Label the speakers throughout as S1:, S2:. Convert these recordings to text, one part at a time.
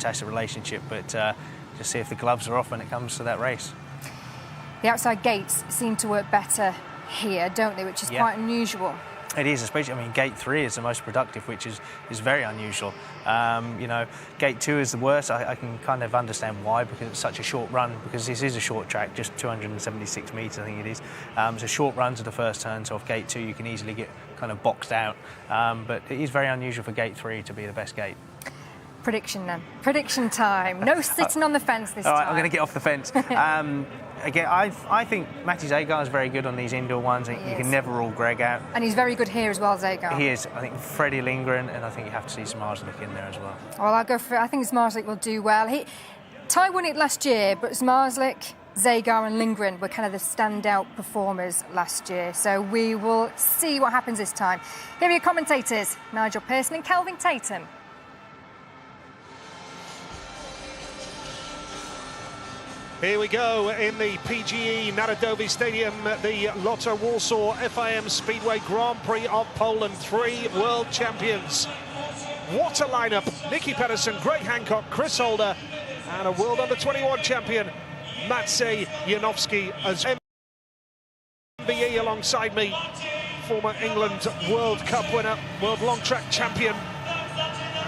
S1: fantastic relationship, but just see if the gloves are off when it comes to that race.
S2: The outside gates seem to work better here, don't they, which is quite unusual.
S1: It is, especially, I mean, gate 3 is the most productive, which is very unusual. You know, gate 2 is the worst. I can kind of understand why, because it's such a short run, because this is a short track, just 276 metres, I think it is. So short runs are the first turn, so off gate 2 you can easily get kind of boxed out. But it is very unusual for gate 3 to be the best gate.
S2: Prediction then. Prediction time. No sitting on the fence this time.
S1: All right, I'm going to get off the fence. Again, I think Matty Zagar is very good on these indoor ones. You can never rule Greg out.
S2: And he's very good here as well, Zagar.
S1: He is. I think Freddie Lindgren, and I think you have to see Zmarzlik in there as well.
S2: Well, I'll go for I think Zmarzlik will do well. Ty won it last year, but Zmarzlik, Zagar and Lindgren were kind of the standout performers last year. So we will see what happens this time. Here are your commentators, Nigel Pearson and Kelvin Tatum.
S3: Here we go in the PGE Narodowy Stadium, the Lotto Warsaw FIM Speedway Grand Prix of Poland. 3 world champions. What a lineup. Nicky Pedersen, Greg Hancock, Chris Holder, and a world under-21 champion, Maciej Janowski, as MBE alongside me. Former England World Cup winner, World Long Track champion.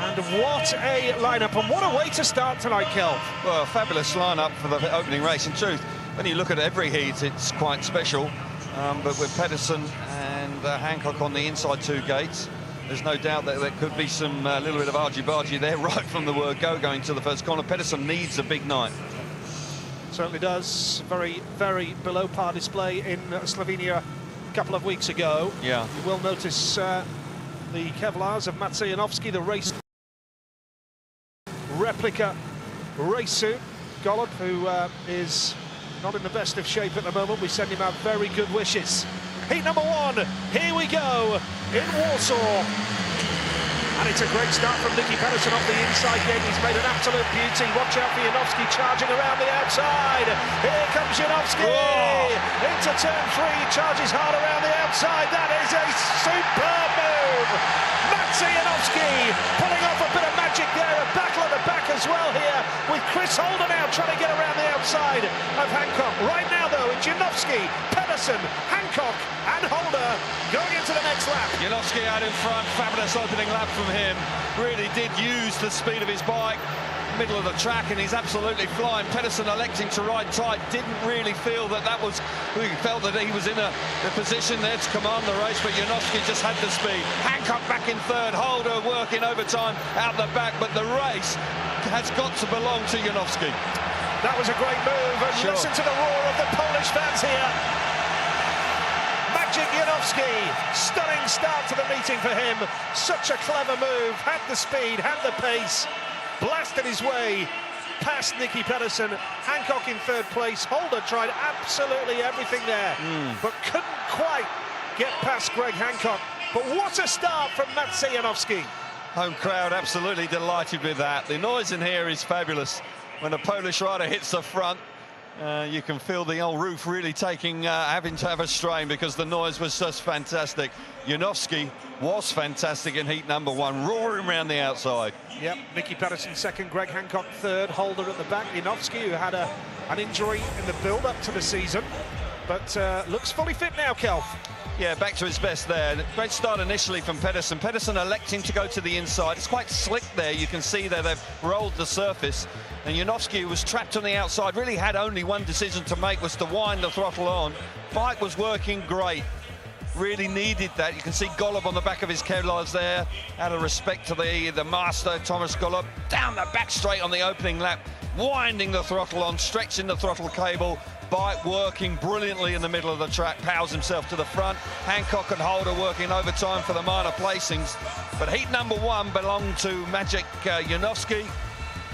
S3: And what a lineup, and what a way to start tonight, Kel.
S4: Well, fabulous lineup for the opening race. In truth, when you look at every heat, it's quite special. But with Pedersen and Hancock on the inside 2 gates, there's no doubt that there could be some little bit of argy-bargy there right from the word go going to the first corner. Pedersen needs a big night.
S3: Certainly does. Very, very below par display in Slovenia a couple of weeks ago.
S4: Yeah.
S3: You will notice the Kevlars of Maciej Janowski, the race replica race suit. Golub, who is not in the best of shape at the moment, we send him our very good wishes. Heat number 1, here we go in Warsaw. And it's a great start from Nicky Pedersen off the inside gate. He's made an absolute beauty. Watch out for Janowski charging around the outside. Here comes Janowski. Into turn 3, charges hard around the outside. That is a superb move. Maciej Janowski pulling off a bit of magic there. A battle at the back as well here, with Chris Holder now trying to get around the outside of Hancock. Right now, though, it's Janowski, Pedersen, Hancock and Holder going into the next lap.
S4: Janowski out in front, fabulous opening lap from him. Really did use the speed of his bike, middle of the track, and he's absolutely flying. Pedersen electing to ride tight, didn't really feel that he felt that he was in a position there to command the race, but Janowski just had the speed. Hancock back in 3rd, Holder working overtime out the back, but the race has got to belong to Janowski.
S3: That was a great move, and listen to the roar of the Polish fans here. Maciej Janowski, stunning start to the meeting for him. Such a clever move, had the speed, had the pace, blasted his way past Nicky Pedersen. Hancock in 3rd place. Holder tried absolutely everything there, but couldn't quite get past Greg Hancock. But what a start from Maciej Janowski.
S4: Home crowd absolutely delighted with that. The noise in here is fabulous. When a Polish rider hits the front, you can feel the old roof really having to have a strain, because the noise was just fantastic. Janowski was fantastic in heat number 1, roaring around the outside.
S3: Yep, Nicky Pedersen 2nd, Greg Hancock 3rd, Holder at the back. Janowski, who had an injury in the build-up to the season, but looks fully fit now, Kelf.
S4: Yeah, back to his best there. Great start initially from Pedersen. Pedersen electing to go to the inside. It's quite slick there. You can see there they've rolled the surface. And Janowski, who was trapped on the outside, really had only one decision to make, was to wind the throttle on. Bike was working great. Really needed that. You can see Golub on the back of his Kevlars there. Out of respect to the master, Thomas Golub. Down the back straight on the opening lap. Winding the throttle on, stretching the throttle cable. Bike working brilliantly in the middle of the track, powers himself to the front. Hancock and Holder working overtime for the minor placings. But heat number 1 belonged to Maciej Janowski.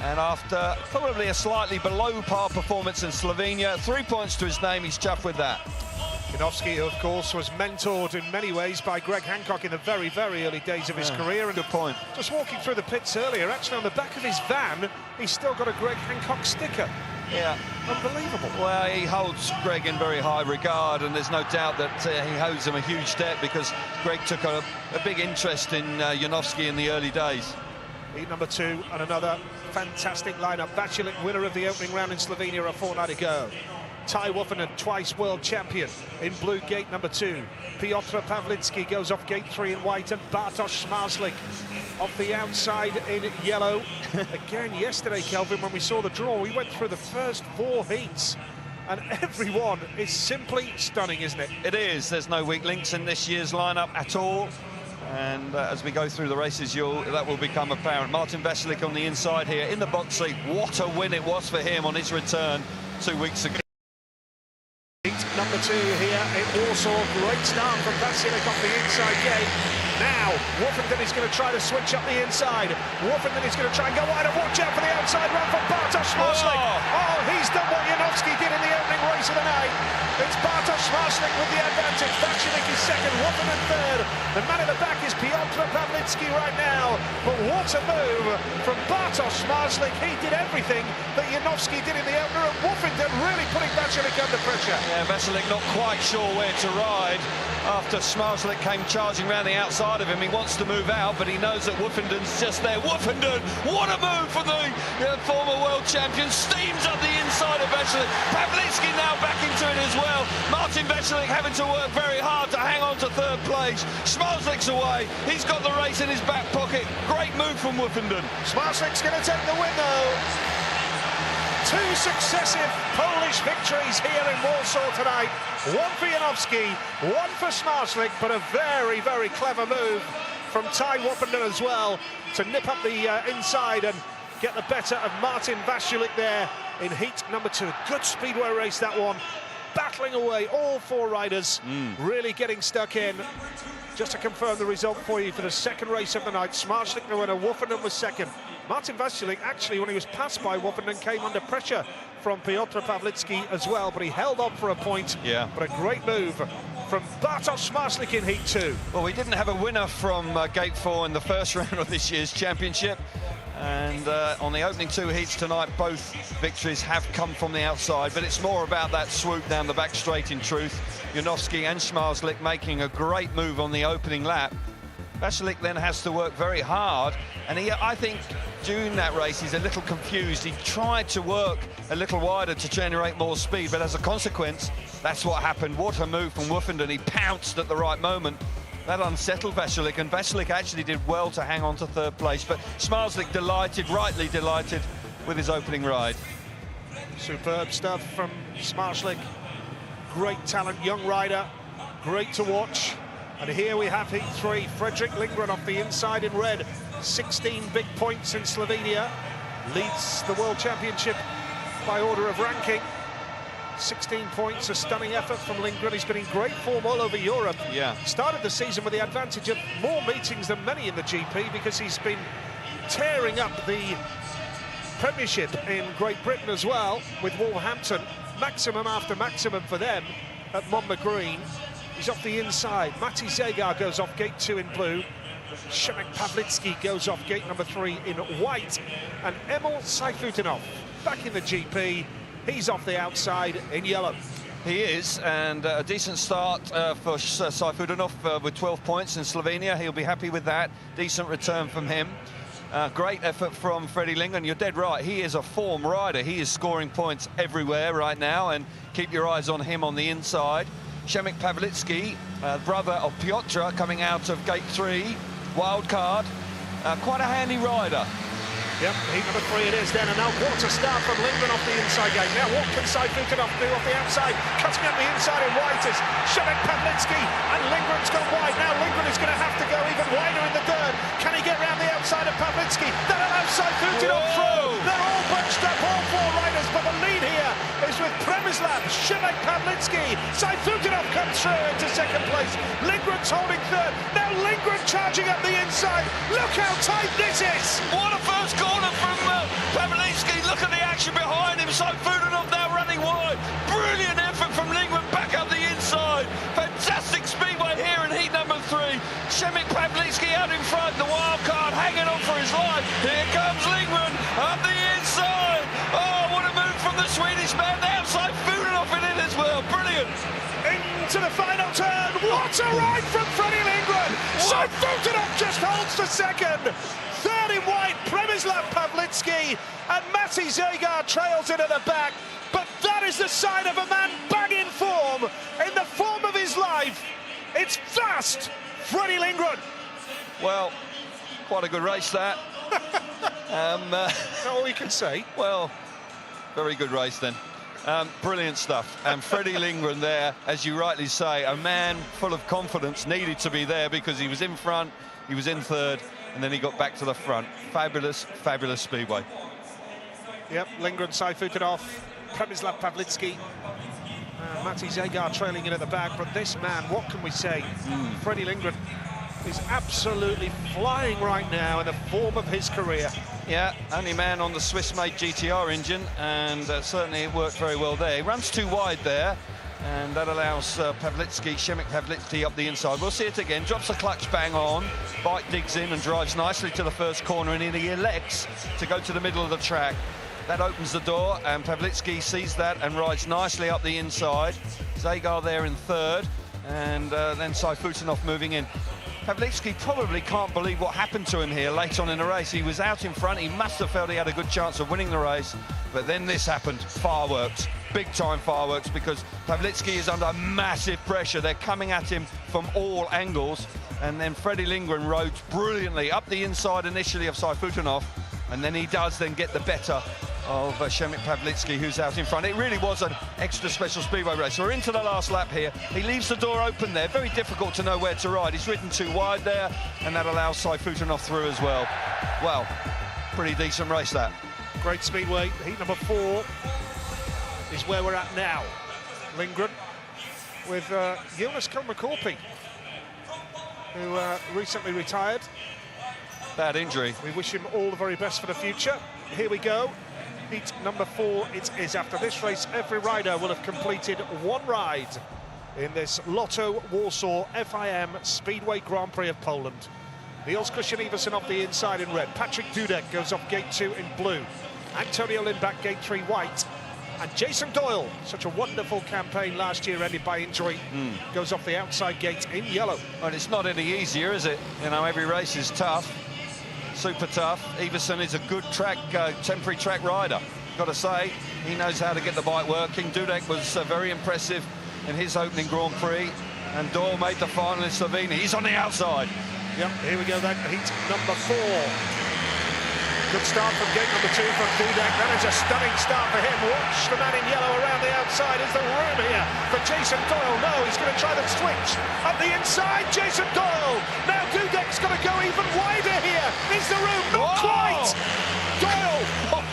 S4: And after probably a slightly below par performance in Slovenia, 3 points to his name, he's chuffed with that.
S3: Janowski, of course, was mentored in many ways by Greg Hancock in the very, very early days of his career. And
S4: good point.
S3: Just walking through the pits earlier, actually on the back of his van, he's still got a Greg Hancock sticker.
S4: Yeah.
S3: Unbelievable.
S4: Well, he holds Greg in very high regard, and there's no doubt that he owes him a huge debt, because Greg took a big interest in Janowski in the early days.
S3: Heat number 2 and another fantastic lineup. Vacilik, winner of the opening round in Slovenia a fortnight ago. Tai Woffinden, twice world champion, in blue, gate number 2. Piotr Pawlicki goes off gate 3 in white, and Bartosz Zmarzlik off the outside in yellow. Again, yesterday, Kelvin, when we saw the draw, we went through the first 4 heats, and everyone is simply stunning, isn't it?
S4: It is. There's no weak links in this year's lineup at all. And as we go through the races, that will become apparent. Martin Vacilik on the inside here in the box seat. What a win it was for him on his return 2 weeks ago.
S3: Number 2 here in Warsaw. Great start from Vacilik off the inside gate. Now, Woffinden is going to try to switch up the inside. Woffinden is going to try and go wide, and watch out for the outside run from Bartosz Zmarzlik. Oh, he's done what Janowski did in the opening race of the night. It's Bartosz Zmarzlik with the advantage. Vacilik is second, Woffinden third. The man in the back is Piotr Pawlicki right now. But what a move from Bartosz Zmarzlik. He did everything that Janowski did in the opener, and Woffinden really putting Vacilik under pressure.
S4: Yeah, Vacilik not quite sure where to ride after Zmarzlik came charging around the outside of him. He wants to move out, but he knows that Woffinden's just there. Woffinden, what a move for the former world champion. Steams up the inside of Vacilik. Pawlicki now back into it as well. Martin Vacilik having to work very hard to hang on to third place. Zmarzlik's away. He's got the race in his back pocket. Great move from Woffinden.
S3: Zmarzlik's going to take the win, though. 2 successive Polish victories here in Warsaw tonight. One for Janowski, one for Zmarzlik, but a very, very clever move from Tai Woffinden as well to nip up the inside and get the better of Martin Vacilik there in heat number 2. Good speedway race, that one. Battling away, all 4 riders really getting stuck in. Just to confirm the result for you for the second race of the night, Zmarzlik the winner, Woffinden was second. Martin Vacilik, actually, when he was passed by Woffinden, came under pressure from Piotr Pawlicki as well, but he held on for a point.
S4: Yeah.
S3: But a great move from Bartosz Zmarzlik in heat 2.
S4: Well, we didn't have a winner from gate 4 in the first round of this year's championship. And on the opening 2 heats tonight, both victories have come from the outside, but it's more about that swoop down the back straight, in truth. Janowski and Zmarzlik making a great move on the opening lap. Vacilik then has to work very hard, and I think during that race he's a little confused. He tried to work a little wider to generate more speed, but as a consequence, that's what happened. What a move from Woffinden. He pounced at the right moment. That unsettled Vacilik, and Vacilik actually did well to hang on to third place, but Zmarzlik delighted, rightly delighted, with his opening ride.
S3: Superb stuff from Zmarzlik. Great talent, young rider, great to watch. And here we have heat 3, Fredrik Lindgren off the inside in red. 16 big points in Slovenia. Leads the World Championship by order of ranking. 16 points, a stunning effort from Lindgren. He's been in great form all over Europe.
S4: Yeah.
S3: Started the season with the advantage of more meetings than many in the GP, because he's been tearing up the Premiership in Great Britain as well, with Wolverhampton. Maximum after maximum for them at Monmaggreen. He's off the inside. Mati Zegar goes off gate 2 in blue. Przemek Pawlicki goes off gate number 3 in white. And Emil Sayfutinov back in the GP. He's off the outside in yellow.
S4: He is, and a decent start for Sayfutinov with 12 points in Slovenia. He'll be happy with that. Decent return from him. Great effort from Freddie Lindgren. You're dead right. He is a form rider. He is scoring points everywhere right now, and keep your eyes on him on the inside. Przemek Pawlicki, brother of Piotr, coming out of gate 3, wild card. Quite a handy rider.
S3: Yep, heat number 3 it is then, and now what a start from Lindgren off the inside gate. Now what can Sayfutinov do off the outside? Cutting up the inside in white is Przemek Pawlicki, and Lindgren's gone wide. Now Lindgren is going to have to go even wider in the dirt. Can he get round the outside of Pawlicki? That allows Sayfutinov through. They're all bunched up, all 4 riders, but the lead here is with Przemysław, Przemek Pawlicki. Sayfutinov comes through into second place. Lindgren's holding third. Now Lindgren charging up the inside. Look how tight this is.
S4: What a first corner from Pawlicki. Look at the action behind him. Sayfutinov now running wide. Brilliant effort from Lindgren back up the inside. Fantastic speedway here in heat number 3. Przemek Pawlicki out in front. The wild card hanging on for his life. Here comes Lindgren up the inside. Oh, what a move from the Swedish man. Now Sayfutinov in it as well. Brilliant.
S3: Into the final turn. What a ride from Freddie Lindgren. Sayfutinov just holds the second. Third in white, Przemysław Pawlicki. away, and Matty Zagar trails it at the back. But that is the sign of a man bang in form, in the form of his life. It's fast, Freddie Lindgren.
S4: Well, quite a good race that.
S3: That's all we can say.
S4: Well, very good race then. Brilliant stuff. And Freddie Lindgren there, as you rightly say, a man full of confidence, needed to be there because he was in front, he was in third, and then he got back to the front. Fabulous, fabulous speedway.
S3: Yep, Lindgren side-footed off, Przemysław Pawlicki, Matty Zagar trailing in at the back, but this man, what can we say? Freddie Lindgren is absolutely flying right now in the form of his career.
S4: Yeah, only man on the Swiss-made GTR engine, and certainly it worked very well there. He runs too wide there, and that allows Przemek Pawlicki up the inside. We'll see it again, drops the clutch bang on, bike digs in and drives nicely to the first corner, and he elects to go to the middle of the track. That opens the door, and Pawlicki sees that and rides nicely up the inside. Zagar there in third, and then Sayfutinov moving in. Pawlicki probably can't believe what happened to him here late on in the race. He was out in front, he must have felt he had a good chance of winning the race, but then this happened. Fireworks, big time fireworks, because Pawlicki is under massive pressure. They're coming at him from all angles, and then Freddie Lindgren rode brilliantly up the inside initially of Sayfutinov, and then he does then get the better of Przemek Pawlicki, who's out in front. It really was an extra special speedway race. We're into the last lap here. He leaves the door open there. Very difficult to know where to ride. He's ridden too wide there, and that allows Sayfutinov through as well. Well, pretty decent race that.
S3: Great speedway. Heat number 4 is where we're at now. Lindgren with Jonas Kilmacorpi, who recently retired.
S4: Bad injury.
S3: We wish him all the very best for the future. Here we go. Heat number 4 it is. After this race, every rider will have completed one ride in this Lotto Warsaw FIM Speedway Grand Prix of Poland. Niels Christian Iversen off the inside in red. Patrick Dudek goes off gate 2 in blue. Antonio Lindback gate 3 white. And Jason Doyle, such a wonderful campaign last year, ended by injury, goes off the outside gate in yellow.
S4: Well, it's not any easier, is it? You know, every race is tough. Super tough. Iversen is a good track, temporary track rider. Got to say, he knows how to get the bike working. Dudek was very impressive in his opening Grand Prix, and Doyle made the final in Slovenia. He's on the outside.
S3: Yep, here we go then, heat number 4. Good start from gate number 2 from Dudek. That is a stunning start for him. Watch the man in yellow around the outside. Is there room here for Jason Doyle? No, he's going to try the switch. Up the inside, Jason Doyle. Now Dudek's going to go even wider here. Is there room? Not quite. Doyle,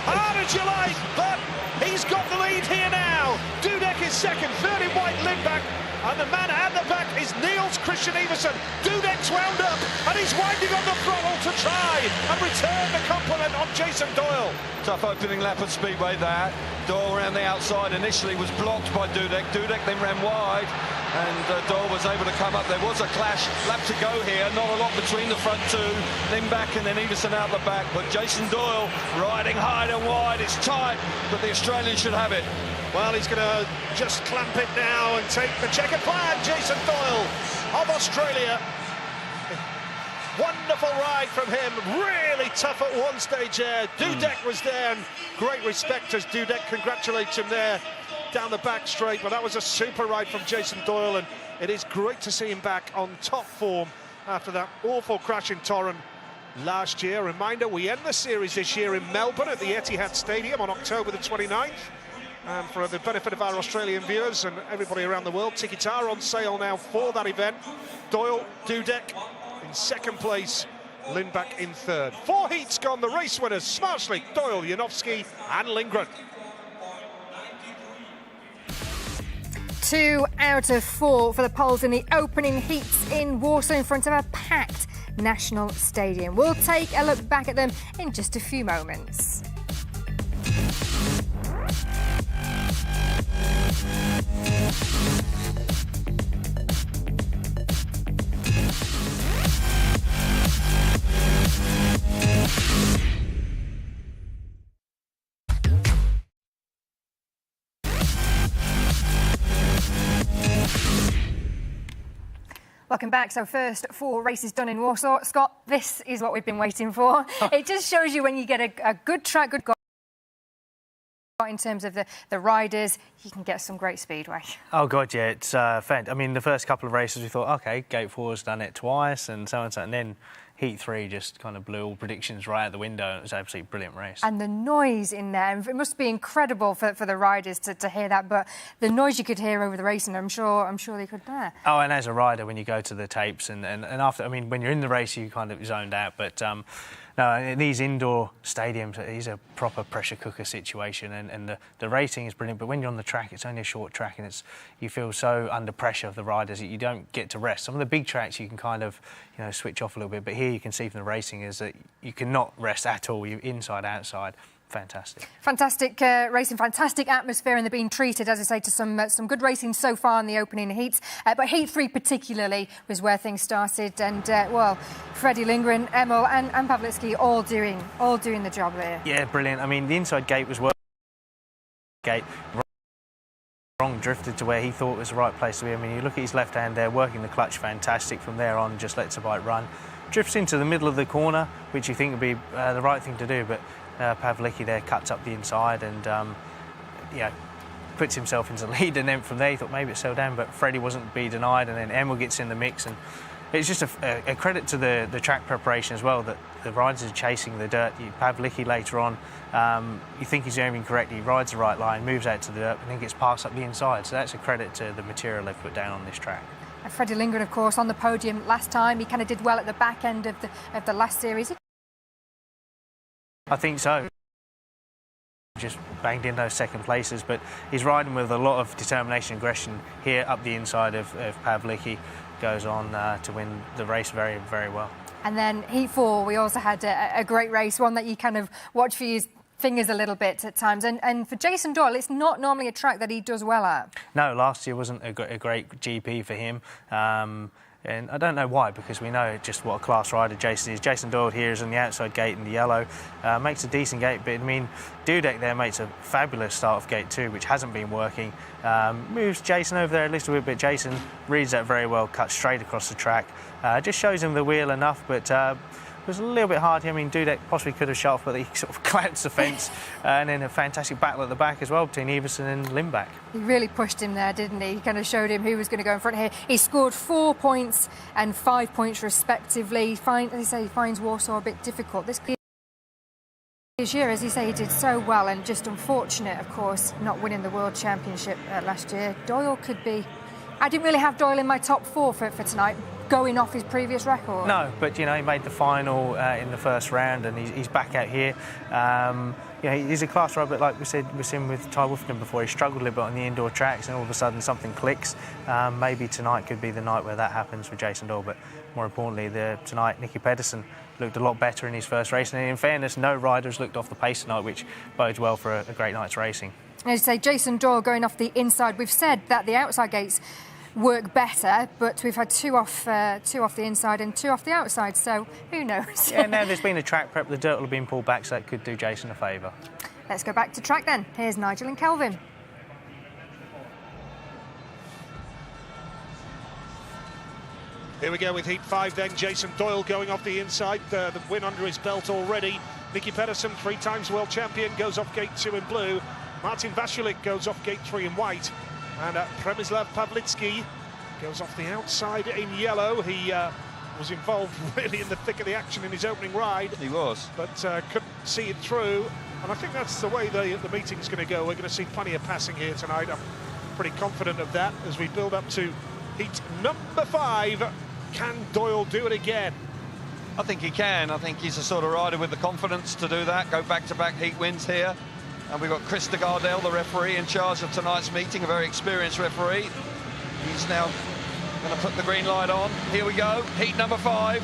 S3: hard as you like, but he's got the lead here now. Dudek is second, third in white, Lindback. And the man at the back is Niels Christian Iversen. Dudek's wound up, and he's winding on the throttle to try and return the compliment on Jason Doyle.
S4: Tough opening lap of Speedway there. Doyle around the outside initially was blocked by Dudek. Dudek then ran wide, and Doyle was able to come up. There was a clash, lap to go here. Not a lot between the front two. Lindback and then Iversen out the back. But Jason Doyle riding high and wide. It's tight, but the Australian should have it.
S3: Well, he's going to just clamp it now and take the checkered flag. Jason Doyle of Australia. Wonderful ride from him. Really tough at one stage there. Dudek was there, and great respect as Dudek congratulates him there down the back straight. But that was a super ride from Jason Doyle, and it is great to see him back on top form after that awful crash in Torren last year. Reminder, we end the series this year in Melbourne at the Etihad Stadium on October the 29th. And for the benefit of our Australian viewers and everybody around the world, tickets are on sale now for that event. Doyle, Dudek in second place, Lindback in third. 4 heats gone, the race winners, Smarslik, Doyle, Janowski and Lindgren.
S2: 2 out of 4 for the Poles in the opening heats in Warsaw in front of a packed national stadium. We'll take a look back at them in just a few moments. Welcome back. So first 4 races done in Warsaw. Scott, this is what we've been waiting for. It just shows you when you get a good track, good in terms of the riders, you can get some great speedway.
S1: Oh God, yeah, it's I mean, the first couple of races we thought, okay, Gate 4's done it twice and so on, and then Heat 3 just kind of blew all predictions right out the window. It was an absolutely brilliant race.
S2: And the noise in there, it must be incredible for the riders to hear that, but the noise you could hear over the racing, I'm sure they could there.
S1: Oh, and as a rider, when you go to the tapes and after, I mean, when you're in the race, you kind of zoned out, but no, in these indoor stadiums, it is a proper pressure cooker situation, and the racing is brilliant, but when you're on the track, it's only a short track, and you feel so under pressure of the riders that you don't get to rest. Some of the big tracks you can kind of, you know, switch off a little bit, but here you can see from the racing is that you cannot rest at all. You're inside, outside. Fantastic.
S2: Fantastic racing, fantastic atmosphere, and they're being treated, as I say, to some good racing so far in the opening heats. But Heat 3 particularly was where things started, and well, Freddie Lindgren, Emil, and Pawlicki all doing the job there.
S1: Yeah, brilliant. I mean, the inside gate was working. Gate wrong, drifted to where he thought was the right place to be. I mean, you look at his left hand there, working the clutch fantastic. From there on, just lets the bike run. Drifts into the middle of the corner, which you think would be the right thing to do, but Pawlicki there cuts up the inside and you know, puts himself into the lead, and then from there he thought maybe it's settled down, but Freddie wasn't to be denied, and then Emil gets in the mix, and it's just a credit to the track preparation as well, that the riders are chasing the dirt. Pawlicki later on, you think he's aiming correctly, he rides the right line, moves out to the dirt, and then gets passed up the inside, so that's a credit to the material they've put down on this track.
S2: And Freddie Lindgren, of course, on the podium last time. He kind of did well at the back end of the last series.
S1: I think so. Just banged in those second places, but he's riding with a lot of determination and aggression here up the inside of Pawlicki. Goes on to win the race very, very well. And
S2: then Heat 4, we also had a great race, one that you kind of watch for your fingers a little bit at times. And for Jason Doyle, it's not normally a track that he does well at.
S1: No, last year wasn't a great GP for him. And I don't know why, because we know just what a class rider Jason is. Jason Doyle here is on the outside gate in the yellow. Makes a decent gate, but I mean, Dudek there makes a fabulous start of gate 2, which hasn't been working. Moves Jason over there a little bit, but Jason reads that very well, cuts straight across the track. Just shows him the wheel enough, but it was a little bit hard here. I mean, Dudek possibly could have shot off, but he sort of clouts the fence. And then a fantastic battle at the back as well between Everson and Lindback. He
S2: really pushed him there, didn't he? He kind of showed him who was going to go in front here. He scored 4 points and 5 points respectively. As I say, he finds Warsaw a bit difficult. This year, as you say, he did so well, and just unfortunate, of course, not winning the World Championship last year. Doyle could be... I didn't really have Doyle in my top 4 for tonight, going off his previous record.
S1: No, but, you know, he made the final in the first round, and he's back out here. You know, he's a class rider, but like we said, we've seen with Ty Wolfenden before, he struggled a little bit on the indoor tracks, and all of a sudden something clicks. Maybe tonight could be the night where that happens for Jason Doyle, but more importantly, tonight, Nicky Pedersen looked a lot better in his first race, and in fairness, no riders looked off the pace tonight, which bodes well for a great night's racing.
S2: As you say, Jason Doyle going off the inside. We've said that the outside gates work better, but we've had two off the inside and 2 off the outside, so who knows?
S1: Yeah, now there's been a track prep, the dirt will have been pulled back, so that could do Jason a favour.
S2: Let's go back to track then. Here's Nigel and Kelvin.
S3: Here we go with Heat 5 then. Jason Doyle going off the inside, the win under his belt already. Nicky Pedersen, 3 times world champion, goes off gate 2 in blue. Martin Vasulik goes off gate 3 in white. And Przemysław Pawlicki goes off the outside in yellow. He was involved really in the thick of the action in his opening ride.
S4: He was.
S3: But couldn't see it through. And I think that's the way the meeting's going to go. We're going to see plenty of passing here tonight. I'm pretty confident of that as we build up to heat number 5. Can Doyle do it again?
S4: I think he can. I think he's the sort of rider with the confidence to do that. Go back-to-back heat wins here. And we've got Chris de Gardel, the referee, in charge of tonight's meeting, a very experienced referee. He's now going to put the green light on. Here we go, heat number 5.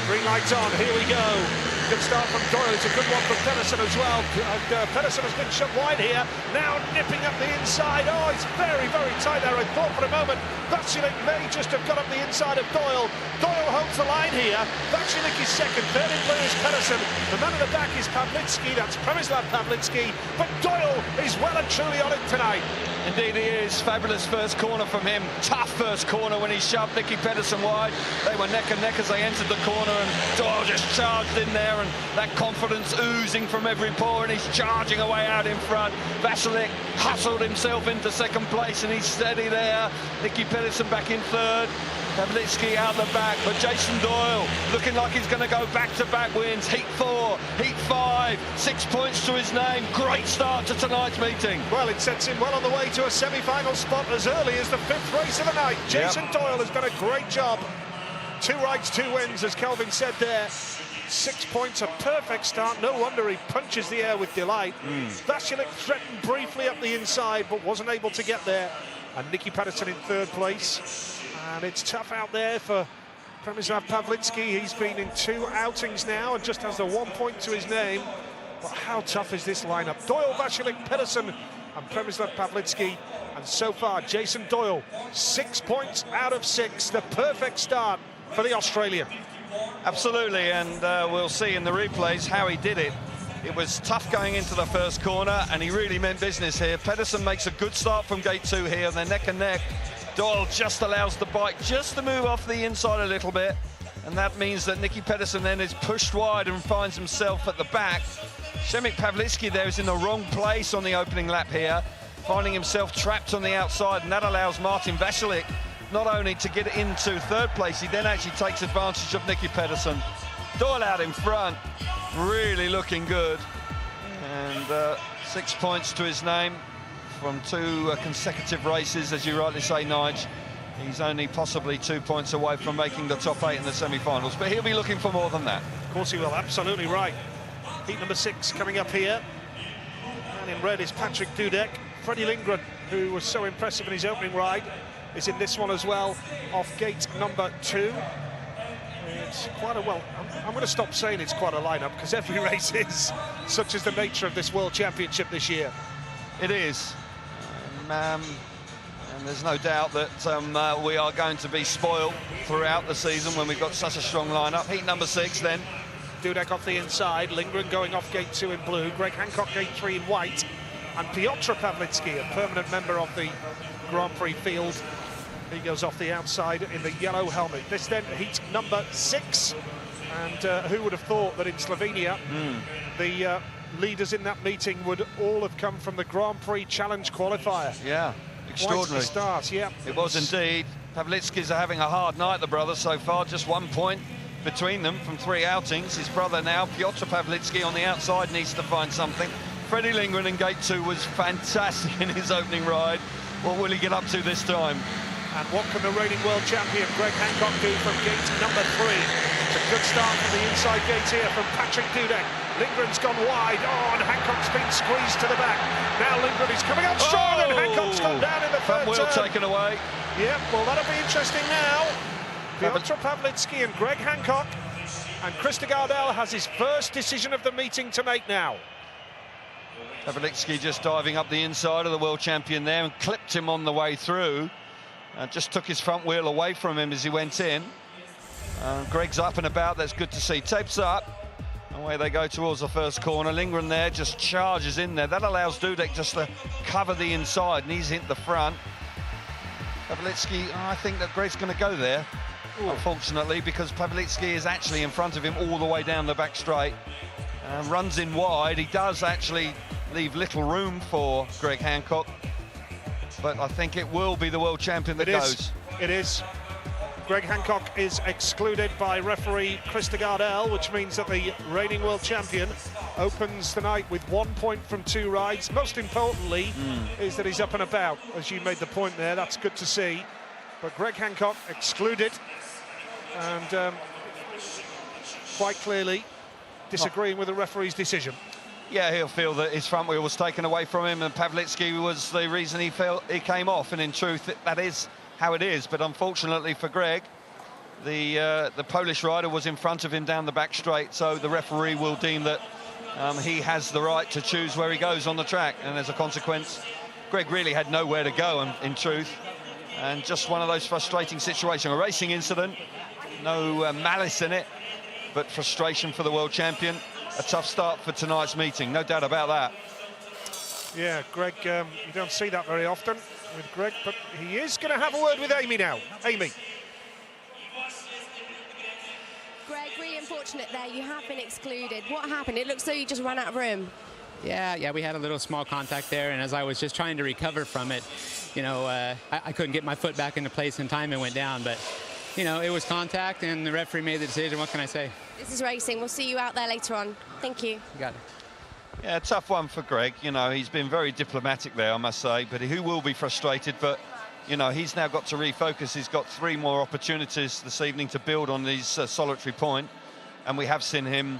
S3: Green light on, here we go. Good start from Doyle. It's a good one from Pedersen as well. And Pedersen has been shut wide here. Now nipping up the inside. Oh, it's very, very tight there. I thought for a moment Vacilik may just have got up the inside of Doyle. Doyle holds the line here. Vacilik is second. Third in blue is Pedersen. The man at the back is Pavlitsky. That's Przemysław Pavlitsky. But Doyle is well and truly on it tonight.
S4: Indeed he is. Fabulous first corner from him. Tough first corner when he shoved Nicky Pedersen wide. They were neck and neck as they entered the corner, and Doyle just charged in there, and that confidence oozing from every pore, and he's charging away out in front. Vacilik hustled himself into second place, and he's steady there. Nicky Pedersen back in third. Pavlitsky out the back, but Jason Doyle looking like he's going to go back-to-back wins. Heat 4, Heat 5, 6 points to his name. Great start to tonight's meeting.
S3: Well, it sets him well on the way to a semi-final spot as early as the 5th race of the night. Jason Doyle has done a great job. 2 rides, 2 wins, as Kelvin said there. 6 points, a perfect start. No wonder he punches the air with delight. Vacilik threatened briefly up the inside, but wasn't able to get there. And Nicky Pedersen in 3rd place. And it's tough out there for Przemysław Pavlitsky. He's been in 2 outings now and just has the 1 point to his name. But how tough is this lineup? Doyle, Vacilik, Pedersen and Przemysław Pavlitsky. And so far, Jason Doyle, 6 points out of 6. The perfect start for the Australian.
S4: Absolutely, and we'll see in the replays how he did it. It was tough going into the first corner, and he really meant business here. Pedersen makes a good start from gate 2 here. They're neck and neck. Doyle just allows the bike just to move off the inside a little bit, and that means that Nicky Pedersen then is pushed wide and finds himself at the back. Przemysław Pavlitsky there is in the wrong place on the opening lap here, finding himself trapped on the outside, and that allows Martin Vacilik not only to get into 3rd place, he then actually takes advantage of Nicky Pedersen. Doyle out in front, really looking good, and 6 points to his name from 2 consecutive races, as you rightly say, Nige. He's only possibly 2 points away from making the top 8 in the semi-finals, but he'll be looking for more than that.
S3: Of course he will, absolutely right. Heat number 6 coming up here. And in red is Patrick Dudek. Freddie Lindgren, who was so impressive in his opening ride, is in this one as well, off gate number 2. It's quite a, well, I'm going to stop saying it's quite a lineup, because every race is, such as the nature of this World Championship this year.
S4: It is. And there's no doubt that we are going to be spoiled throughout the season when we've got such a strong lineup. Heat number 6 then.
S3: Dudek off the inside, Lindgren going off gate 2 in blue, Greg Hancock gate 3 in white, and Piotr Pavlitsky, a permanent member of the Grand Prix field. He goes off the outside in the yellow helmet. This then heat number 6, and who would have thought that in Slovenia the leaders in that meeting would all have come from the Grand Prix Challenge qualifier.
S4: Yeah, extraordinary
S3: start. Yeah,
S4: it was indeed. Pavlitsky's are having a hard night, the brothers, so far. Just 1 point between them from 3 outings. His brother now, Piotr Pavlitsky, on the outside, needs to find something. Freddie Lindgren in gate 2 was fantastic in his opening ride. What will he get up to this time?
S3: And what can the reigning world champion Greg Hancock do from gate number 3? It's a good start from the inside gate here from Patrick Dudek. Lindgren's gone wide. Oh, and Hancock's been squeezed to the back. Now Lindgren is coming out strong, and Hancock's gone down in the third
S4: wheel
S3: turn.
S4: Taken away.
S3: Yeah, well, that'll be interesting now. Piotr Pavlitsky and Greg Hancock. And Krista Gardell has his first decision of the meeting to make now.
S4: Pavlitsky just diving up the inside of the world champion there and clipped him on the way through. Just took his front wheel away from him as he went in. Greg's up and about, that's good to see. Tapes up. Away they go towards the first corner. Lindgren there just charges in there. That allows Dudek just to cover the inside, and he's hit the front. Pavlitsky, I think that Greg's going to go there, unfortunately, because Pavlitsky is actually in front of him all the way down the back straight. Runs in wide. He does actually leave little room for Greg Hancock, but I think it will be the world champion that goes.
S3: It is. Greg Hancock is excluded by referee Krista Gardell, which means that the reigning world champion opens tonight with 1 point from 2 rides. Most importantly is that he's up and about, as you made the point there. That's good to see. But Greg Hancock excluded, and quite clearly disagreeing with the referee's decision.
S4: Yeah, he'll feel that his front wheel was taken away from him, and Pavlitsky was the reason he felt he came off, and in truth that is how it is. But unfortunately for Greg, the Polish rider was in front of him down the back straight, so the referee will deem that he has the right to choose where he goes on the track, and as a consequence, Greg really had nowhere to go, in truth, and just one of those frustrating situations. A racing incident, no malice in it, but frustration for the world champion. A tough start for tonight's meeting, no doubt about that.
S3: Yeah, Greg, you don't see that very often with Greg, but he is going to have a word with Amy now. Amy.
S5: Greg, really unfortunate there. You have been excluded. What happened? It looks like you just ran out of room.
S6: Yeah, we had a little small contact there, and as I was just trying to recover from it, you know, I couldn't get my foot back into place in time and went down, but, you know, it was contact, and the referee made the decision. What can I say?
S5: This is racing. We'll see you out there later on. Thank you.
S6: You got it.
S4: Yeah, tough one for Greg. You know, he's been very diplomatic there, I must say, but he will be frustrated. But, you know, he's now got to refocus. He's got 3 more opportunities this evening to build on his solitary point. And we have seen him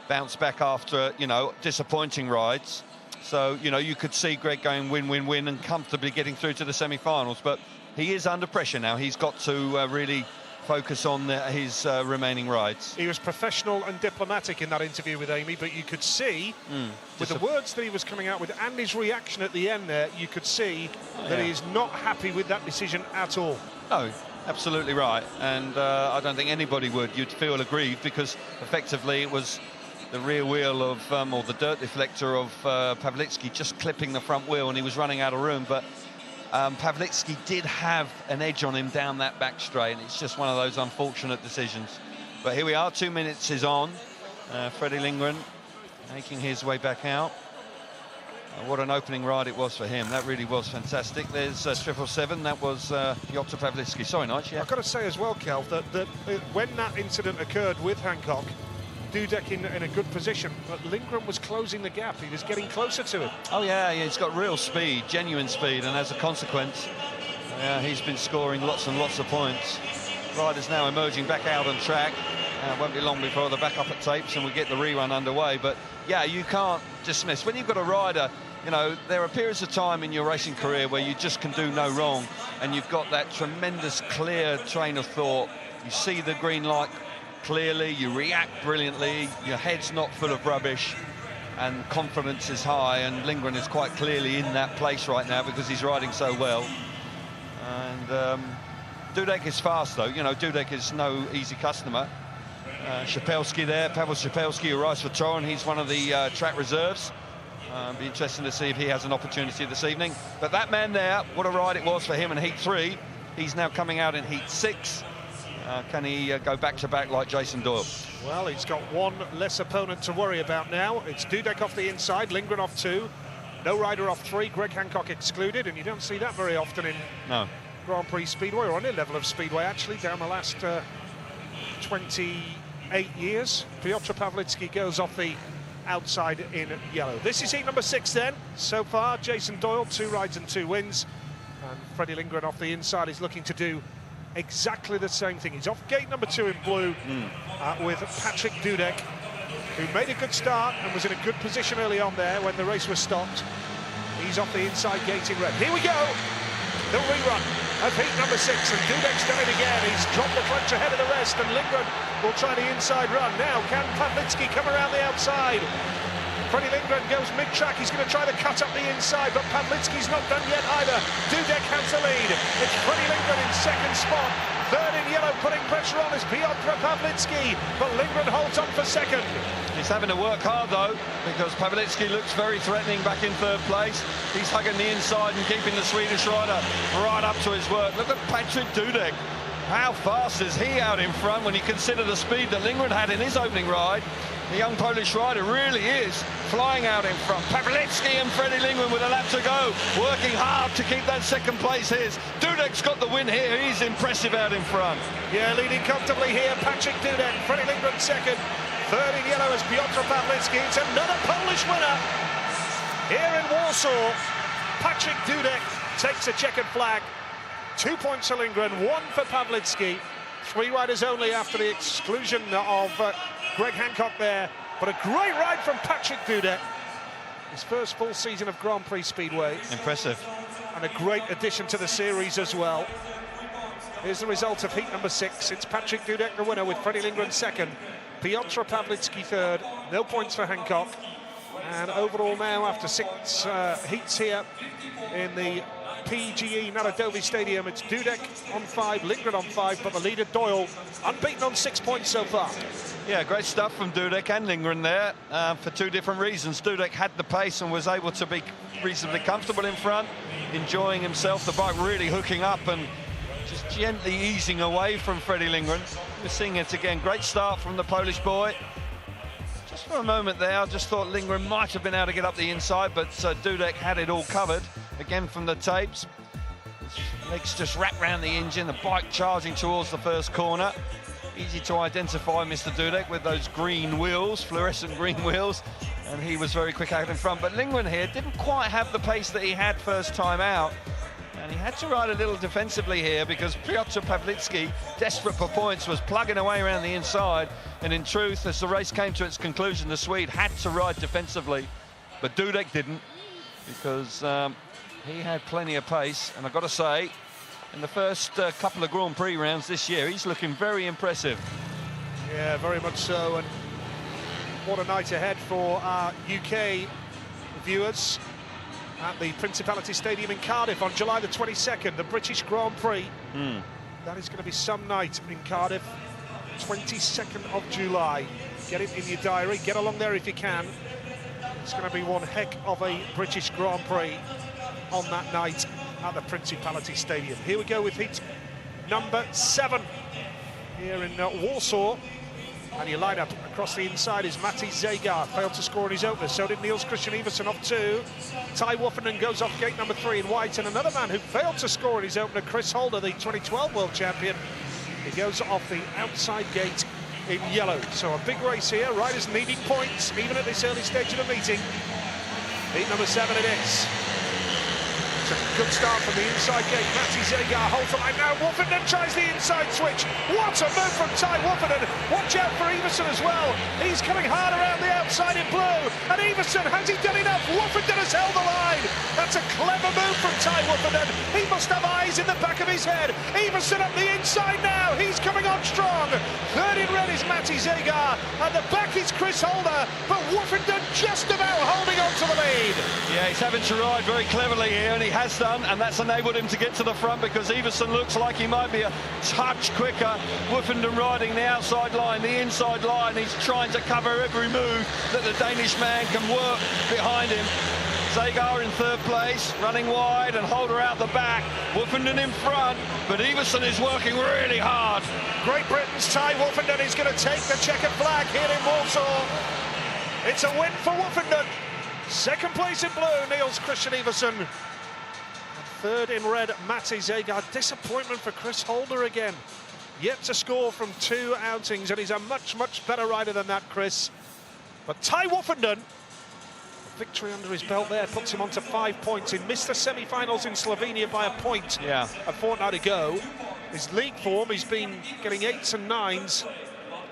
S4: bounce back after, you know, disappointing rides. So, you know, you could see Greg going win, win, win and comfortably getting through to the semi-finals. But he is under pressure now. He's got to really focus on his remaining rides.
S3: He was professional and diplomatic in that interview with Amy, but you could see, with the words that he was coming out with and his reaction at the end there, you could see that he is not happy with that decision at all.
S4: No, absolutely right. And I don't think anybody would. You'd feel aggrieved because effectively it was the rear wheel of, or the dirt deflector of Pawlicki just clipping the front wheel, and he was running out of room. But Pawlicki did have an edge on him down that back straight, and it's just one of those unfortunate decisions. But here we are, 2 minutes is on. Freddie Lindgren making his way back out. What an opening ride it was for him. That really was fantastic. There's 777. That was Piotr Pawlicki. Sorry, Nigel. Yeah.
S3: I've got to say as well, Kel, that when that incident occurred with Hancock, Dudek in a good position, but Lindgren was closing the gap. He was getting closer to it.
S4: Oh, yeah, he's got real speed, genuine speed, and as a consequence, he's been scoring lots and lots of points. Riders now emerging back out on track. It won't be long before they're back up at tapes and we get the rerun underway. But, yeah, you can't dismiss. When you've got a rider, you know, there are periods of time in your racing career where you just can do no wrong, and you've got that tremendous, clear train of thought. You see the green light clearly, you react brilliantly, your head's not full of rubbish, and confidence is high, and Lindgren is quite clearly in that place right now because he's riding so well. And Dudek is fast, though. You know, Dudek is no easy customer. Szapelski there, Pavel Szapelski, who rides for Toron. He's one of the track reserves. Be interesting to see if he has an opportunity this evening. But that man there, what a ride it was for him in Heat 3. He's now coming out in Heat 6. Can he go back-to-back like Jason Doyle?
S3: Well, he's got one less opponent to worry about now. It's Dudek off the inside, Lindgren off 2. No rider off 3, Greg Hancock excluded, and you don't see that very often in Grand Prix Speedway, or any level of Speedway, actually, down the last 28 years. Piotr Pawlicki goes off the outside in yellow. This is heat number 6 then. So far, Jason Doyle, 2 rides and 2 wins. And Freddie Lindgren off the inside is looking to do exactly the same thing. He's off gate number 2 in blue with Patrick Dudek, who made a good start and was in a good position early on there when the race was stopped. He's off the inside gate in red. Here we go, the rerun of heat number 6, and Dudek's done it again. He's dropped the clutch ahead of the rest, and Lindgren will try the inside run. Now, can Pawlicki come around the outside? Freddie Lindgren goes mid-track. He's going to try to cut up the inside, but Pawlicki's not done yet either. Dudek has the lead. It's Freddie Lindgren in 2nd spot. 3rd in yellow, putting pressure on is Piotr Pawlicki, but Lindgren holds on for 2nd.
S4: He's having to work hard, though, because Pawlicki looks very threatening back in 3rd place. He's hugging the inside and keeping the Swedish rider right up to his work. Look at Patrick Dudek. How fast is he out in front when you consider the speed that Lindgren had in his opening ride? The young Polish rider really is flying out in front. Pawlicki and Freddie Lindgren with a lap to go, working hard to keep that 2nd place his. Dudek's got the win here. He's impressive out in front.
S3: Yeah, leading comfortably here, Patrick Dudek. Freddie Lindgren 2nd. 3rd in yellow is Piotr Pawlicki. It's another Polish winner here in Warsaw. Patrick Dudek takes a checkered flag. 2 points for Lindgren, 1 for Pawlicki. 3 riders only after the exclusion of Greg Hancock there. But a great ride from Patrick Dudek. His first full season of Grand Prix Speedway.
S4: Impressive.
S3: And a great addition to the series as well. Here's the result of heat number 6. It's Patrick Dudek, the winner, with Freddie Lindgren second. Piotr Pawlicki third. No points for Hancock. And overall now, after 6 heats here in the PGE Narodowy Stadium, it's Dudek on 5, Lindgren on 5, but the leader, Doyle, unbeaten on 6 points so far.
S4: Yeah, great stuff from Dudek and Lindgren there for 2 different reasons. Dudek had the pace and was able to be reasonably comfortable in front, enjoying himself, the bike really hooking up and just gently easing away from Freddie Lindgren. We're seeing it again. Great start from the Polish boy. Just for a moment there, I just thought Lindgren might have been able to get up the inside, but Dudek had it all covered. Again from the tapes. His legs just wrapped around the engine, the bike charging towards the first corner. Easy to identify Mr. Dudek with those green wheels, fluorescent green wheels, and he was very quick out in front. But Lindgren here didn't quite have the pace that he had first time out. And he had to ride a little defensively here because Piotr Pawlicki, desperate for points, was plugging away around the inside. And in truth, as the race came to its conclusion, the Swede had to ride defensively. But Dudek didn't, because he had plenty of pace. And I've got to say, in the first couple of Grand Prix rounds this year, he's looking very impressive.
S3: Yeah, very much so. And what a night ahead for our UK viewers at the Principality Stadium in Cardiff on July the 22nd, the British Grand Prix. That is going to be some night in Cardiff, 22nd of July. Get it in your diary, get along there if you can. It's going to be one heck of a British Grand Prix on that night at the Principality Stadium. Here we go with heat number 7 here in Warsaw. And your lineup across the inside is Matti Zagar, failed to score in his opener, so did Niels Christian Iversen off 2. Ty Woffenden goes off gate number 3 in white, and another man who failed to score in his opener, Chris Holder, the 2012 world champion. He goes off the outside gate in yellow. So a big race here, riders needing points, even at this early stage of the meeting. Heat number 7 it is. It's a good start from the inside gate. Matti Zagar holds the line now. Woffenden tries the inside switch. What a move from Ty Woffenden. Watch out for Iversen as well. He's coming hard around the outside in blue. And Iversen, has he done enough? Woffenden has held the line. That's a clever move from Ty Woffenden. He must have eyes in the back of his head. Iversen up the inside now. He's coming on strong. Third in red is Matti Zagar. At the back is Chris Holder. But Woffenden just about holding on to the lead.
S4: Yeah, he's having to ride very cleverly here, and he has done, and that's enabled him to get to the front because Iversen looks like he might be a touch quicker. Woffenden riding the outside line, the inside line. He's trying to cover every move that the Danish man can work behind him. Zagar in 3rd place, running wide, and Holder out the back. Woffenden in front, but Iversen is working really hard.
S3: Great Britain's Ty Woffenden is going to take the checkered flag here in Warsaw. It's a win for Woffenden. 2nd place in blue, Niels Christian Iversen. And 3rd in red, Matti Zagar. Disappointment for Chris Holder again. Yet to score from 2 outings, and he's a much, much better rider than that, Chris. But Ty Woffenden, victory under his belt there, puts him on to 5 points. He missed the semi-finals in Slovenia by a point a fortnight ago. His league form, he's been getting 8s and 9s.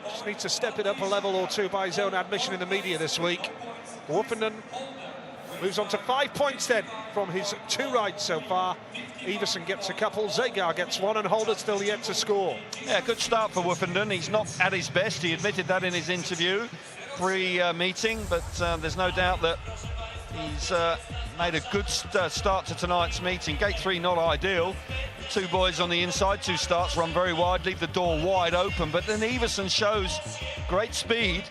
S3: Just needs to step it up a level or 2 by his own admission in the media this week. Woffenden moves on to 5 points then from his 2 rides so far. Iversen gets a couple, Zagar gets 1, and Holder still yet to score.
S4: Yeah, good start for Woffenden. He's not at his best. He admitted that in his interview pre-meeting, but there's no doubt that he's made a good start to tonight's meeting. Gate 3 not ideal. 2 boys on the inside, 2 starts run very wide, leave the door wide open, but then Iversen shows great speed,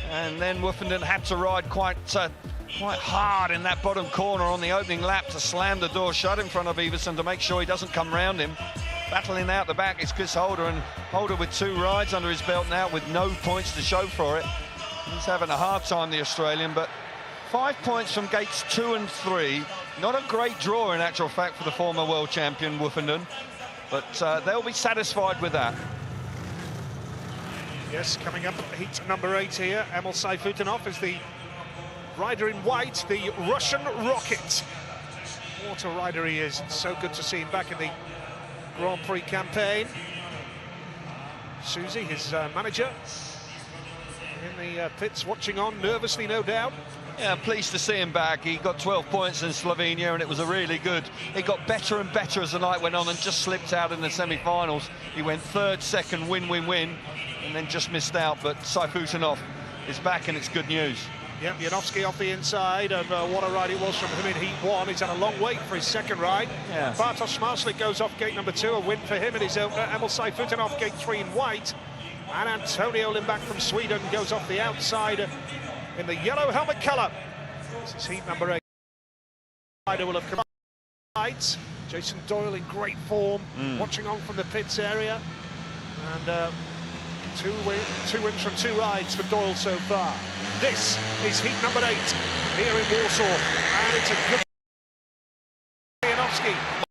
S4: and then Woffenden had to ride quite hard in that bottom corner on the opening lap to slam the door shut in front of Iversen to make sure he doesn't come round him. Battling out the back is Chris Holder, and Holder with 2 rides under his belt now with no points to show for it. He's having a hard time, the Australian, but 5 points from gates 2 and 3. Not a great draw, in actual fact, for the former world champion, Woffenden, but they'll be satisfied with that.
S3: Yes, coming up, heat number 8 here. Emil Sayfutinov is the rider in white, the Russian Rocket. What a rider he is. It's so good to see him back in the Grand Prix campaign. Susie, his manager, in the pits, watching on nervously, no doubt.
S4: Yeah, I'm pleased to see him back. He got 12 points in Slovenia, and it was a really good. He got better and better as the night went on, and just slipped out in the semi-finals. He went third, second, win, and then just missed out. But Saifutinov is back, and it's good news.
S3: Yep, Janowski off the inside, and what a ride it was from him in Heat 1. He's had a long wait for his second ride.
S4: Yeah.
S3: Bartosz Smarslik goes off gate number 2, a win for him in his opener. Emil Saifutinov gate 3 in white. And Antonio Lindback from Sweden goes off the outside in the yellow helmet colour. This is Heat number 8. Rider will have come out. Jason Doyle in great form, watching on from the pits area. And two wins from 2 rides for Doyle so far. This is Heat number 8 here in Warsaw. And it's a good Janowski.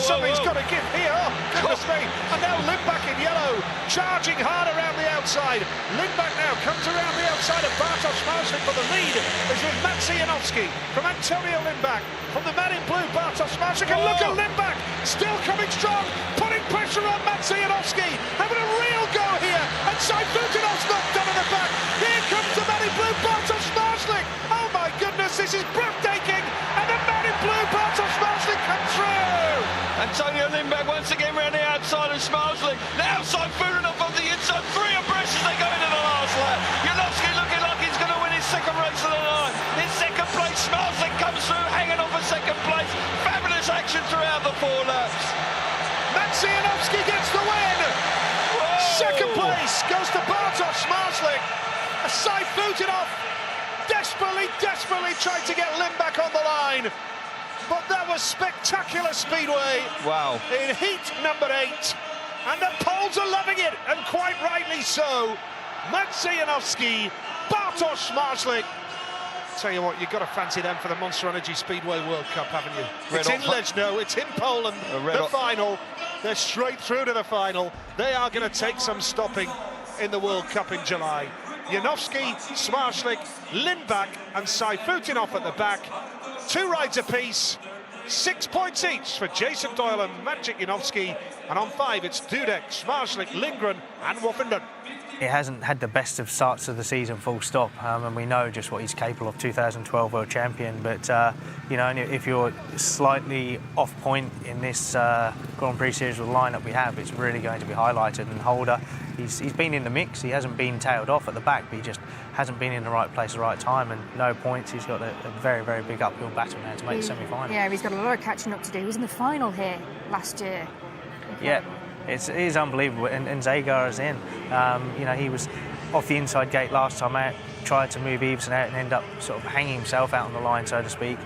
S3: Something's got to give here. Oh, goodness me. And now Lindback in yellow, charging hard around the outside. Lindback now comes around the outside of Bartosz Smarslik, but the lead is with Maciej Janowski from Antonio Lindback. From the man in blue, Bartosz Smarslik, and look at Lindback, still coming strong, putting pressure on Maciej Janowski, having a real go here, and Saifutinov's knocked down in the back. Here comes the man in blue, Bartosz Smarslik. Oh my goodness, this is breathtaking, and the man in blue, Bartosz Smarslik, comes through.
S4: Antonio Lindback once again round the outside of Smarslik. Now Saifutinov on the inside, 3 abreast as they go into the last lap. Janowski looking like he's going to win his second race of the night. In second place, Smarslik comes through, hanging on for second place. Fabulous action throughout the 4 laps.
S3: Maciej Janowski gets the win. Whoa. Second place goes to Bartosz Smarslik. Saifutinov desperately tried to get Lindback on the line. But that was spectacular speedway.
S4: Wow.
S3: In Heat number 8. And the Poles are loving it, and quite rightly so. Maciej Janowski, Bartosz Smarslik. Tell you what, you've got to fancy them for the Monster Energy Speedway World Cup, haven't you? It's in Leszno, it's in Poland, the final. They're straight through to the final. They are going to take some stopping in the World Cup in July. Janowski, Smarslik, Lindback and Saifutinov at the back. 2 rides apiece, 6 points each for Jason Doyle and Maciej Janowski. And on 5, it's Dudek, Smarslik, Lindgren and Woffenden.
S1: He hasn't had the best of starts of the season, full stop, and we know just what he's capable of, 2012 world champion. But you know, if you're slightly off point in this Grand Prix series with the lineup we have, it's really going to be highlighted. And Holder, he's been in the mix. He hasn't been tailed off at the back, but he just hasn't been in the right place at the right time, and no points. He's got a very big uphill battle now to make the semi-final.
S2: Yeah, he's got a lot of catching up to do. He was in the final here last year. Incredible.
S1: Yeah. It is unbelievable, and Zagar is in. You know, he was off the inside gate last time out, tried to move Everson out and end up sort of hanging himself out on the line, so to speak.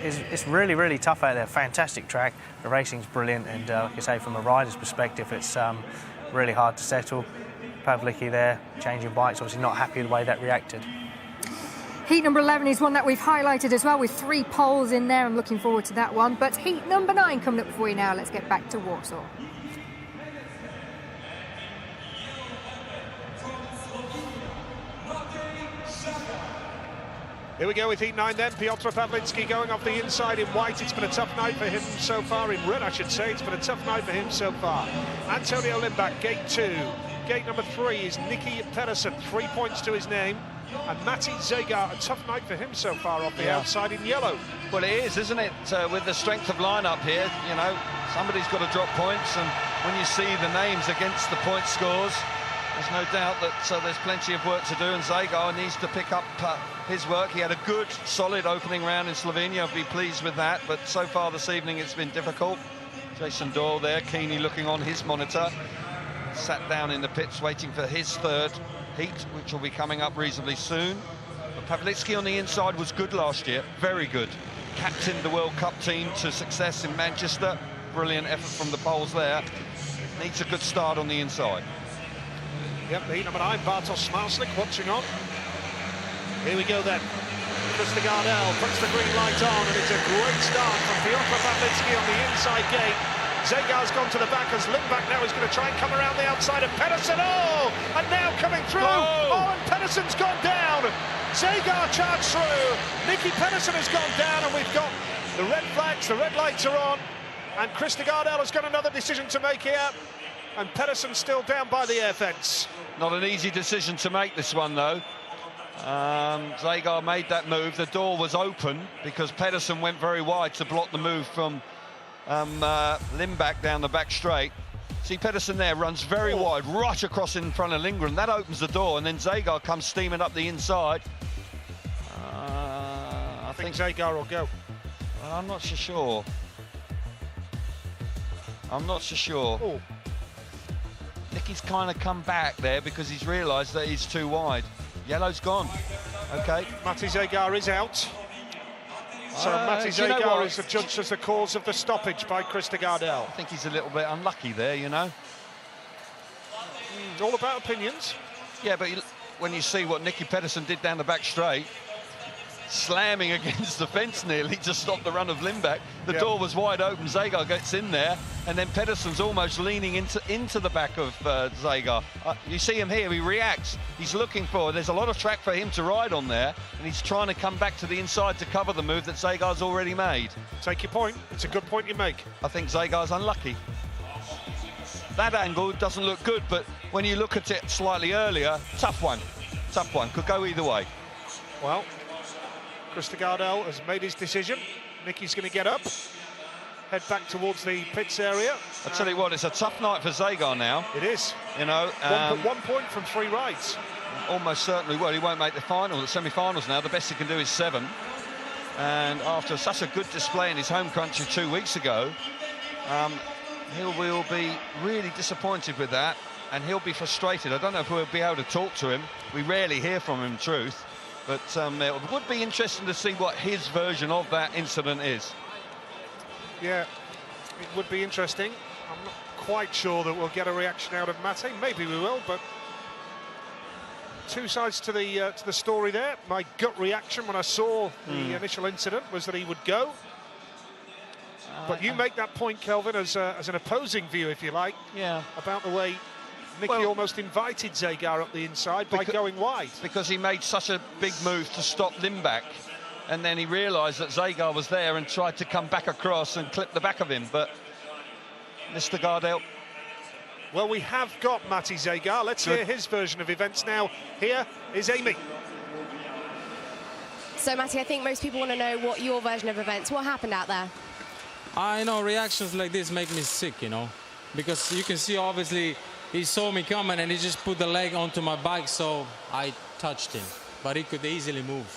S1: It's really tough out there. Fantastic track. The racing's brilliant, and like I say, from a rider's perspective, it's really hard to settle. Pavlicki there, changing bikes, obviously not happy with the way that reacted.
S2: Heat number 11 is one that we've highlighted as well, with 3 poles in there. I'm looking forward to that one. But heat number 9 coming up for you now. Let's get back to Warsaw.
S3: Here we go with Heat 9 then. Piotr Pawlicki going off the inside in white. It's been a tough night for him so far. In red, I should say. It's been a tough night for him so far. Antonio Lindback, gate 2. Gate number 3 is Nicky Pedersen, 3 points to his name. And Matti Zagar, a tough night for him so far off the outside in yellow.
S4: Well, it is, isn't it? With the strength of lineup here, you know, somebody's got to drop points. And when you see the names against the point scores, there's no doubt that there's plenty of work to do, and Zagar needs to pick up his work. He had a good, solid opening round in Slovenia. I'll be pleased with that, but so far this evening it's been difficult. Jason Doyle there, keenly looking on his monitor. Sat down in the pits waiting for his 3rd heat, which will be coming up reasonably soon. But Pawlicki on the inside was good last year, very good. Captained the World Cup team to success in Manchester. Brilliant effort from the Poles there. Needs a good start on the inside.
S3: Yep, the heat number 9, Bartosz Smarslik watching on. Here we go then. Mr. Gardell puts the green light on, and it's a great start from Piotr Pawlicki on the inside gate. Zagar's gone to the back as Lindback now is going to try and come around the outside of Pedersen. Oh, and now coming through. Oh, and Pedersen's gone down. Zagar charged through. Nicky Pedersen has gone down, and we've got the red flags, the red lights are on. And Krista Gardell has got another decision to make here. And Pedersen's still down by the air fence.
S4: Not an easy decision to make, this one, though. Zagar made that move. The door was open because Pedersen went very wide to block the move from Lindback down the back straight. See Pedersen there, runs very wide, right across in front of Lindgren. That opens the door, and then Zagar comes steaming up the inside.
S3: I think Zagar will go.
S4: Well, I'm not so sure. I'm not so sure.
S3: Oh.
S4: Nicky's kind of come back there because he's realised that he's too wide. Yellow's gone. Okay.
S3: Matti Zagar is out. So Matti Zagar is adjudged as the cause of the stoppage by Christer Gardell.
S4: I think he's a little bit unlucky there, you know.
S3: All about opinions.
S4: Yeah, but when you see what Nicky Pedersen did down the back straight, slamming against the fence nearly to stop the run of Lindback. The door was wide open, Zagar gets in there, and then Pedersen's almost leaning into the back of Zagar. You see him here, he reacts, he's looking for, there's a lot of track for him to ride on there, and he's trying to come back to the inside to cover the move that Zagar's already made.
S3: Take your point, it's a good point you make.
S4: I think Zagar's unlucky. That angle doesn't look good, but when you look at it slightly earlier, tough one, could go either way.
S3: Well, Christer Gardell has made his decision. Nicky's going to get up, head back towards the pits area.
S4: I tell you what, it's a tough night for Zagar now.
S3: It is.
S4: You know,
S3: 1 point from 3 rides.
S4: Almost certainly. Well, he won't make the semi-finals now. The best he can do is 7. And after such a good display in his home country 2 weeks ago, he will be really disappointed with that, and he'll be frustrated. I don't know if we'll be able to talk to him. We rarely hear from him, in truth. But it would be interesting to see what his version of that incident is. Yeah,
S3: it would be interesting. I'm not quite sure that we'll get a reaction out of Matti. Maybe we will, but two sides to the story there. My gut reaction when I saw the initial incident was that he would go. But you make that point, Kelvin, as an opposing view, if you like, about the way Nicky almost invited Zagar up the inside by going wide.
S4: Because he made such a big move to stop Lindback, and then he realised that Zagar was there and tried to come back across and clip the back of him, but Mr. Gardell...
S3: Well, we have got Matti Zagar. Let's hear his version of events now. Here is Amy.
S5: So, Matti, I think most people want to know what your version of events. What happened out there?
S7: I know reactions like this make me sick, you know, because you can see obviously he saw me coming and he just put the leg onto my bike, so I touched him, but he could easily move.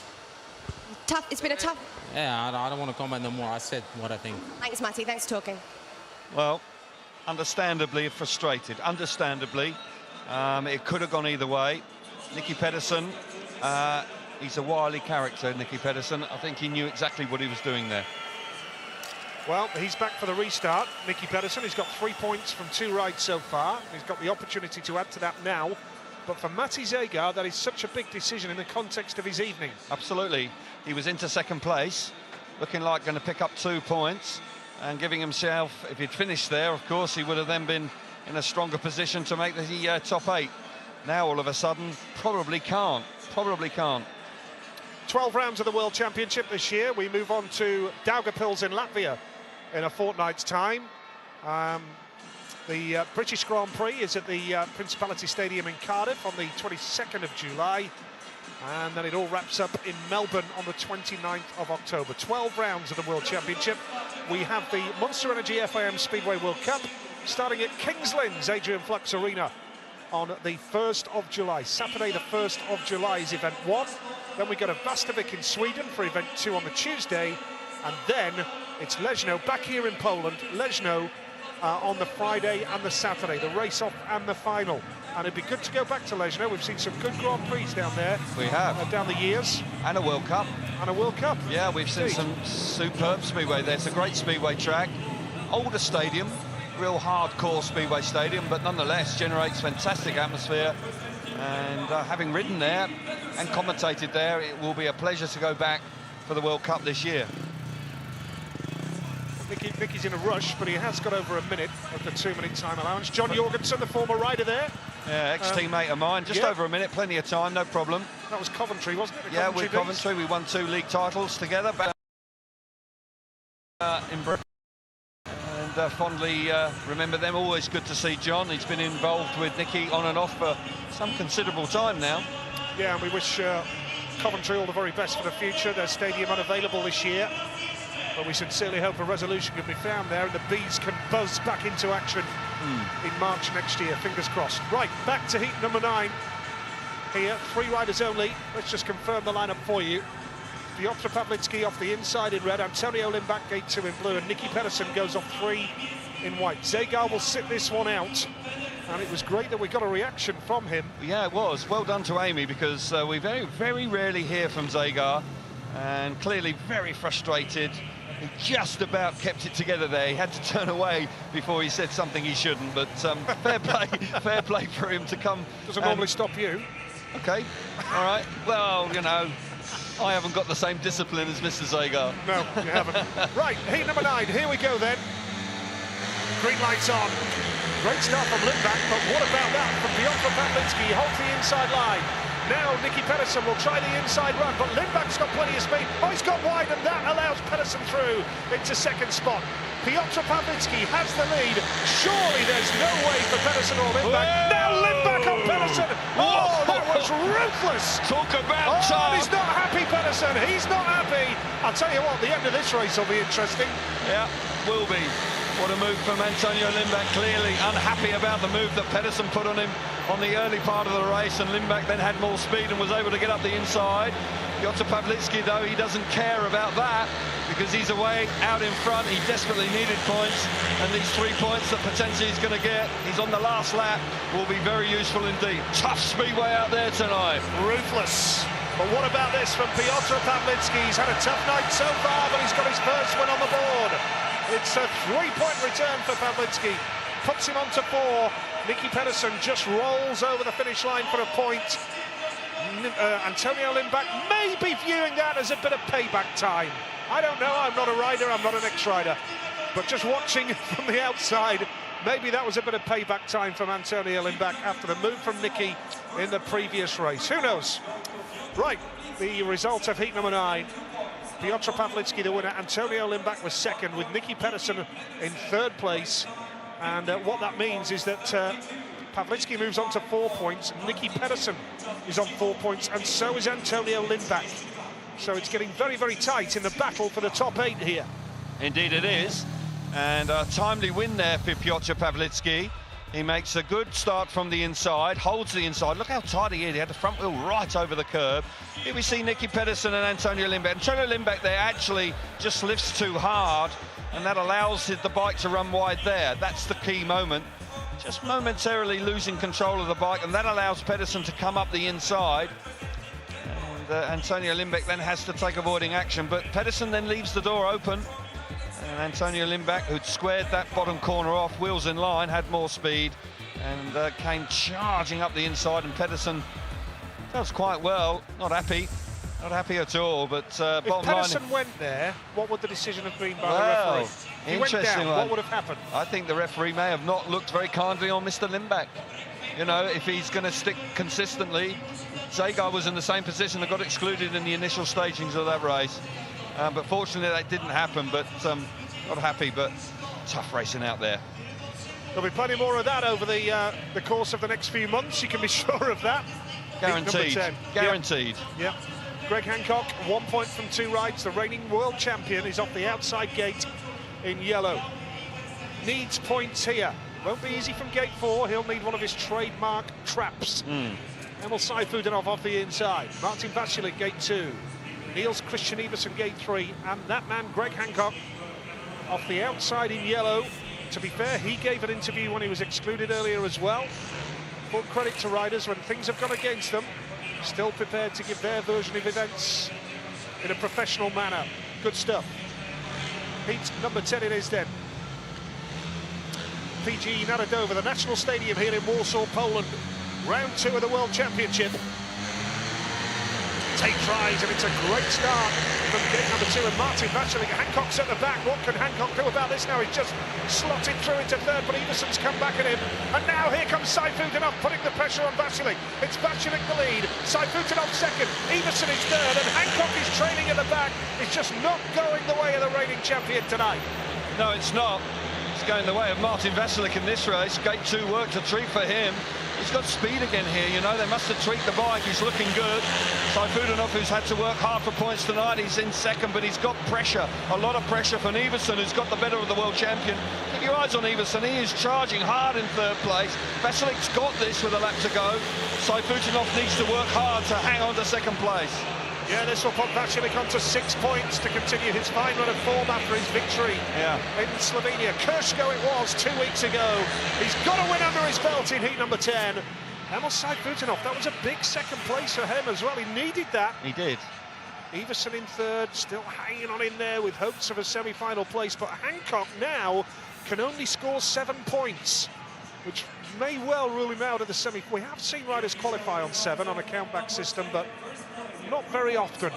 S5: Tough. It's been a tough...
S7: Yeah, I don't want to comment no more. I said what I think.
S5: Thanks, Matti. Thanks for talking.
S4: Well, understandably frustrated. Understandably. It could have gone either way. Nicky Pedersen, he's a wily character, Nicky Pedersen. I think he knew exactly what he was doing there.
S3: Well, he's back for the restart. Nicky Pedersen, he's got 3 points from 2 rides so far. He's got the opportunity to add to that now. But for Matti Zagar, that is such a big decision in the context of his evening.
S4: Absolutely. He was into second place, looking like going to pick up 2 points and giving himself, if he'd finished there, of course, he would have then been in a stronger position to make the top 8. Now, all of a sudden, probably can't.
S3: 12 rounds of the World Championship this year. We move on to Daugavpils in Latvia in a fortnight's time. The British Grand Prix is at the Principality Stadium in Cardiff on the 22nd of July, and then it all wraps up in Melbourne on the 29th of October. 12 rounds of the World Championship. We have the Monster Energy FIM Speedway World Cup starting at Kings Lynn's Adrian Flux Arena on the 1st of July. Saturday the 1st of July is event 1. Then we go to Vastavik in Sweden for event 2 on the Tuesday, and then it's Leszno back here in Poland, Leszno on the Friday and the Saturday, the race-off and the final. And it'd be good to go back to Leszno. We've seen some good Grand Prix down there.
S4: We have.
S3: Down the years.
S4: And a World Cup.
S3: And a World Cup.
S4: Yeah, we've seen some superb speedway there. It's a great speedway track. Older stadium, real hardcore speedway stadium, but nonetheless generates fantastic atmosphere. And having ridden there and commentated there, it will be a pleasure to go back for the World Cup this year.
S3: Nicky's in a rush, but he has got over a minute of the 2-minute time allowance. John Jorgensen, the former rider there.
S4: Yeah, ex-teammate of mine. Just over a minute, plenty of time, no problem.
S3: That was Coventry, wasn't it?
S4: Yeah, with Coventry, we won 2 league titles together in Britain. And fondly remember them. Always good to see John. He's been involved with Nicky on and off for some considerable time now.
S3: Yeah, and we wish Coventry all the very best for the future. Their stadium unavailable this year, but we sincerely hope a resolution can be found there and the Bees can buzz back into action in March next year. Fingers crossed. Right, back to heat number 9 here. 3 riders only. Let's just confirm the lineup for you. Piotr Pawlicki off the inside in red, Antonio Limbach gate 2 in blue, and Nicky Pedersen goes off 3 in white. Zagar will sit this one out, and it was great that we got a reaction from him.
S4: Yeah, it was. Well done to Amy, because we very, very rarely hear from Zagar, and clearly very frustrated. He just about kept it together there. He had to turn away before he said something he shouldn't, but fair play for him to come.
S3: Doesn't normally stop you.
S4: Okay, all right. Well, you know, I haven't got the same discipline as Mr. Zagar.
S3: No, you haven't. Right, heat number 9, here we go then. Green lights on. Great start from Limbach, but what about that from Piotr Pawlicki? He holds the inside line. Now Nicky Pedersen will try the inside run, but Limbach's got plenty of speed. Oh, he's got wide, and that allows Pedersen through into second spot. Piotr Pawlicki has the lead. Surely there's no way for Pedersen or Limbach. Now Limbach on Pedersen. Oh, that was ruthless.
S4: Talk about time.
S3: He's not happy, Pedersen. He's not happy. I'll tell you what, the end of this race will be interesting.
S4: Yeah, will be. What a move from Antonio Limbach. Clearly unhappy about the move that Pedersen put on him on the early part of the race, and Limbach then had more speed and was able to get up the inside. Piotr Pawlicki, though, he doesn't care about that because he's away out in front. He desperately needed points, and these 3 points that potentially he's going to get, he's on the last lap, will be very useful indeed. Tough speedway out there tonight.
S3: Ruthless. But what about this from Piotr Pawlicki? He's had a tough night so far, but he's got his first win on the board. It's a 3-point return for Pawlicki. Puts him on to 4. Nicky Pedersen just rolls over the finish line for a point. Antonio Limbach may be viewing that as a bit of payback time. I don't know, I'm not a rider, I'm not an ex-rider. But just watching from the outside, maybe that was a bit of payback time from Antonio Limbach after the move from Nicky in the previous race. Who knows? Right, the result of heat number 9. Piotr Pawlicki the winner, Antonio Limbach was second, with Nicky Pedersen in 3rd place. And what that means is that Pawlicki moves on to 4 points, Nicky Pedersen is on 4 points, and so is Antonio Limbach. So it's getting very, very tight in the battle for the top 8 here.
S4: Indeed it is, and a timely win there for Piotr Pawlicki. He makes a good start from the inside, holds the inside. Look how tight he is. He had the front wheel right over the curb. Here we see Nicky Pedersen and Antonio Limbach. Antonio Limbach there actually just lifts too hard, and that allows the bike to run wide there. That's the key moment. Just momentarily losing control of the bike, and that allows Pedersen to come up the inside. And Antonio Limbach then has to take avoiding action, but Pedersen then leaves the door open. And Antonio Limbach, who'd squared that bottom corner off, wheels in line, had more speed, and came charging up the inside, and Pedersen does quite well. Not happy at all, but bottom line...
S3: If Pedersen went there, what would the decision have been by the referee? If he went down, what would have happened?
S4: I think the referee may have not looked very kindly on Mr. Limbach. You know, if he's going to stick consistently, Zagar was in the same position that got excluded in the initial stagings of that race. But fortunately that didn't happen, but not happy, but tough racing out there.
S3: There'll be plenty more of that over the course of the next few months, you can be sure of that.
S4: Guaranteed. Guaranteed.
S3: Yep. Greg Hancock, 1 point from 2 rides. The reigning world champion is off the outside gate in yellow. Needs points here. Won't be easy from gate 4. He'll need one of his trademark traps. Emil Seifudenov off the inside. Martin Vasylik, gate 2. Niels Christian Iversen, gate 3. And that man, Greg Hancock, off the outside in yellow. To be fair, he gave an interview when he was excluded earlier as well. Full credit to riders when things have gone against them. Still prepared to give their version of events in a professional manner. Good stuff. Heat number 10 it is then. PGE Narodowa, the national stadium here in Warsaw, Poland. Round 2 of the World Championship. Tate tries, and it's a great start from gate number 2, and Martin Vasylik. Hancock's at the back. What can Hancock do about this now? He's just slotted through into 3rd, but Iversen's come back at him. And now here comes Seifudenov putting the pressure on Vasylik. It's Vasylik the lead, Seifudenov 2nd, Iversen is 3rd, and Hancock is trailing at the back. It's just not going the way of the reigning champion tonight.
S4: No, it's not. It's going the way of Martin Vasylik in this race. Gate 2 worked a treat for him. He's got speed again here, you know. They must have tweaked the bike. He's looking good. Sayfutdinov, who's had to work hard for points tonight, he's in second, but he's got pressure, a lot of pressure from Iversen, who's got the better of the world champion. Keep your eyes on Iversen. He is charging hard in third place. Vasilik's got this with a lap to go. Sayfutdinov needs to work hard to hang on to second place.
S3: Yeah, this will put Vasilik onto 6 points to continue his fine run of form after his victory in Slovenia. Kirschko it was 2 weeks ago. He's got a win under his belt in heat number 10. Emil Sayfutdinov, that was a big second place for him as well. He needed that.
S4: He did.
S3: Iversen in third, still hanging on in there with hopes of a semi-final place. But Hancock now can only score 7 points, which may well rule him out of the semi. We have seen riders qualify on 7 on a countback system, but not very often.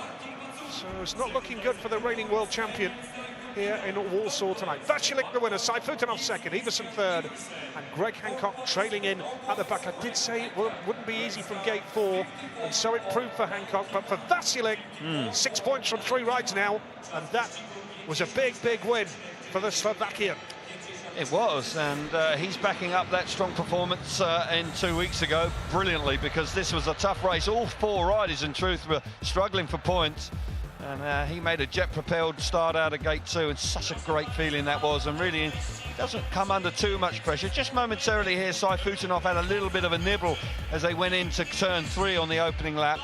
S3: So it's not looking good for the reigning world champion here in Warsaw tonight. Vasilik the winner, Sayfutdinov second, Iversen third, and Greg Hancock trailing in at the back. I did say it wouldn't be easy from gate 4, and so it proved for Hancock. But for Vasilik, 6 points from 3 rides now, and that was a big, big win for the Slovakian.
S4: It was, and he's backing up that strong performance in 2 weeks ago brilliantly, because this was a tough race. All 4 riders, in truth, were struggling for points, and he made a jet-propelled start out of gate 2, and such a great feeling that was, and really doesn't come under too much pressure. Just momentarily here, Sayfutdinov had a little bit of a nibble as they went into turn 3 on the opening lap.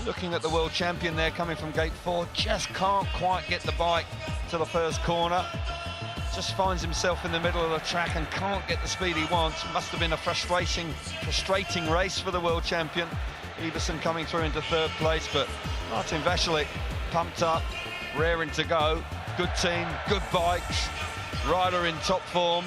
S4: Looking at the world champion there coming from gate 4, just can't quite get the bike to the first corner. Just finds himself in the middle of the track and can't get the speed he wants. Must have been a frustrating race for the world champion. Iversen coming through into third place, but Martin Vasilik pumped up, raring to go. Good team, good bikes, rider in top form,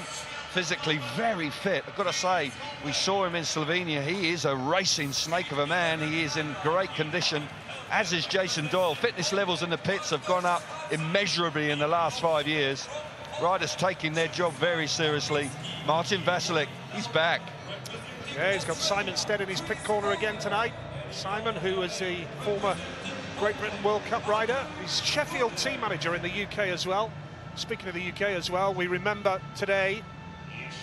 S4: physically very fit. I've got to say, we saw him in Slovenia. He is a racing snake of a man. He is in great condition, as is Jason Doyle. Fitness levels in the pits have gone up immeasurably in the last 5 years. Riders taking their job very seriously. Martin Vasilik, he's back.
S3: Yeah, he's got Simon Stead in his pit corner again tonight. Simon, who is the former Great Britain World Cup rider. He's Sheffield team manager in the UK as well. Speaking of the UK as well, we remember today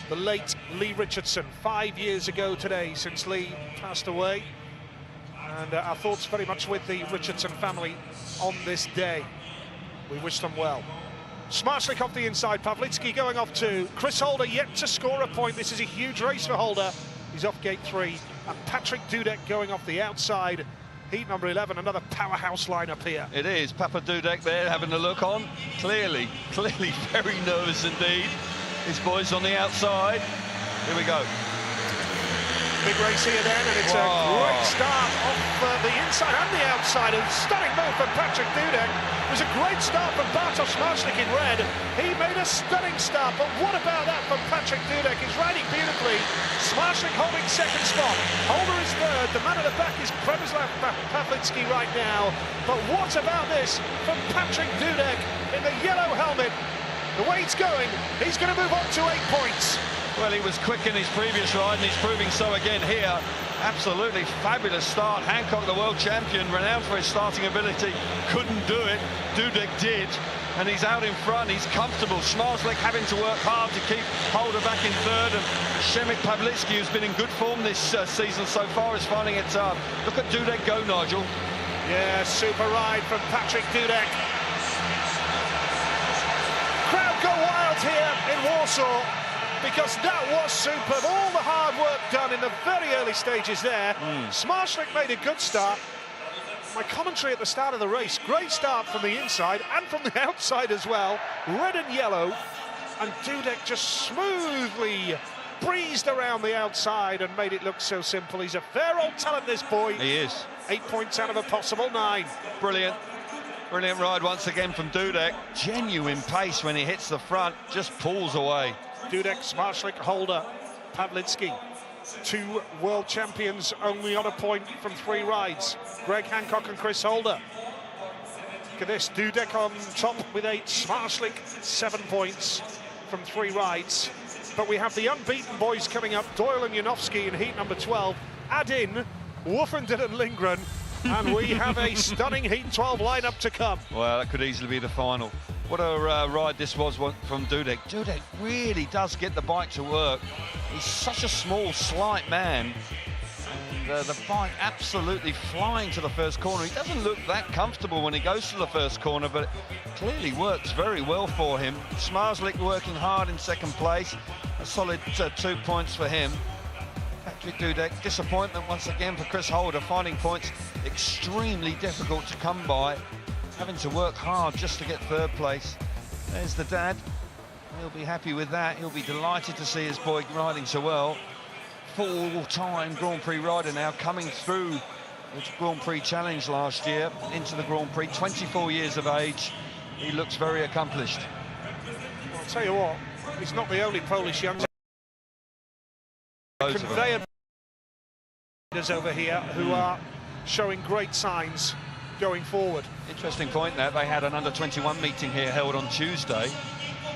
S3: the late Lee Richardson, 5 years ago today since Lee passed away. And our thoughts very much with the Richardson family on this day. We wish them well. Smarslik off the inside, Pawlicki going off to Chris Holder, yet to score a point. This is a huge race for Holder. He's off gate 3, and Patrick Dudek going off the outside. Heat number 11, another powerhouse lineup here.
S4: It is. Papa Dudek there having a look on. Clearly very nervous indeed. His boys on the outside. Here we go.
S3: Big race here then, and it's a great start off the inside and the outside. A stunning move from Patrick Dudek. It was a great start from Bartosz Smarslik in red. He made a stunning start, but what about that from Patrick Dudek? He's riding beautifully. Smarslik holding second spot. Holder is third. The man at the back is Przemysław Pawlicki right now. But what about this from Patrick Dudek in the yellow helmet? The way it's going, he's going to move on to 8 points.
S4: Well, he was quick in his previous ride, and he's proving so again here. Absolutely fabulous start. Hancock, the world champion, renowned for his starting ability, couldn't do it. Dudek did, and he's out in front. He's comfortable. Smarslik having to work hard to keep Holder back in third, and Przemysław Pawlicki, who's been in good form this season so far, is finding it tough. Look at Dudek go, Nigel.
S3: Yeah, super ride from Patrick Dudek. Crowd go wild here in Warsaw, because that was superb. All the hard work done in the very early stages there. Smarslik made a good start. My commentary at the start of the race, great start from the inside and from the outside as well. Red and yellow, and Dudek just smoothly breezed around the outside and made it look so simple. He's a fair old talent, this boy.
S4: He is.
S3: 8 points out of a possible 9.
S4: Brilliant ride once again from Dudek. Genuine pace when he hits the front, just pulls away.
S3: Dudek, Smarslik, Holder, Pawlicki. 2 world champions only on a point from 3 rides. Greg Hancock and Chris Holder. Look at this, Dudek on top with 8, Smarslik 7 points from 3 rides. But we have the unbeaten boys coming up, Doyle and Janowski in heat number 12. Add in Woofenden and Lindgren, and we have a stunning heat 12 lineup to come.
S4: Well, that could easily be the final. What a ride this was from Dudek. Dudek really does get the bike to work. He's such a small, slight man. And the bike absolutely flying to the first corner. He doesn't look that comfortable when he goes to the first corner, but it clearly works very well for him. Smarslik working hard in second place. A solid 2 points for him. Patrick Dudek, disappointment once again for Chris Holder, finding points extremely difficult to come by, having to work hard just to get third place. There's the dad. He'll be happy with that. He'll be delighted to see his boy riding so well. Full-time Grand Prix rider now, coming through the Grand Prix Challenge last year into the Grand Prix, 24 years of age. He looks very accomplished.
S3: I'll tell you what, he's not the only Polish young conveyor riders over here who are showing great signs going forward.
S4: Interesting point that they had an under-21 meeting here held on Tuesday,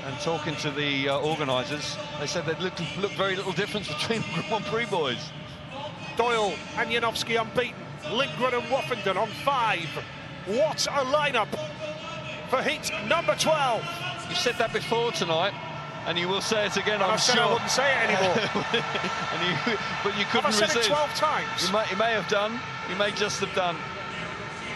S4: and talking to the organisers, they said there looked very little difference between the Grand Prix boys.
S3: Doyle and Janowski unbeaten, Lindgren and Woffenden on 5. What a lineup for heat number 12.
S4: You said that before tonight, and you will say it again, I'm
S3: said
S4: sure.
S3: I wouldn't say it anymore.
S4: But you couldn't resist.
S3: Have I said it 12 times?
S4: You may have done. You may just have done.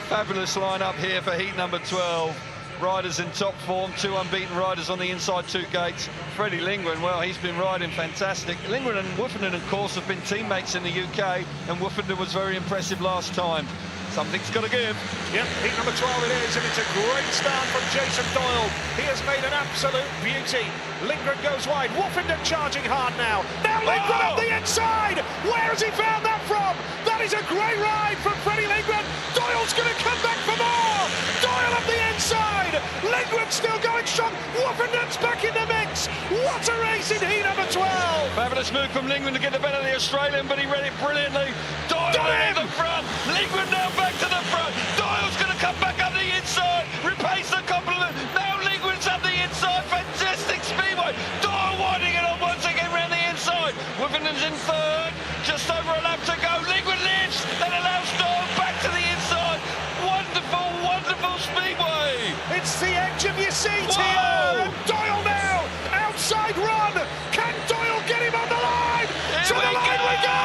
S4: Fabulous lineup here for heat number 12. Riders in top form, 2 unbeaten riders on the inside 2 gates. Freddie Lindgren, well, he's been riding fantastic. Lindgren and Woffenden, of course, have been teammates in the UK, and Woffenden was very impressive last time. Something's got to give.
S3: Yep, heat number 12 it is, and it's a great start from Jason Doyle. He has made an absolute beauty. Lindgren goes wide, Woffenden charging hard now. Now Lindgren up the inside! Where has he found that from? That is a great ride from Freddie Lindgren. Doyle's going to come back for more! Doyle up the inside! Lindgren still going strong. Woffenden's back in the mix. What a race in heat number 12!
S4: Fabulous move from Lindgren to get the better of the Australian, but he read it brilliantly. Doyle in the front. Lindgren now back to the front. Doyle's going to come back up the inside. Repays the compliment. Now Lindgren's up the inside. Fantastic speedway. Doyle winding it on once again round the inside. Woffenden's in third. Just over a lap to go. Lindgren lifts. That allows Doyle back to the inside. Wonderful, wonderful speedway.
S3: It's the edge of your seat here, and Doyle now, outside run. Can Doyle get him on the line? To the line we go!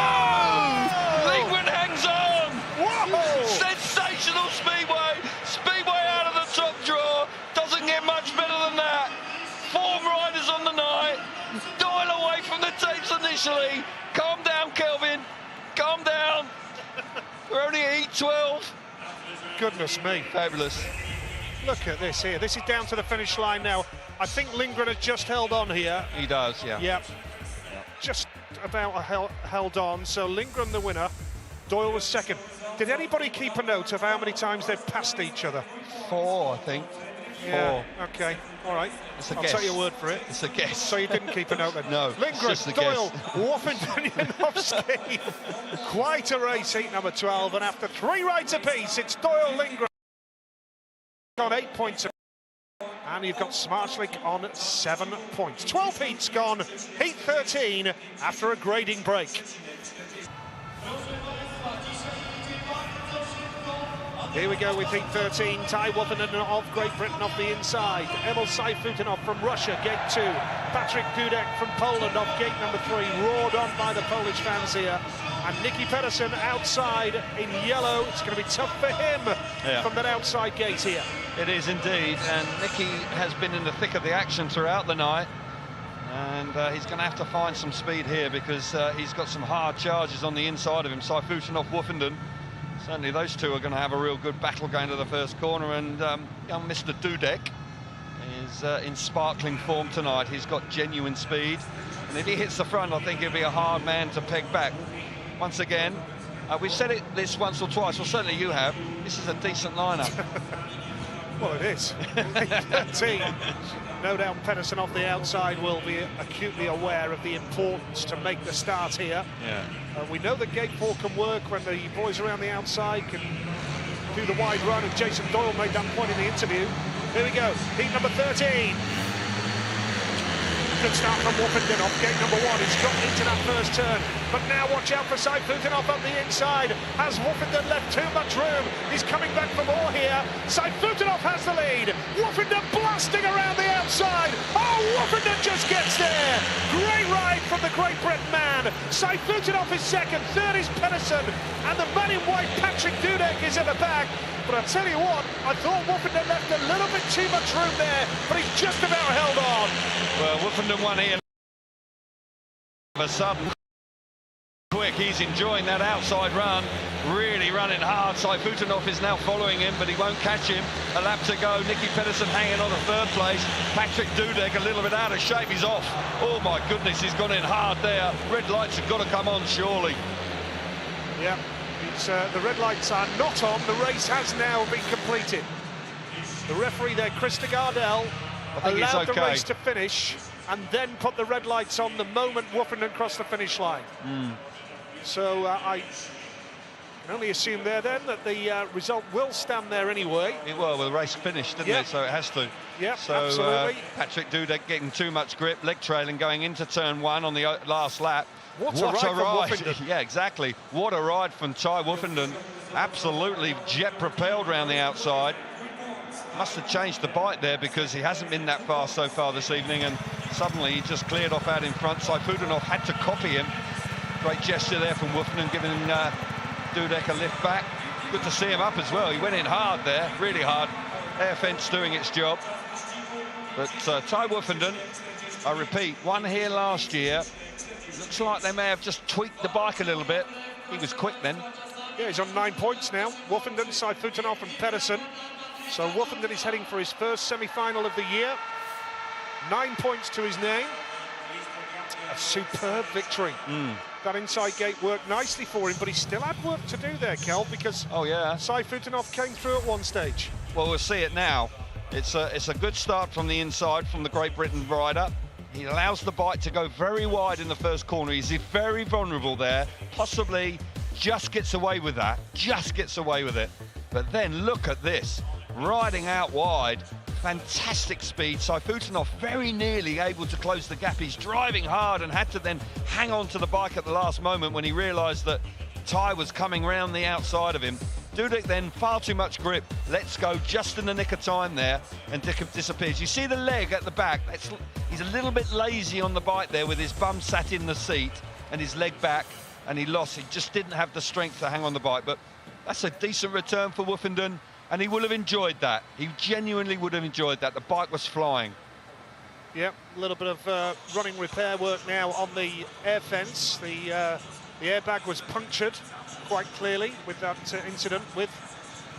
S4: Lindgren hangs on.
S3: Whoa!
S4: Sensational speedway. Speedway out of the top draw. Doesn't get much better than that. 4 riders on the night. Doyle away from the tapes initially. Calm down, Kelvin. Calm down. We're only at heat 12.
S3: Goodness me.
S4: Fabulous.
S3: Look at this here. This is down to the finish line now. I think Lindgren has just held on here.
S4: He does, yeah.
S3: Yep. Just about held on. So Lindgren the winner. Doyle was second. Did anybody keep a note of how many times they've passed each other?
S4: 4, I think. 4.
S3: Yeah, okay, all right. I'll take your word for it.
S4: It's a guess.
S3: So you didn't keep a note then?
S4: No,
S3: Lindgren,
S4: just a
S3: Doyle,
S4: guess.
S3: Woffenden, Janowski. Quite a race, heat number 12, and after 3 rides apiece, it's Doyle, Lindgren on 8 points. And you've got Smarslik on 7 points. 12 heats gone, heat 13 after a grading break. Here we go with heat 13. Ty Woffenden of Great Britain off the inside. Emil Sayfutinov from Russia, gate 2. Patrick Dudek from Poland off gate number 3. Roared on by the Polish fans here. And Nicky Pedersen outside in yellow. It's going to be tough for him from that outside gate here.
S4: It is indeed. And Nicky has been in the thick of the action throughout the night. And he's going to have to find some speed here because he's got some hard charges on the inside of him. Sayfutinov, Woffenden. Certainly those two are going to have a real good battle going to the first corner, and young Mr. Dudek is in sparkling form tonight. He's got genuine speed, and if he hits the front, I think he'll be a hard man to peg back. Once again, we've said this once or twice, well certainly you have, this is a decent lineup.
S3: Well, it is. 13. No doubt Pedersen off the outside will be acutely aware of the importance to make the start here.
S4: Yeah.
S3: We know that gate 4 can work when the boys around the outside can do the wide run, and Jason Doyle made that point in the interview. Here we go, heat number 13. Good start from Woffenden off gate number 1. He's got into that first turn, but now watch out for Sayfutinov up the inside. Has Woffenden left too much room? He's coming back for more here. Sayfutinov has the lead. Woffenden blasts blasting around the outside. Oh, Woffenden just gets there. Great ride from the Great Britain man. Sayfutinov is second, third is Pedersen, and the man in white, Patrick Dudek, is at the back. But I tell you what, I thought Woffenden left a little bit too much room there, but he's just about held on.
S4: Well, Woffenden won here. Of a sudden, quick, he's enjoying that outside run, really running hard. Sayfutinov is now following him, but he won't catch him. A lap to go. Nicky Pedersen hanging on the third place. Patrick Dudek a little bit out of shape. He's off. Oh my goodness, he's gone in hard there. Red lights have got to come on, surely.
S3: Yeah, the red lights are not on. The race has now been completed. The referee there, Krista Gardell, allowed the race to finish and then put the red lights on the moment Woffenden crossed the finish line. So I can only assume there then that the result will stand there anyway.
S4: Well, the race finished, didn't it? So it has to.
S3: Yeah,
S4: so,
S3: absolutely.
S4: Patrick Dudek getting too much grip, leg trailing, going into turn one on the last lap.
S3: What a ride from Woffenden.
S4: Yeah, exactly. What a ride from Tai Woffenden. Absolutely jet propelled around the outside. Must have changed the bike there because he hasn't been that fast so far this evening, and suddenly he just cleared off out in front. Sayfutinov had to copy him. Great gesture there from Woffenden, giving Dudek a lift back. Good to see him up as well. He went in hard there, really hard. Air fence doing its job. But Tai Woffenden, I repeat, won here last year. Looks like they may have just tweaked the bike a little bit. He was quick then.
S3: Yeah, he's on 9 points now. Woffenden, Sayfutinov and Pedersen. So Woffenden is heading for his first semi-final of the year. 9 points to his name. A superb victory. That inside gate worked nicely for him, but he still had work to do there, Kel, because Sayfutinov came through at one stage.
S4: Well, we'll see it now. It's a good start from the inside from the Great Britain rider. He allows the bike to go very wide in the first corner. He's very vulnerable there. Possibly just gets away with that. Just gets away with it. But then look at this. Riding out wide. Fantastic speed. Sayfutinov very nearly able to close the gap. He's driving hard and had to then hang on to the bike at the last moment when he realised that Tai was coming round the outside of him. Dudek then far too much grip, lets go just in the nick of time there and disappears. You see the leg at the back, he's a little bit lazy on the bike there with his bum sat in the seat and his leg back, and he just didn't have the strength to hang on the bike. But that's a decent return for Woffenden, and he will have enjoyed that. He genuinely would have enjoyed that. The bike was flying.
S3: Yep, a little bit of running repair work now on the air fence. The airbag was punctured quite clearly with that incident with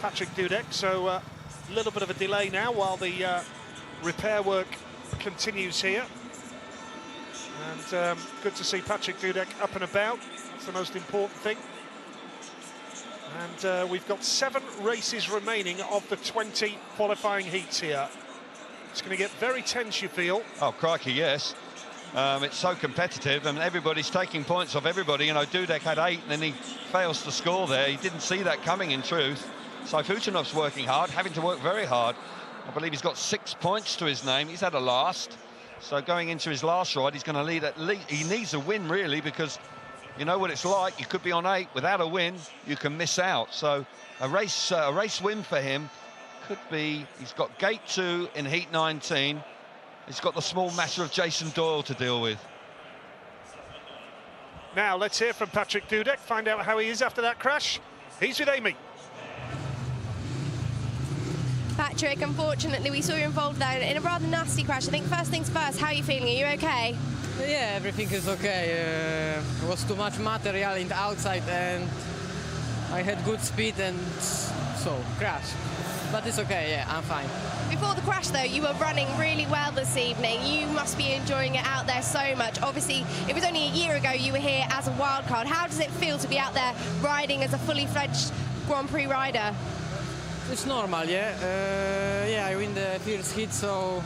S3: Patrick Dudek, so a little bit of a delay now while the repair work continues here. And good to see Patrick Dudek up and about. That's the most important thing. And we've got 7 races remaining of the 20 qualifying heats here. It's going to get very tense, you feel.
S4: Oh, crikey, yes. It's so competitive, and everybody's taking points off everybody. You know, Dudek had 8, and then he fails to score there. He didn't see that coming, in truth. Sayfutinov's working hard, having to work very hard. I believe he's got 6 points to his name. He's had a last. So going into his last ride, he's going to lead at least. He needs a win, really, because you know what it's like. You could be on 8. Without a win, you can miss out. So a race win for him could be. He's got gate 2 in heat 19. He's got the small matter of Jason Doyle to deal with.
S3: Now let's hear from Patrick Dudek, find out how he is after that crash. He's with Amy.
S5: Patrick, unfortunately we saw you involved there in a rather nasty crash. I think first things first, how are you feeling? Are you okay?
S8: Yeah, everything is okay. There was too much material in the outside and I had good speed and so crash. But it's okay, yeah, I'm fine.
S5: Before the crash, though, you were running really well this evening. You must be enjoying it out there so much. Obviously, it was only a year ago you were here as a wildcard. How does it feel to be out there riding as a fully fledged Grand Prix rider?
S8: It's normal, yeah. Yeah, I win the first hit, so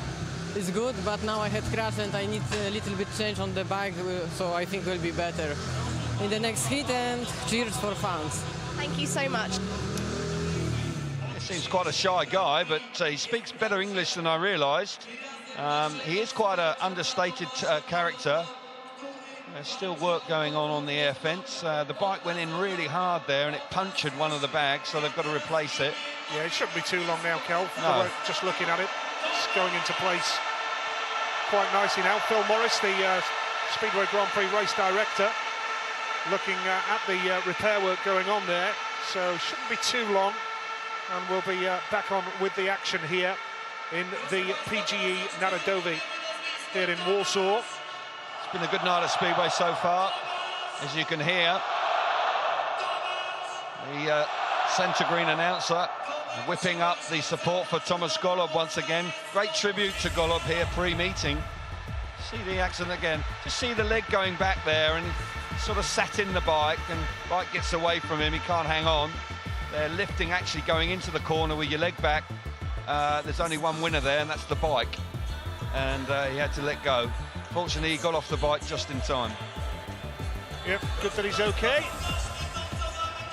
S8: it's good. But now I had crash and I need a little bit change on the bike, so I think it will be better in the next hit. And cheers for fans.
S5: Thank you so much.
S4: Seems quite a shy guy, but he speaks better English than I realised. He is quite an understated character. There's still work going on the air fence. The bike went in really hard there and it punctured one of the bags, so they've got to replace it.
S3: Yeah, it shouldn't be too long now, Kel.
S4: No.
S3: Just looking at it. going into place quite nicely now. Phil Morris, the Speedway Grand Prix race director, looking at the repair work going on there, so shouldn't be too long, and we'll be back on with the action here in the PGE Narodowy here in Warsaw.
S4: It's been a good night at Speedway so far, as you can hear. The centre green announcer whipping up the support for Tomasz Golob once again. Great tribute to Golob here pre-meeting. See the accident again. Just see the leg going back there, and he sort of sat in the bike, and bike gets away from him. He can't hang on. They're lifting, actually going into the corner with your leg back. There's only one winner there, and that's the bike. And he had to let go. Fortunately, he got off the bike just in time.
S3: Yep, good that he's okay.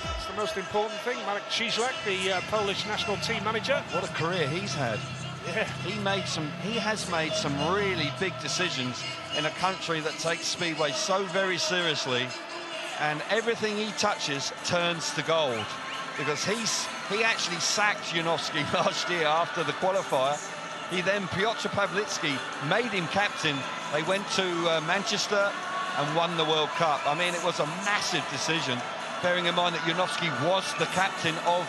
S3: That's the most important thing. Marek Cieślak, the Polish national team manager.
S4: What a career he's had.
S3: Yeah.
S4: He has made some really big decisions in a country that takes Speedway so very seriously, and everything he touches turns to gold, because he actually sacked Janowski last year after the qualifier. He then, Piotr Pawlicki, made him captain. They went to Manchester and won the World Cup. I mean, it was a massive decision, bearing in mind that Janowski was the captain of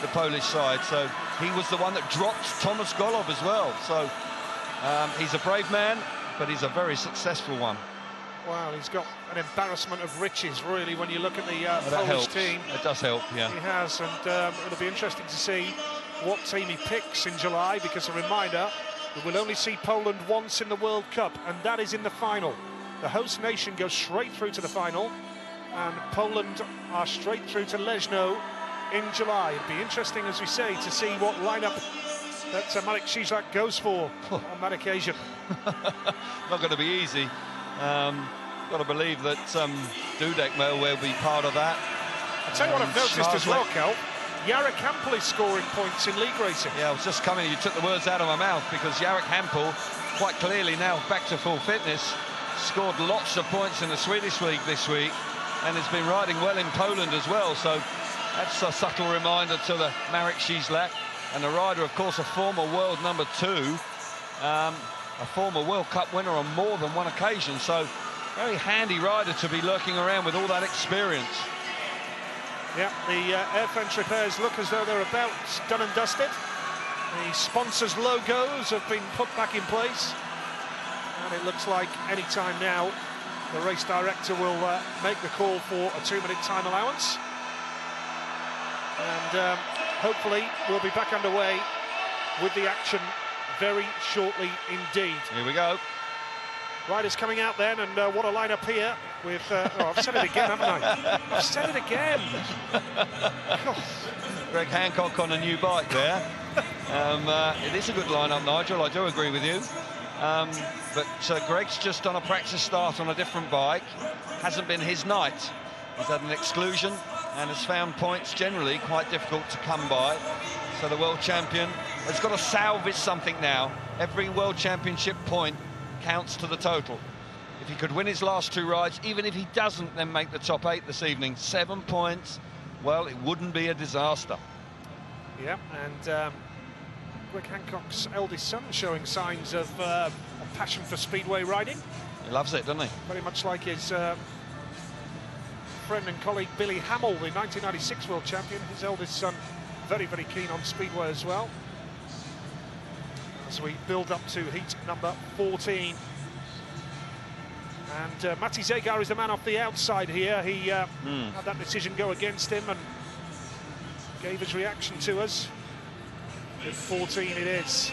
S4: the Polish side, so he was the one that dropped Tomasz Golob as well. So he's a brave man, but he's a very successful one.
S3: Well, he's got an embarrassment of riches, really, when you look at the Polish
S4: helps.
S3: team.
S4: It does help, yeah.
S3: He has, and it'll be interesting to see what team he picks in July, because a reminder, we will only see Poland once in the World Cup, and that is in the final. The host nation goes straight through to the final, and Poland are straight through to Leszno in July. It'd be interesting, as we say, to see what lineup that Marek Cieślak goes for on that occasion.
S4: Not going to be easy. Got to believe that Dudek will be part of that.
S3: I'll tell you what I've noticed as well, Cal. Jarek Hampel is scoring points in league racing.
S4: Yeah, I was just coming, you took the words out of my mouth, because Jarek Hampel, quite clearly now back to full fitness, scored lots of points in the Swedish league this week, and has been riding well in Poland as well. So that's a subtle reminder to the Marek Cieślak, and the rider, of course, a former world number 2, a former World Cup winner on more than one occasion. So very handy rider to be lurking around with all that experience.
S3: Yeah, the air French repairs look as though they're about done and dusted. The sponsors' logos have been put back in place, and it looks like any time now the race director will make the call for a 2-minute time allowance, and hopefully we'll be back underway with the action very shortly indeed.
S4: Here we go.
S3: Riders coming out then, and what a lineup here with... oh, I've said it again, haven't I? I've said it again.
S4: Greg Hancock on a new bike there. It is a good lineup, Nigel, I do agree with you. But Greg's just done a practice start on a different bike. Hasn't been his night. He's had an exclusion and has found points generally quite difficult to come by. So the world champion has got to salvage something now. Every world championship point counts to the total. If he could win his last 2 rides, even if he doesn't then make the top 8 this evening, 7 points, well, it wouldn't be a disaster.
S3: Yeah, and Greg Hancock's eldest son showing signs of a passion for speedway riding.
S4: He loves it, doesn't he?
S3: Very much like his friend and colleague Billy Hamill, the 1996 world champion. His eldest son, very, very keen on speedway as well. As we build up to heat number 14. And Mati Zegar is the man off the outside here. He had that decision go against him and gave his reaction to us. With 14 it is.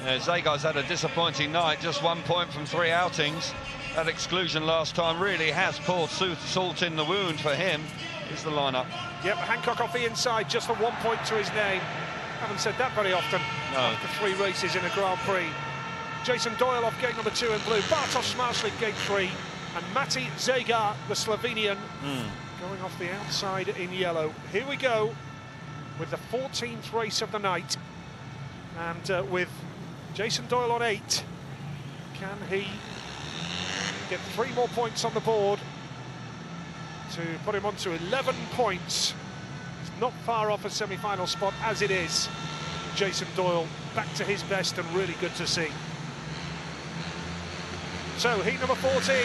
S4: Zegar's had a disappointing night, just 1 point from 3 outings. That exclusion last time really has poured salt in the wound for him. Is the lineup.
S3: Yep, Hancock off the inside, just for 1 point to his name. Haven't said that very often after 3 races in a Grand Prix. Jason Doyle off gate number 2 in blue, Bartosz Marslik gate 3, and Mati Zegar, the Slovenian, going off the outside in yellow. Here we go with the 14th race of the night, and with Jason Doyle on 8, can he get 3 more points on the board to put him on to 11 points? Not far off a semi-final spot as it is. Jason Doyle back to his best and really good to see. So heat number 14.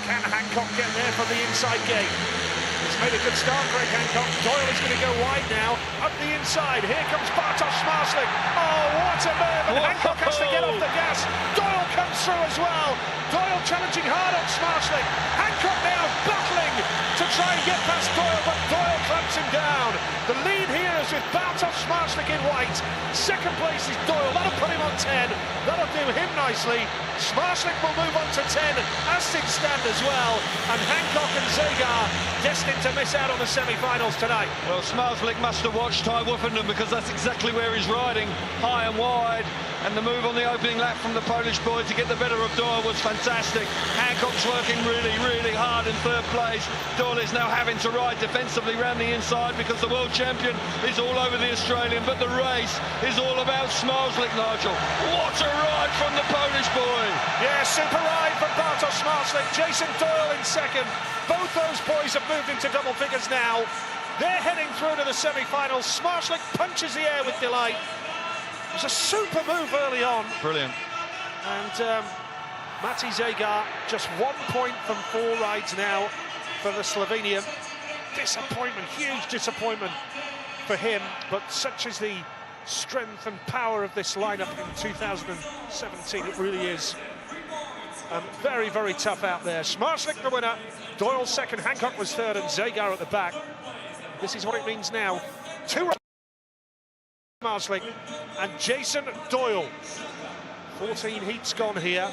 S3: Can Hancock get there from the inside gate? He's made a good start, Greg Hancock. Doyle is going to go wide now, up the inside. Here comes Bartosz Szmartlik. Oh, what a move! And Hancock has to get off the gas. Doyle comes through as well. Doyle challenging hard on Szmartlik. Hancock now battling to try and get past Doyle, but Doyle clamps him down. The lead here is with Bartosz Szmartlik in white. Second place is Doyle. That'll put him on 10. That'll do him nicely. Szmartlik will move on to 10, as things stand as well. And Hancock and Zagar destined to miss out on the semi-finals tonight.
S4: Well, Szmartlik must have watched Ty Woffenden, because that's exactly where he's riding, high and wide. And the move on the opening lap from the Polish boy to get the better of Doyle was fantastic. Hancock's working really, really hard in third place. Doyle is now having to ride defensively round the inside because the world champion is all over the Australian, but the race is all about Szmartlik, Nigel. What a ride from the Polish boy!
S3: Yeah, super ride from Bartosz Szmartlik. Jason Doyle in second. Both those boys have moved into double figures now. They're heading through to the semi-finals. Szmartlik punches the air with delight. It was a super move early on.
S4: Brilliant.
S3: And Mati Zagar, just 1 point from 4 rides now for the Slovenian. Disappointment, huge disappointment for him, but such is the strength and power of this lineup in 2017. It really is. Very, very tough out there. Szmartlik the winner, Doyle second, Hancock was third, and Zagar at the back. This is what it means now. 2 Szmartlik and Jason Doyle. 14 heats gone here,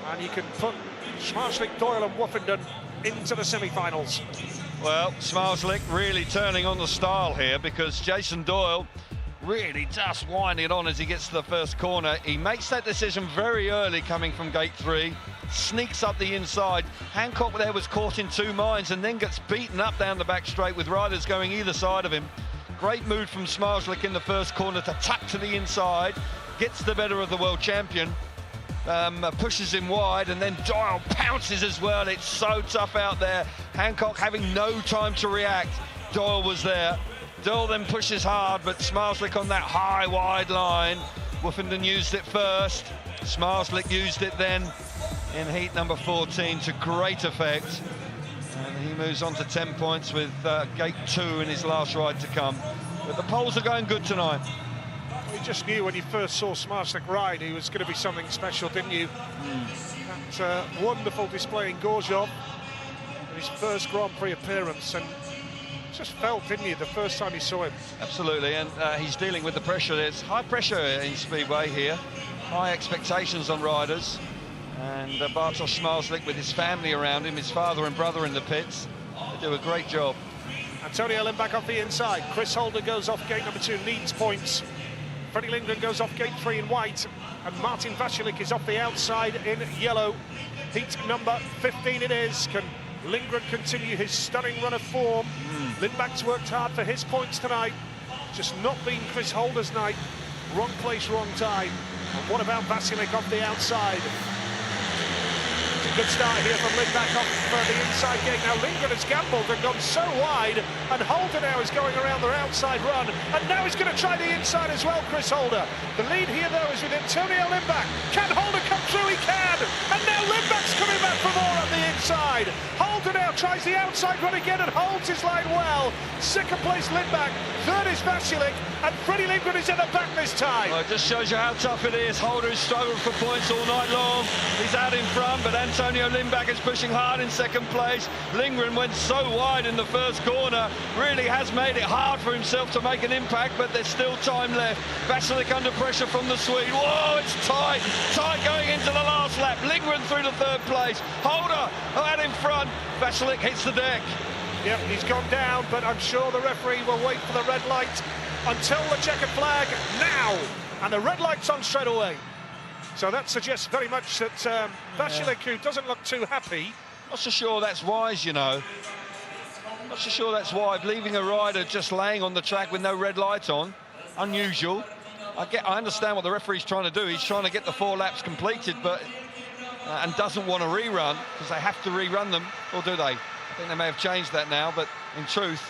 S3: and you can put Szmartlik, Doyle and Woffenden into the semi-finals.
S4: Well, Szmartlik really turning on the style here, because Jason Doyle really just winding it on as he gets to the first corner. He makes that decision very early coming from gate 3, sneaks up the inside. Hancock there was caught in 2 minds and then gets beaten up down the back straight with riders going either side of him. Great move from Szmartlik in the first corner to tuck to the inside, gets the better of the world champion, pushes him wide, and then Doyle pounces as well. It's so tough out there. Hancock having no time to react. Doyle was there. Doyle then pushes hard, but Szmartlik on that high, wide line. Woffenden used it first. Szmartlik used it then in heat number 14 to great effect. And he moves on to 10 points with gate 2 in his last ride to come. But the poles are going good tonight.
S3: You just knew when you first saw Szmartlik ride he was going to be something special, didn't you? That wonderful display in Gorzów, his first Grand Prix appearance, and just felt, didn't you, the first time you saw him?
S4: Absolutely, and he's dealing with the pressure. There's high pressure in Speedway here, high expectations on riders, and Bartosz Szmartlik with his family around him, his father and brother in the pits, they do a great job.
S3: Antonio Lindback off the inside. Chris Holder goes off gate number 2, needs points. Freddie Lindgren goes off gate 3 in white, and Martin Vasilik is off the outside in yellow. Heat number 15 it is. Can Lindgren continue his stunning run of form? Lindback's worked hard for his points tonight. Just not been Chris Holder's night. Wrong place, wrong time. And what about Vasilik off the outside? It's a good start here from Lindback off the inside gate. Now Lindgren has gambled and gone so wide, and Holder now is going around their outside run, and now he's going to try the inside as well, Chris Holder. The lead here though is with Antonio Lindback. Can Holder come through? He can! And now Lindback's coming back for more on the inside. Holder now tries the outside run again and holds his line well. Second place Lindback, third is Vasilik, and Freddie Lindgren is in the back this time.
S4: Well, it just shows you how tough it is. Holder has struggled for points all night long. He's out in front, but Antonio Lindback is pushing hard in second place. Lindgren went so wide in the first corner, really has made it hard for himself to make an impact, but there's still time left. Vasilik under pressure from the Swede. Whoa, it's tight going into the last lap. Lindgren through to third place. Holder out in front. Vasilik hits the deck.
S3: Yep, he's gone down, but I'm sure the referee will wait for the red light until the checkered flag now, and the red light's on straight away. So that suggests very much that Vasilik, who doesn't look too happy.
S4: Not so sure that's wise, you know. Not so sure that's wise. Leaving a rider just laying on the track with no red light on, unusual. I understand what the referee's trying to do. He's trying to get the 4 laps completed, but and doesn't want to rerun, because they have to rerun them, or do they? I think they may have changed that now, but in truth,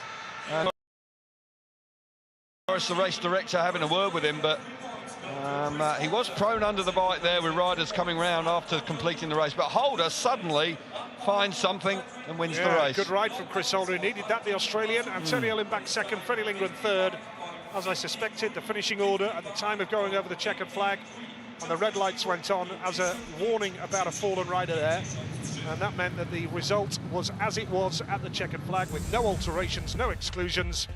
S4: Morris, the race director, having a word with him, but he was prone under the bike there with riders coming round after completing the race. But Holder suddenly finds something and wins the race.
S3: Good ride from Chris Holder. He needed that, the Australian. Antonio Lindback second, Freddie Lindgren third. As I suspected, the finishing order at the time of going over the checkered flag, and the red lights went on as a warning about a fallen rider there. And that meant that the result was as it was at the checkered flag, with no alterations, no exclusions.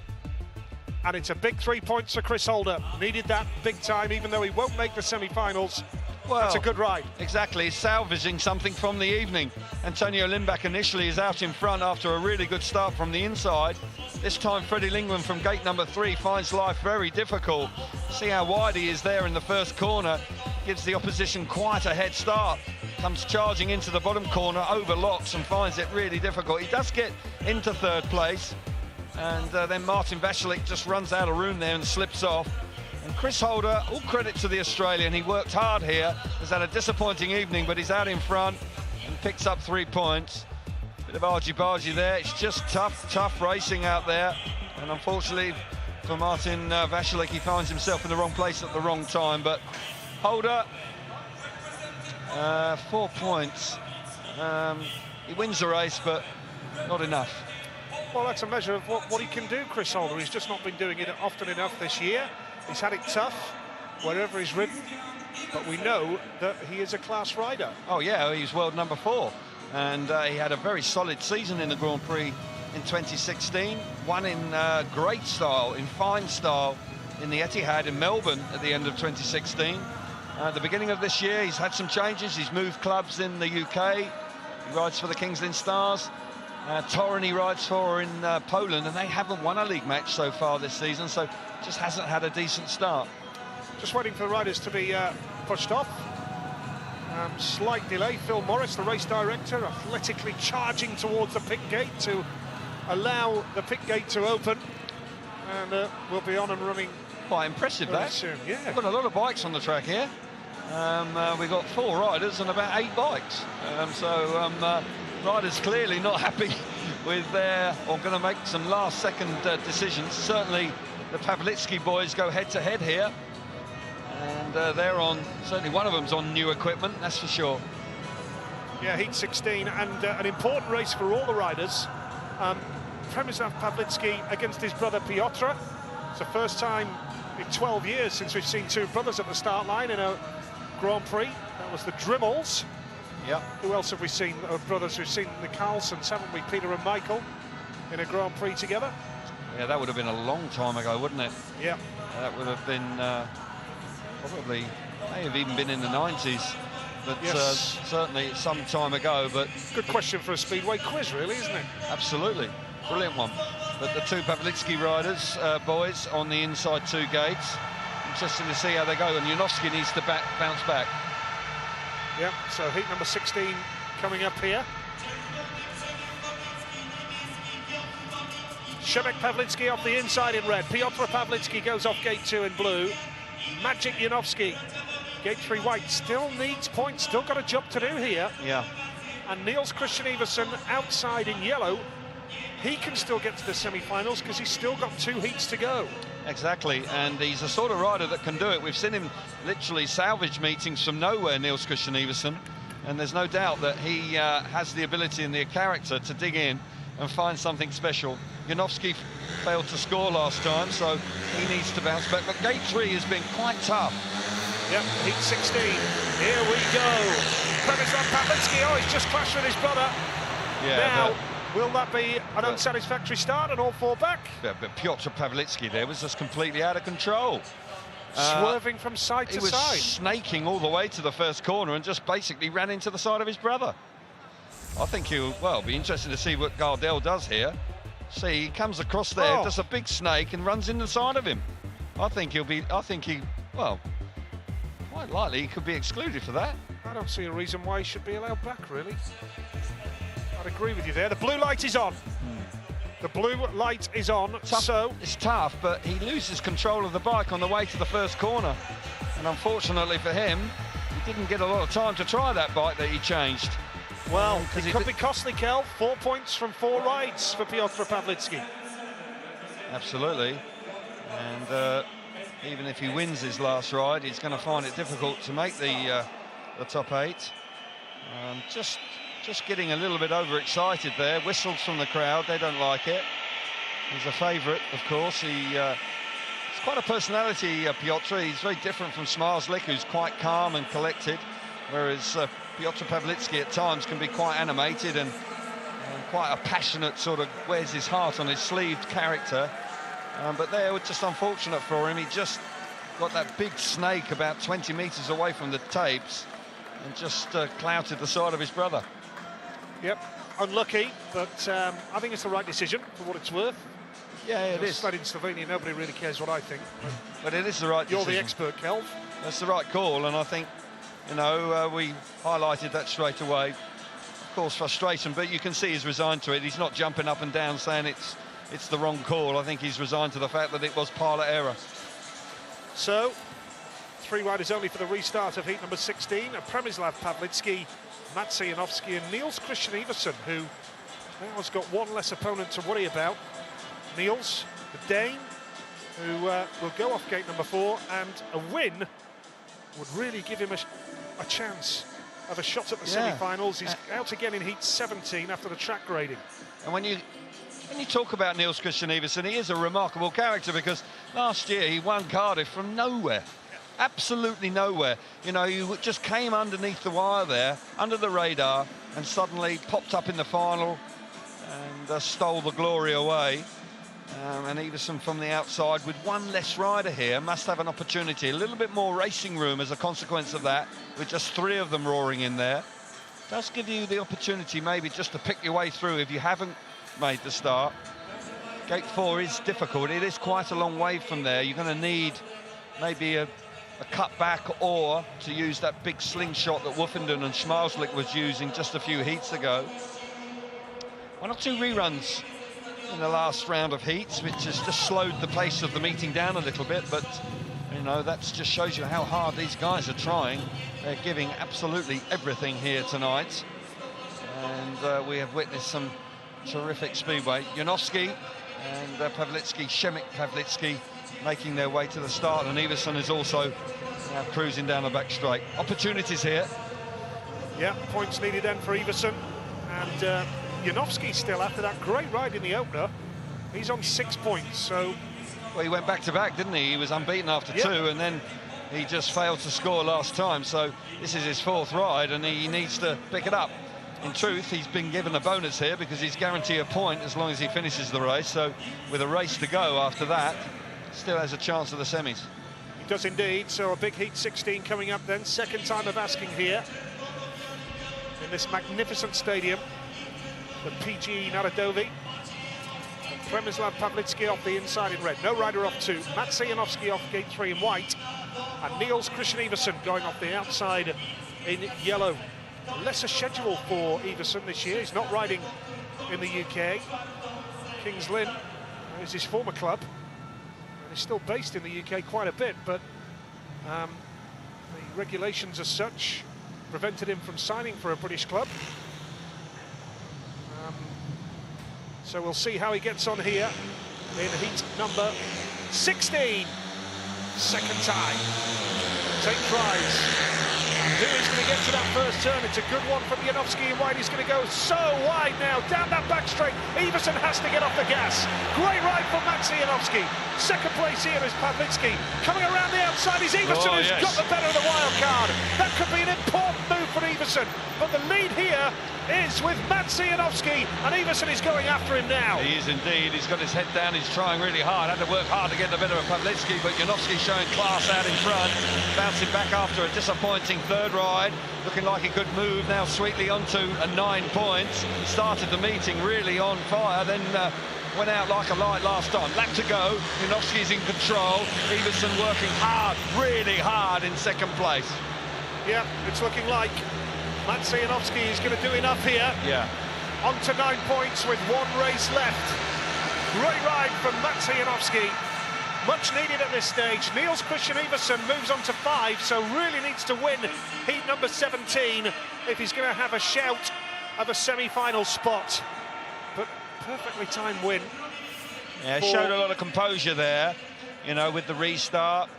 S3: And it's a big 3 points for Chris Holder. Needed that big time, even though he won't make the semi-finals. Well, that's a good ride.
S4: Exactly, he's salvaging something from the evening. Antonio Lindback initially is out in front after a really good start from the inside. This time Freddie Lindgren from gate number 3 finds life very difficult. See how wide he is there in the first corner. Gives the opposition quite a head start. Comes charging into the bottom corner, overlocks and finds it really difficult. He does get into third place. And then Martin Vasilik just runs out of room there and slips off. And Chris Holder, all credit to the Australian, he worked hard here, has had a disappointing evening, but he's out in front and picks up 3 points. Bit of argy-bargy there, it's just tough racing out there. And unfortunately for Martin Vasilik, he finds himself in the wrong place at the wrong time. But Holder, 4 points. He wins the race, but not enough.
S3: Well, that's a measure of what he can do, Chris Holder. He's just not been doing it often enough this year. He's had it tough wherever he's ridden, but we know that he is a class rider.
S4: Oh yeah, he's world number 4, and he had a very solid season in the Grand Prix in 2016. Won in great style, in fine style, in the Etihad in Melbourne at the end of 2016. At the beginning of this year, he's had some changes. He's moved clubs in the UK. He rides for the King's Lynn Stars. Torren he rides for in Poland, and they haven't won a league match so far this season, so just hasn't had a decent start.
S3: Just waiting for the riders to be pushed off. Slight delay. Phil Morris, the race director, athletically charging towards the pit gate to allow the pit gate to open, and we'll be on and running.
S4: Quite impressive that.
S3: Soon. Yeah.
S4: We've got a lot of bikes on the track here. We've got 4 riders and about 8 bikes. Riders clearly not happy with or going to make some last-second decisions. Certainly the Pawlicki boys go head-to-head here. And they're on, certainly one of them's on new equipment, that's for sure.
S3: Yeah, Heat 16, and an important race for all the riders. Przemysław Pawlicki against his brother Piotr. It's the first time in 12 years since we've seen 2 brothers at the start line in a Grand Prix. That was the Drimmels.
S4: Yeah.
S3: Who else have we seen? Brothers, we've seen the Carlsons, haven't we? Peter and Michael in a Grand Prix together.
S4: Yeah, that would have been a long time ago, wouldn't it?
S3: Yeah.
S4: That would have been probably, may have even been in the 90s, but
S3: yes.
S4: Certainly some time ago. But
S3: good question for a Speedway quiz, really, isn't it?
S4: Absolutely, brilliant one. But the 2 Pawlicki riders, boys, on the inside 2 gates. Interesting to see how they go, and Janowski needs to bounce back.
S3: Yeah, so heat number 16 coming up here. Przemek Pawlicki off the inside in red. Piotr Pawlicki goes off gate 2 in blue. Magic Janowski, gate 3 white, still needs points, still got a job to do here.
S4: Yeah.
S3: And Niels Christian Iversen outside in yellow. He can still get to the semi-finals because he's still got 2 heats to go.
S4: Exactly, and he's a sort of rider that can do it. We've seen him literally salvage meetings from nowhere, Niels Christian Iversen, and there's no doubt that he has the ability and the character to dig in and find something special. Janowski failed to score last time, so he needs to bounce back. But gate 3 has been quite tough.
S3: Yep, heat 16. Here we go. Przemysław Pawlicki, oh, he's just clashed with his brother.
S4: Yeah,
S3: now, will that be an unsatisfactory start and all 4 back?
S4: Yeah, but Piotr Pawlicki there was just completely out of control.
S3: Swerving from side to side.
S4: He was snaking all the way to the first corner and just basically ran into the side of his brother. I think he'll, well, be interesting to see what Gardell does here. See, he comes across there, does a big snake and runs in the side of him. I think he, well, quite likely he could be excluded for that.
S3: I don't see a reason why he should be allowed back, really. I'd agree with you there. The blue light is on. The blue light is on. So
S4: it's tough, but he loses control of the bike on the way to the first corner. And unfortunately for him, he didn't get a lot of time to try that bike that he changed.
S3: Well, it could be costly, Kel. 4 points from 4 rides for Piotr Pawlicki.
S4: Absolutely. And even if he wins his last ride, he's going to find it difficult to make the top 8. Just getting a little bit overexcited there. Whistles from the crowd, they don't like it. He's a favourite, of course. He's quite a personality, Piotr. He's very different from Zmarzlik, who's quite calm and collected, whereas Piotr Pawlicki at times can be quite animated and quite a passionate sort of wears his heart on his sleeve character. But there, it was just unfortunate for him. He just got that big snake about 20 metres away from the tapes and just clouted the side of his brother.
S3: Yep, unlucky, but I think it's the right decision for what it's worth.
S4: Yeah, it is.
S3: Sled in Slovenia, nobody really cares what I think.
S4: But it is the right decision.
S3: You're the expert, Kelv.
S4: That's the right call, and I think, you know, we highlighted that straight away. Of course, frustration, but you can see he's resigned to it. He's not jumping up and down saying it's the wrong call. I think he's resigned to the fact that it was pilot error.
S3: So, 3 riders only for the restart of heat number 16. Przemysław Pawlicki, Mats Janowski and Niels Christian Iversen, who now has got one less opponent to worry about. Niels, the Dane, who will go off gate number 4, and a win would really give him a chance of a shot at the semi-finals. He's out again in heat 17 after the track grading.
S4: And when you talk about Niels Christian Iversen, he is a remarkable character, because last year he won Cardiff from nowhere. Absolutely nowhere. You know, you just came underneath the wire there, under the radar, and suddenly popped up in the final and stole the glory away. And Iversen from the outside with one less rider here must have an opportunity, a little bit more racing room as a consequence of that, with just 3 of them roaring in there. Does give you the opportunity maybe just to pick your way through if you haven't made the start. Gate 4 is difficult. It is quite a long way from there. You're going to need maybe a cut back, or to use that big slingshot that Woofenden and Zmarzlik was using just a few heats ago. 1 or 2 reruns in the last round of heats, which has just slowed the pace of the meeting down a little bit, but you know, that just shows you how hard these guys are trying. They're giving absolutely everything here tonight, and we have witnessed some terrific speedway. Janowski and Pawlicki, Przemysław Pawlicki, making their way to the start, and Iversen is also now cruising down the back straight. Opportunities here.
S3: Yeah, points needed then for Iversen, and Janowski still, after that great ride in the opener, he's on 6 points, so...
S4: Well, he went back-to-back, didn't he? He was unbeaten after 2, and then he just failed to score last time, so this is his 4th ride, and he needs to pick it up. In truth, he's been given a bonus here because he's guaranteed a point as long as he finishes the race, so with a race to go after that, still has a chance of the semis.
S3: He does indeed, so a big heat 16 coming up then, second time of asking here in this magnificent stadium. The PGE Narodowy. Przemysław Pawlicki off the inside in red. No rider off 2. Mats Janowski off gate 3 in white. And Niels Christian Iversen going off the outside in yellow. Lesser schedule for Iversen this year. He's not riding in the UK. Kings Lynn is his former club. And he's still based in the UK quite a bit, but the regulations as such prevented him from signing for a British club. So we'll see how he gets on here in heat number 16. Second time. 10 tries. And who is going to get to that first turn? It's a good one from Janowski in white. He's going to go so wide now, down that back straight. Iversen has to get off the gas. Great ride from Mats Janowski. Second place here is Pawlicki. Coming around the outside is Iversen, who's got the better of the wild card. That could be an important move for Iversen. But the lead here is with Mats Janowski, and Iversen is going after him now.
S4: He is indeed. He's got his head down. He's trying really hard. Had to work hard to get the better of Pawlicki, but Janowski showing class out in front. Bouncing back after a disappointing 3rd ride. Looking like he could move now sweetly onto a 9 points. Started the meeting really on fire, then went out like a light last time. Lap to go. Janowski's in control. Iversen working hard, really hard in 2nd place.
S3: Yeah, it's looking like Mats Janowski is going to do enough here.
S4: Yeah.
S3: On to 9 points with 1 race left. Great ride from Mats Janowski. Much needed at this stage. Niels Christian Iversen moves on to 5, so really needs to win heat number 17 if he's going to have a shout of a semi-final spot. But perfectly timed win.
S4: Yeah, showed a lot of composure there. you know, with the restart.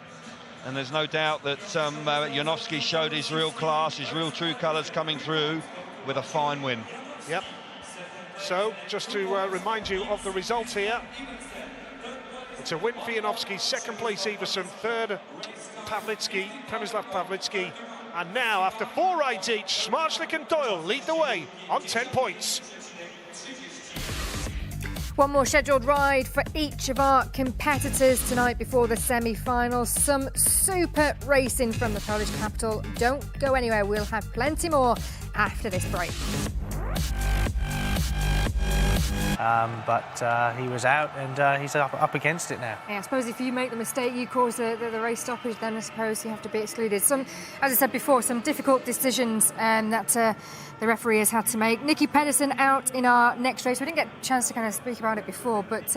S4: And there's no doubt that Janowski showed his real class, his real true colours coming through with a fine win.
S3: Yep. So, just to remind you of the results here. It's a win for Janowski, second place Iversen, third Przemysław Pawlicki. And now, after 4 rides each, Smarslik and Doyle lead the way on 10 points.
S2: One more scheduled ride for each of our competitors tonight before the semi-finals. Some super racing from the Polish capital. Don't go anywhere. We'll have plenty more after this break.
S1: But he was out, and he's up against it now.
S2: Yeah, I suppose if you make the mistake, you cause the race stoppage, then I suppose you have to be excluded. Some, as I said before, some difficult decisions that the referee has had to make. Nicky Pedersen out in our next race. We didn't get a chance to kind of speak about it before, but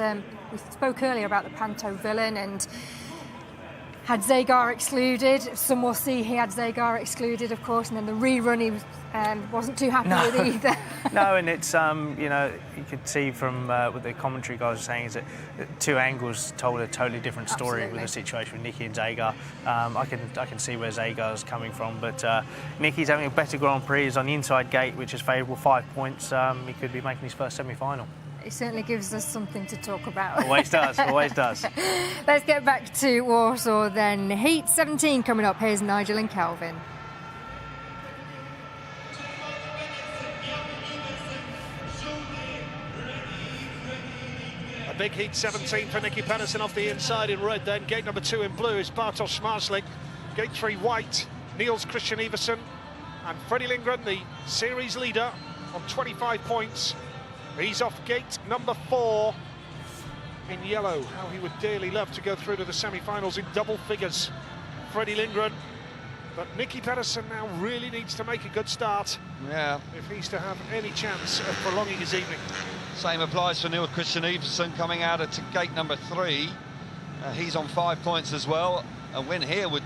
S2: we spoke earlier about the Panto villain and had Zagar excluded. Some will see he had Zagar excluded, of course, and then the rerun he wasn't too happy with either.
S1: No, and it's, you know, you could see from what the commentary guys were saying is that 2 angles told a totally different story. Absolutely. With the situation with Nicky and Zagar. I can see where Zagar's coming from, but Nicky's having a better Grand Prix. He's on the inside gate, which is favourable, 5 points. He could be making his first semi-final.
S2: It certainly gives us something to talk about.
S1: Always does, always does.
S2: Let's get back to Warsaw then. Heat 17 coming up. Here's Nigel and Calvin.
S3: A big Heat 17 for Nicky Pedersen off the inside in red then. Gate number 2 in blue is Bartosz Smarslik. Gate 3 white, Niels Christian Iversen. And Freddie Lindgren, the series leader, on 25 points. He's off gate number 4 in yellow. How he would dearly love to go through to the semi-finals in double figures. Freddie Lindgren. But Nicky Pedersen now really needs to make a good start.
S4: Yeah.
S3: If he's to have any chance of prolonging his evening.
S4: Same applies for Niels Christian Iversen coming out at gate number 3. He's on 5 points as well. A win here would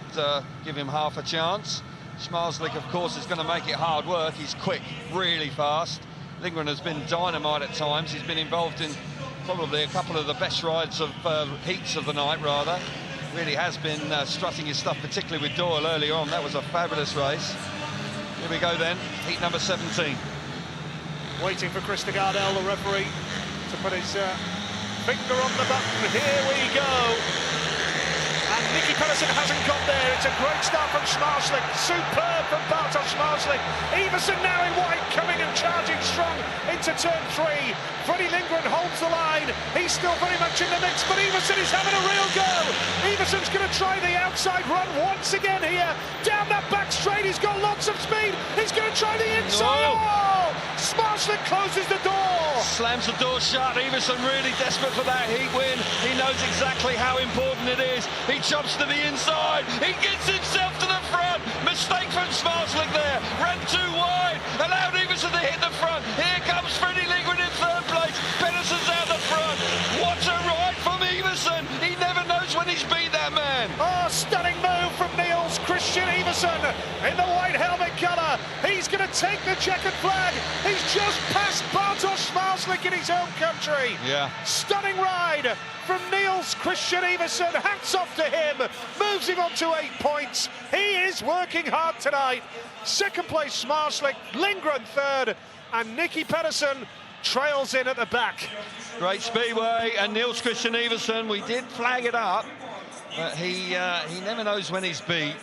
S4: give him half a chance. Smarslik, of course, is going to make it hard work. He's quick, really fast. Lindgren has been dynamite at times. He's been involved in probably a couple of the best rides of heats of the night, rather. Really has been strutting his stuff, particularly with Doyle early on. That was a fabulous race. Here we go then, heat number 17.
S3: Waiting for Chris de Gardel, the referee, to put his finger on the button. Here we go. And Nicky Pedersen hasn't got there. It's a great start from Smarslik. Superb from Bartosz Smarslik. Iversen now in white, coming and charging strong into turn 3. Freddie Lindgren holds the line. He's still very much in the mix, but Iversen is having a real go. Iversen's going to try the outside run once again here. Down that back straight, he's got lots of speed. He's going to try the inside. Oh! Smarslik closes the door.
S4: Slams the door shut. Iversen really desperate for that heat win. He knows exactly how important it is. He jumps to the inside. He gets himself to the front. Mistake from Smarslik there. Ran too wide. Allowed Iversen to hit the front. Here comes Freddie Lindgren in 3rd place. Pedersen's out the front. What a ride from Iversen. He never knows when he's beat that man.
S3: Oh, stunning move from Niels Christian Iversen in the white helmet colour. He's going to take the checkered flag. He's just passed Bartosz Smarslik in his home country.
S4: Yeah.
S3: Stunning ride from Niels Christian Iversen. Hats off to him. Moves him on to 8 points. He is working hard tonight. 2nd place Smarslik, Lindgren 3rd, and Nicky Pedersen trails in at the back.
S4: Great speedway, and Niels Christian Iversen, we did flag it up, but he never knows when he's beat,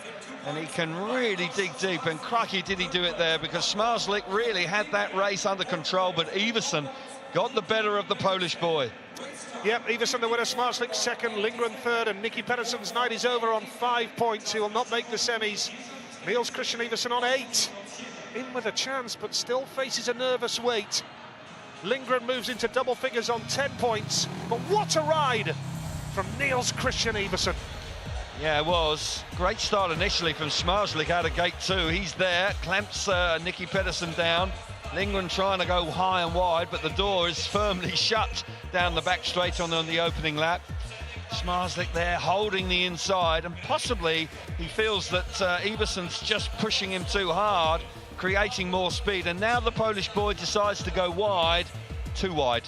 S4: and he can really dig deep, and crikey did he do it there, because Smarslik really had that race under control, but Iversen got the better of the Polish boy.
S3: Yep, Iversen the winner, Smarslik 2nd, Lindgren 3rd, and Nicky Pedersen's night is over on 5 points. He will not make the semis. Niels Christian Iversen on 8. In with a chance, but still faces a nervous wait. Lindgren moves into double figures on 10 points. But what a ride from Niels Christian Iversen.
S4: Yeah, it was. Great start initially from Smarslik out of gate 2. He's there, clamps Nicky Pedersen down. Lindgren trying to go high and wide, but the door is firmly shut down the back straight on the opening lap. Smarslik there holding the inside, and possibly he feels that Iversen's just pushing him too hard, creating more speed, and now the Polish boy decides to go wide, too wide,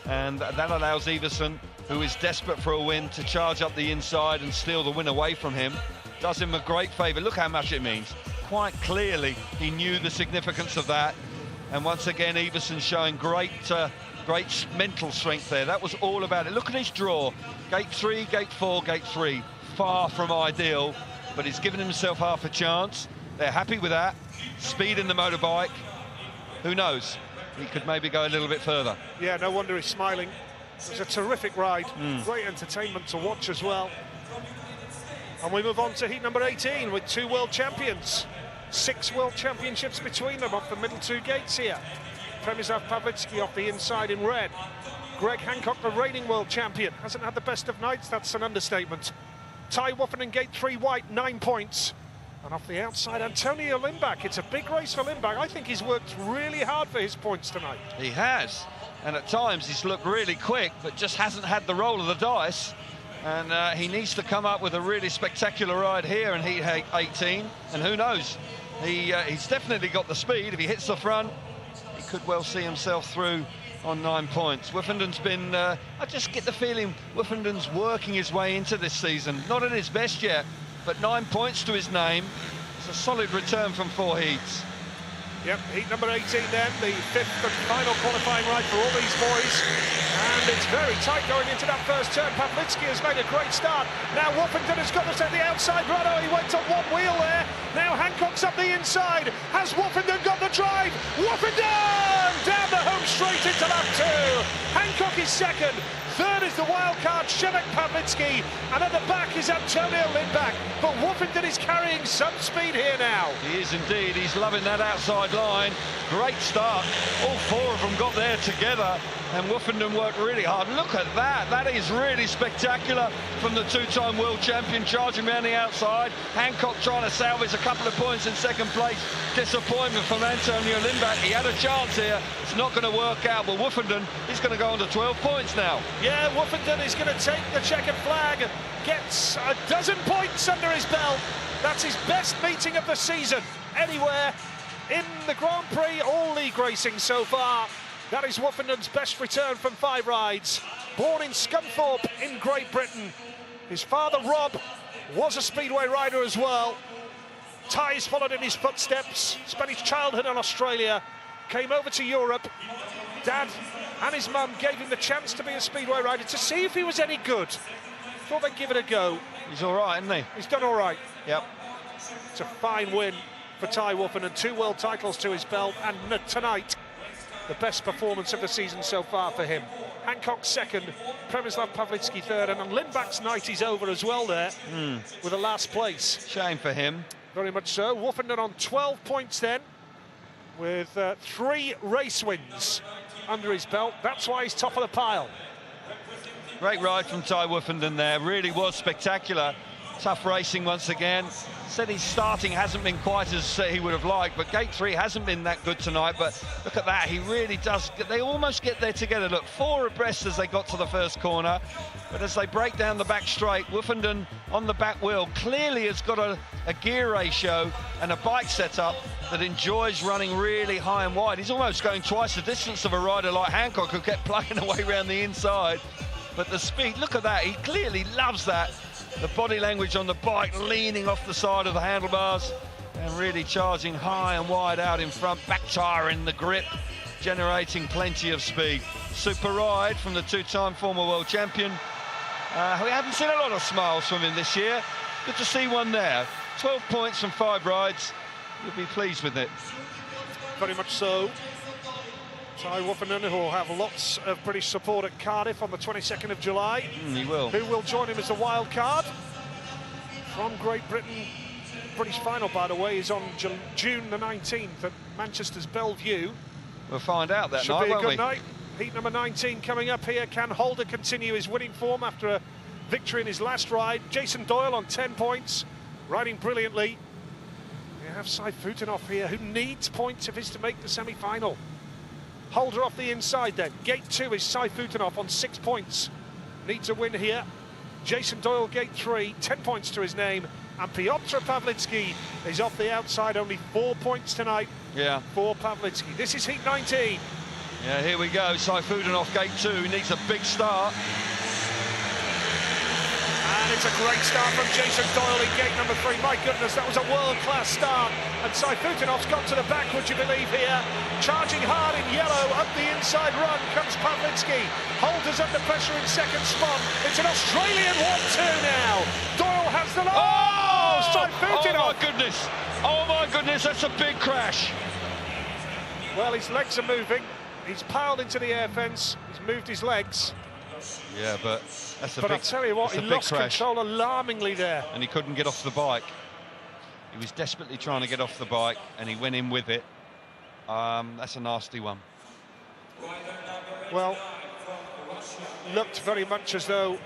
S4: and that allows Iversen who is desperate for a win, to charge up the inside and steal the win away from him. Does him a great favour. Look how much it means. Quite clearly, he knew the significance of that. And once again, Everson showing great mental strength there. That was all about it. Look at his draw. Gate 3, Gate 4, Gate 3. Far from ideal, but he's given himself half a chance. They're happy with that. Speed in the motorbike. Who knows? He could maybe go a little bit further.
S3: Yeah, no wonder he's smiling. It was a terrific ride. Great entertainment to watch as well. And we move on to heat number 18 with 2 world champions. 6 world championships between them off the middle 2 gates here. Przemysław Pawlicki off the inside in red. Greg Hancock, the reigning world champion, hasn't had the best of nights, that's an understatement. Ty Woffenden, gate 3 white, 9 points. And off the outside, Antonio Lindback. It's a big race for Lindback. I think he's worked really hard for his points tonight.
S4: He has, and at times he's looked really quick, but just hasn't had the roll of the dice. And he needs to come up with a really spectacular ride here in heat 18. And who knows, he's definitely got the speed. If he hits the front, he could well see himself through on 9 points. Woffenden's been, I just get the feeling Woffenden's working his way into this season. Not at his best yet, but 9 points to his name. It's a solid return from 4 heats.
S3: Yep, heat number 18 then, the 5th and final qualifying ride for all these boys. And it's very tight going into that first turn. Pawlicki has made a great start. Now Woffenden has got us at the outside. Right, he went on one wheel there. Now Hancock's up the inside. Has Woffenden got the drive? Woffenden! Down the home straight into lap 2. Hancock is second. Third is the wild card, Przemek Pawlicki, and at the back is Antonio Lindback. But Woffenden is carrying some speed here now.
S4: He is indeed. He's loving that outside line. Great start. All 4 of them got there together, and Woffenden worked really hard. Look at that. That is really spectacular from the 2-time world champion, charging around the outside. Hancock trying to salvage a couple of points in second place. Disappointment from Antonio Lindback. He had a chance here. It's not going to work out, but Woffenden is going to go on to 12 points now.
S3: Yeah, Woffenden is going to take the checkered flag, gets a dozen points under his belt. That's his best meeting of the season anywhere in the Grand Prix, all league racing so far. That is Woffenden's best return from 5 rides. Born in Scunthorpe in Great Britain. His father, Rob, was a Speedway rider as well. Ty's followed in his footsteps, spent his childhood in Australia, came over to Europe. Dad and his mum gave him the chance to be a Speedway rider to see if he was any good. Thought they'd give it a go.
S4: He's all right, isn't he?
S3: He's done all right.
S4: Yep.
S3: It's a fine win for Ty Woffenden, 2 world titles to his belt, and tonight, the best performance of the season so far for him. Hancock second, Przemysław Pawlicki third, and on Lindback's night he's over as well there with a last place.
S4: Shame for him.
S3: Very much so. Woffenden on 12 points then, with 3 race wins under his belt. That's why he's top of the pile.
S4: Great ride from Ty Woffenden there. Really was spectacular. Tough racing once again. Said his starting hasn't been quite as he would have liked, but gate 3 hasn't been that good tonight. But look at that, he really does. They almost get there together. Look, 4 abreast as they got to the first corner. But as they break down the back straight, Woffenden on the back wheel clearly has got a gear ratio and a bike setup that enjoys running really high and wide. He's almost going twice the distance of a rider like Hancock, who kept plugging away around the inside. But the speed, look at that, he clearly loves that. The body language on the bike, leaning off the side of the handlebars and really charging high and wide out in front, back tyre in the grip, generating plenty of speed. Super ride from the 2-time former world champion. We haven't seen a lot of smiles from him this year. Good to see one there. 12 points from 5 rides. You'll be pleased with it.
S3: Very much so. Ty Woffenden, who will have lots of British support at Cardiff on the 22nd of July.
S4: He will.
S3: Who will join him as a wild card from Great Britain. British final, by the way, is on June the 19th at Manchester's Bellevue.
S4: We'll find out that
S3: Should
S4: night,
S3: be a
S4: won't
S3: good
S4: we?
S3: night. Heat number 19 coming up here. Can Holder continue his winning form after a victory in his last ride? Jason Doyle on 10 points, riding brilliantly. You have Cy Futenhoff here, who needs points if he's to make the semi-final. Holder off the inside then. Gate 2 is Cy Futenhoff on 6 points. Needs a win here. Jason Doyle, gate 3, 10 points to his name. And Piotr Pawlicki is off the outside, only 4 points tonight for Pawlicki. This is heat 19.
S4: Yeah, here we go. Cy Futenhoff, gate 2, needs a big start.
S3: it's a great start from Jason Doyle in gate number 3. My goodness, that was a world-class start. And Sayfutunov's got to the back, would you believe, here. Charging hard in yellow, up the inside run comes Pavlitsky. Holders under pressure in second spot. It's an Australian 1-2 now. Doyle has the... Oh, Sayfutunov!
S4: Oh, my goodness. Oh, my goodness, that's a big crash.
S3: Well, his legs are moving. He's piled into the air fence. He's moved his legs.
S4: Yeah, but that's a
S3: but
S4: big,
S3: I tell you what, he lost control alarmingly there.
S4: And he couldn't get off the bike. He was desperately trying to get off the bike, and he went in with it. That's a nasty one.
S3: Well, looked very much as though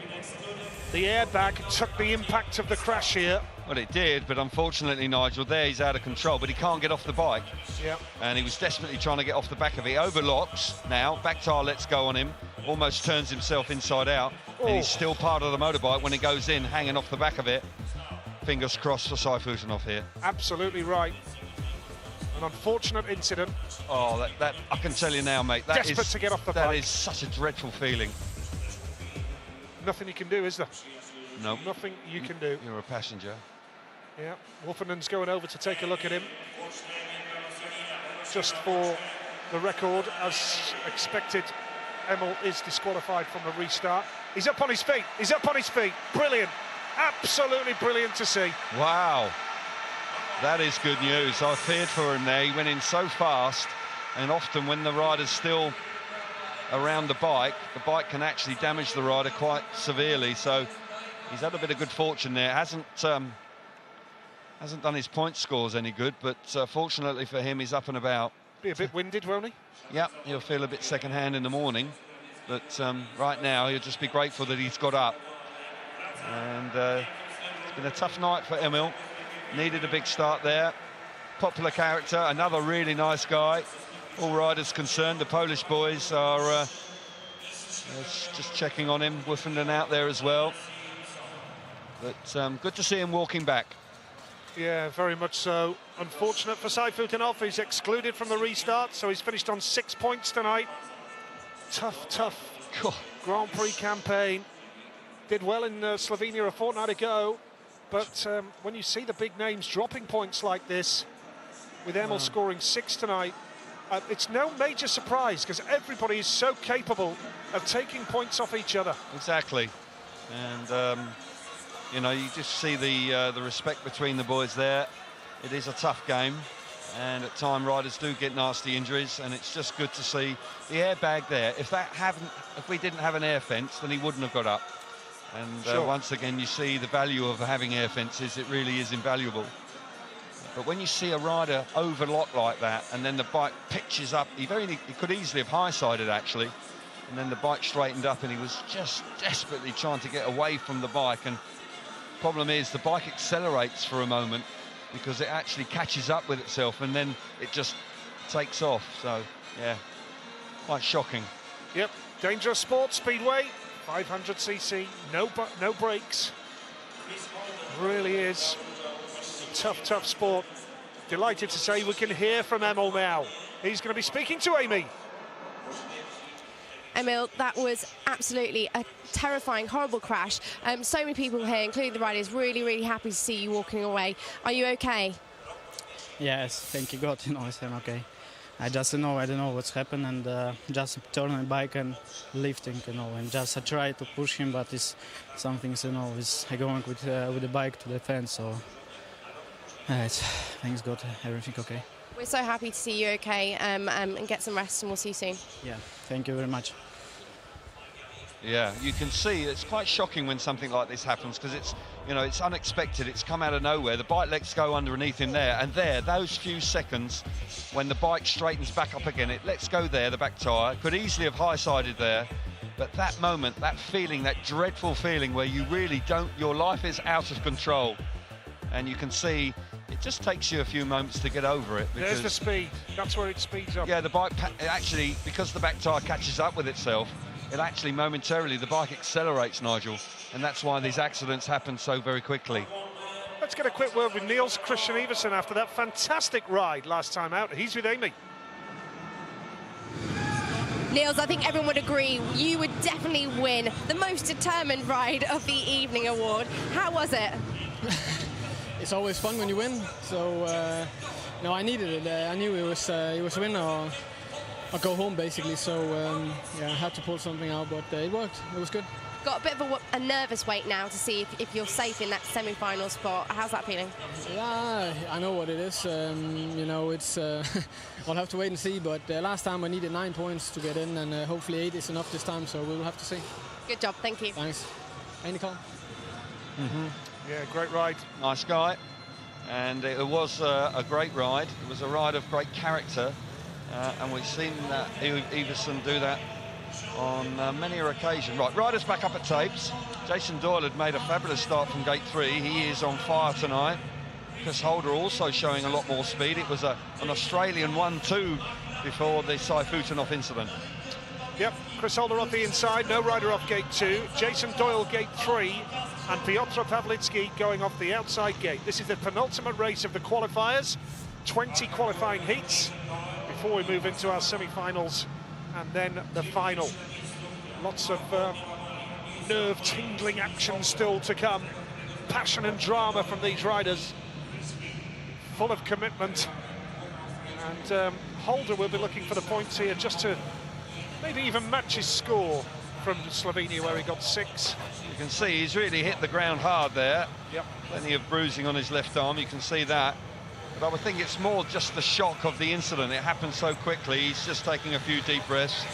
S3: the airbag took the impact of the crash here.
S4: Well, it did, but unfortunately, Nigel, there he's out of control, but he can't get off the bike.
S3: Yeah.
S4: And he was desperately trying to get off the back of it. He overlocks now, back tire lets go on him, almost turns himself inside out, and he's still part of the motorbike when he goes in, hanging off the back of it. Fingers crossed for Sayfutunov here.
S3: Absolutely right. An unfortunate incident.
S4: Oh, that I can tell you now, mate. That
S3: Desperate to get off the bike.
S4: That is such a dreadful feeling.
S3: Nothing you can do, is there?
S4: No.
S3: Nothing you can do.
S4: You're a passenger.
S3: Yeah, Wolfenden's going over to take a look at him. Just for the record, as expected, Emil is disqualified from the restart. He's up on his feet. He's up on his feet. Brilliant. Absolutely brilliant to see.
S4: Wow. That is good news. I feared for him there. He went in so fast, and often when the rider's still around the bike can actually damage the rider quite severely. So he's had a bit of good fortune there. Hasn't done his point scores any good, but fortunately for him, he's up and about.
S3: Be a bit winded, won't he?
S4: Yeah, he'll feel a bit second-hand in the morning, but right now he'll just be grateful that he's got up. And it's been a tough night for Emil. Needed a big start there. Popular character, another really nice guy. All riders concerned, the Polish boys are just checking on him. Wolfenden out there as well. But good to see him walking back.
S3: Yeah, very much so. Unfortunate for Sayfutunov, he's excluded from the restart, so he's finished on 6 points tonight. Tough Grand Prix campaign. Did well in Slovenia a fortnight ago, but when you see the big names dropping points like this, with Emil scoring 6 tonight, it's no major surprise, because everybody is so capable of taking points off each other.
S4: Exactly. And you know, you just see the respect between the boys there. It is a tough game, and at times riders do get nasty injuries, and it's just good to see the airbag there. If we didn't have an air fence, then he wouldn't have got up. And once again, you see the value of having air fences. It really is invaluable. But when you see a rider overlock like that, and then the bike pitches up, he could easily have high-sided actually, and then the bike straightened up, and he was just desperately trying to get away from the bike. And problem is, the bike accelerates for a moment because it actually catches up with itself, and then it just takes off. So, yeah, quite shocking.
S3: Yep, dangerous sport, Speedway, 500cc, no brakes. Really is a tough sport. Delighted to say we can hear from Emil now. He's going to be speaking to Amy.
S5: Emil, that was absolutely a terrifying, horrible crash. So many people here, including the riders, really happy to see you walking away. Are you okay?
S9: Yes, thank you God, I'm okay. I just I don't know what's happened, and just turn my bike and lifting, and just I try to push him, but it's something, is going with the bike to the fence, so it's thanks God, everything okay.
S5: We're so happy to see you okay, and get some rest, and we'll see you soon.
S9: Yeah, thank you very much.
S4: Yeah, you can see it's quite shocking when something like this happens, because it's unexpected. It's come out of nowhere. The bike lets go underneath him there, and those few seconds when the bike straightens back up again, it lets go there, the back tyre. Could easily have high-sided there, but that moment, that feeling, that dreadful feeling where you really your life is out of control, and you can see it just takes you a few moments to get over it.
S3: There's the speed. That's where it speeds up.
S4: Yeah, the bike actually, because the back tyre catches up with itself, it actually momentarily, the bike accelerates, Nigel, and that's why these accidents happen so very quickly.
S3: Let's get a quick word with Niels Christian Iversen after that fantastic ride last time out. He's with Amy.
S5: Niels, I think everyone would agree you would definitely win the most determined ride of the evening award. How was it?
S8: It's always fun when you win, so no, I needed it. I knew it was win or go home basically. So yeah, I had to pull something out, but it worked. It was good.
S5: Got a bit of a nervous wait now to see if you're safe in that semi-final spot. How's that feeling?
S8: Yeah, I know what it is. You know, it's I'll have to wait and see. But last time I needed 9 points to get in, and hopefully 8 is enough this time. So we will have to see.
S5: Good job, thank you.
S8: Thanks. Hey, Nicole.
S3: Yeah, great ride.
S4: Nice guy. And it was a great ride. It was a ride of great character. And we've seen Iversen do that on many occasions. Right, riders back up at tapes. Jason Doyle had made a fabulous start from gate 3. He is on fire tonight. Chris Holder also showing a lot more speed. It was an Australian 1-2 before the Saifutinov incident.
S3: Yep, Chris Holder off the inside, no rider off gate 2. Jason Doyle gate 3, and Piotr Pawlicki going off the outside gate. This is the penultimate race of the qualifiers. 20 qualifying heats before we move into our semi-finals and then the final. Lots of nerve-tingling action still to come. Passion and drama from these riders. Full of commitment. And Holder will be looking for the points here just to maybe even match his score from Slovenia, where he got 6.
S4: You can see he's really hit the ground hard there.
S3: Yep.
S4: Plenty of bruising on his left arm, you can see that. But I would think it's more just the shock of the incident. It happened so quickly. He's just taking a few deep breaths,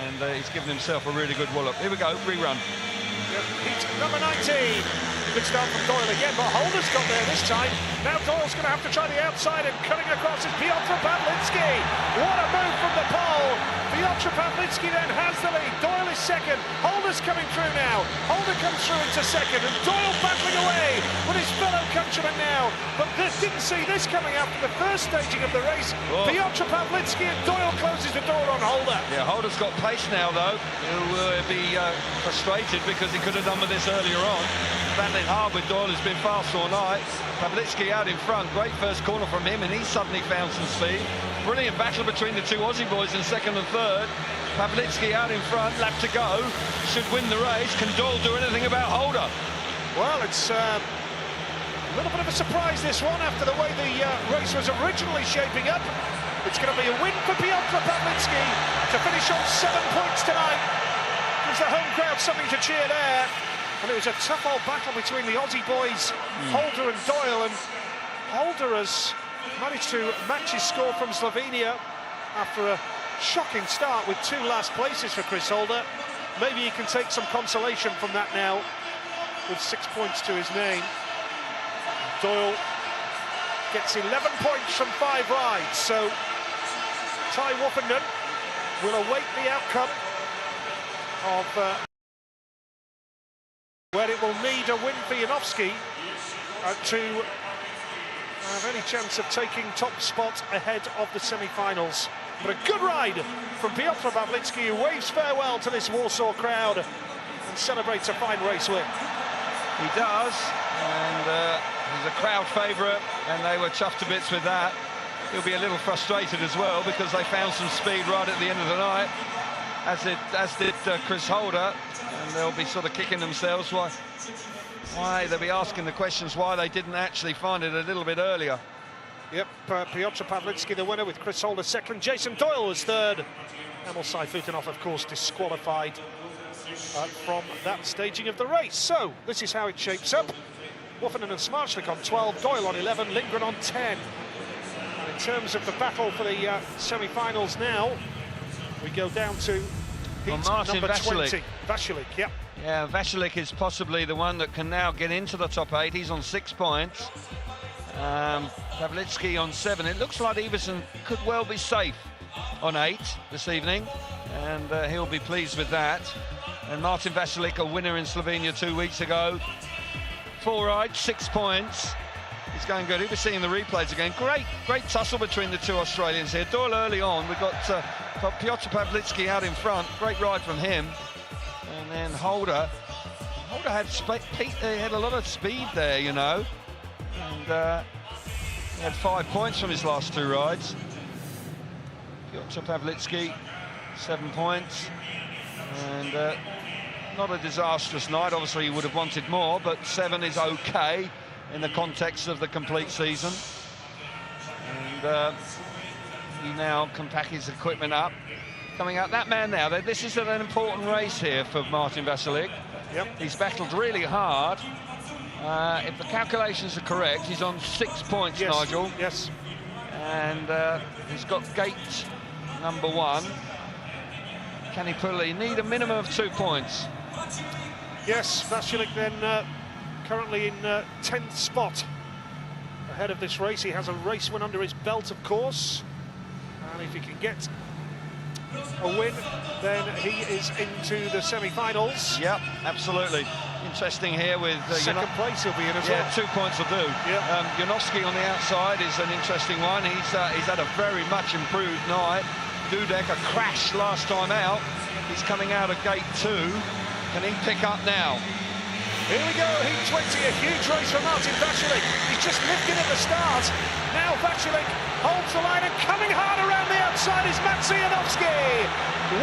S4: and he's given himself a really good wallop. Here we go, rerun.
S3: Yep. Heat number 19. Good start from Doyle again, but Holder's got there this time. Now Doyle's going to have to try the outside, and cutting across is Piotr Pawlicki. What a move from the pole. Piotr Pawlicki then has the lead. Doyle is second. Holder's coming through now. Holder comes through into second, and Doyle battling away with his fellow countryman now. But didn't see this coming after the first staging of the race.
S4: Oh.
S3: Piotr Pawlicki, and Doyle closes the door on Holder.
S4: Yeah, Holder's got pace now, though. He'll be frustrated because he could have done with this earlier on. Battling hard with Doyle, has been fast all night. Pawlicki out in front, great first corner from him, and he suddenly found some speed. Brilliant battle between the two Aussie boys in second and third. Pawlicki out in front, lap to go, should win the race. Can Doyle do anything about Holder?
S3: Well, it's a little bit of a surprise, this one, after the way the race was originally shaping up. It's going to be a win for Piotr Pawlicki to finish on 7 points tonight. Gives the home crowd something to cheer there. And it was a tough old battle between the Aussie boys, Holder and Doyle, and Holder has managed to match his score from Slovenia after a shocking start with 2 last places for Chris Holder. Maybe he can take some consolation from that now with 6 points to his name. Doyle gets 11 points from 5 rides, so Ty Woffenden will await the outcome of where it will need a win for Janowski to have any chance of taking top spot ahead of the semi-finals. But a good ride from Piotr Pawlicki, who waves farewell to this Warsaw crowd and celebrates a fine race win.
S4: He does, and he's a crowd favourite, and they were chuffed to bits with that. He'll be a little frustrated as well because they found some speed right at the end of the night, as did Chris Holder, and they'll be sort of kicking themselves why they'll be asking the questions why they didn't actually find it a little bit earlier.
S3: Yep, Piotr Pawlicki the winner with Chris Holder second. Jason Doyle was third. Emil Saifutinov, of course, disqualified from that staging of the race. So this is how it shapes up. Woffenden and Smartschlik on 12, Doyle on 11, Lindgren on 10. And in terms of the battle for the semi-finals now, we go down to heat number 20. Vasilik, yep.
S4: Yeah, Vasilik is possibly the one that can now get into the top 8. He's on 6 points. Pawlicki on 7. It looks like Iversen could well be safe on 8 this evening, and he'll be pleased with that. And Martin Vasilik, a winner in Slovenia 2 weeks ago. 4 rides, 6 points. He's going good. He was seeing the replays again. Great tussle between the two Australians here. Doyle early on. We've got Piotr Pawlicki out in front. Great ride from him. And then Holder had a lot of speed there, you know. And he had 5 points from his last 2 rides. Piotr Pawlicki 7 points, and not a disastrous night. Obviously, he would have wanted more, but 7 is okay in the context of the complete season. And he now can pack his equipment up. Coming out, that man now, this is an important race here for Martin Vasilik.
S3: Yep.
S4: He's battled really hard. If the calculations are correct, he's on 6 points,
S3: yes.
S4: Nigel.
S3: Yes.
S4: And he's got gate number 1. Can he pull it? He need a minimum of 2 points.
S3: Yes, Vasilik then currently in 10th spot ahead of this race. He has a race win under his belt, of course. And if he can get a win, then he is into the semi-finals.
S4: Yep, absolutely. Interesting here with...
S3: second place he'll be in as well.
S4: Yeah, 2 points will do.
S3: Yep.
S4: Janowski on the outside is an interesting one. He's had a very much improved night. Dudek, a crash last time out. He's coming out of gate 2. Can he pick up now?
S3: Here we go, heat 20, a huge race for Martin Vasilik. He's just lifting at the start. Now Vasilik holds the line, and coming hard around the outside is Matsianovsky.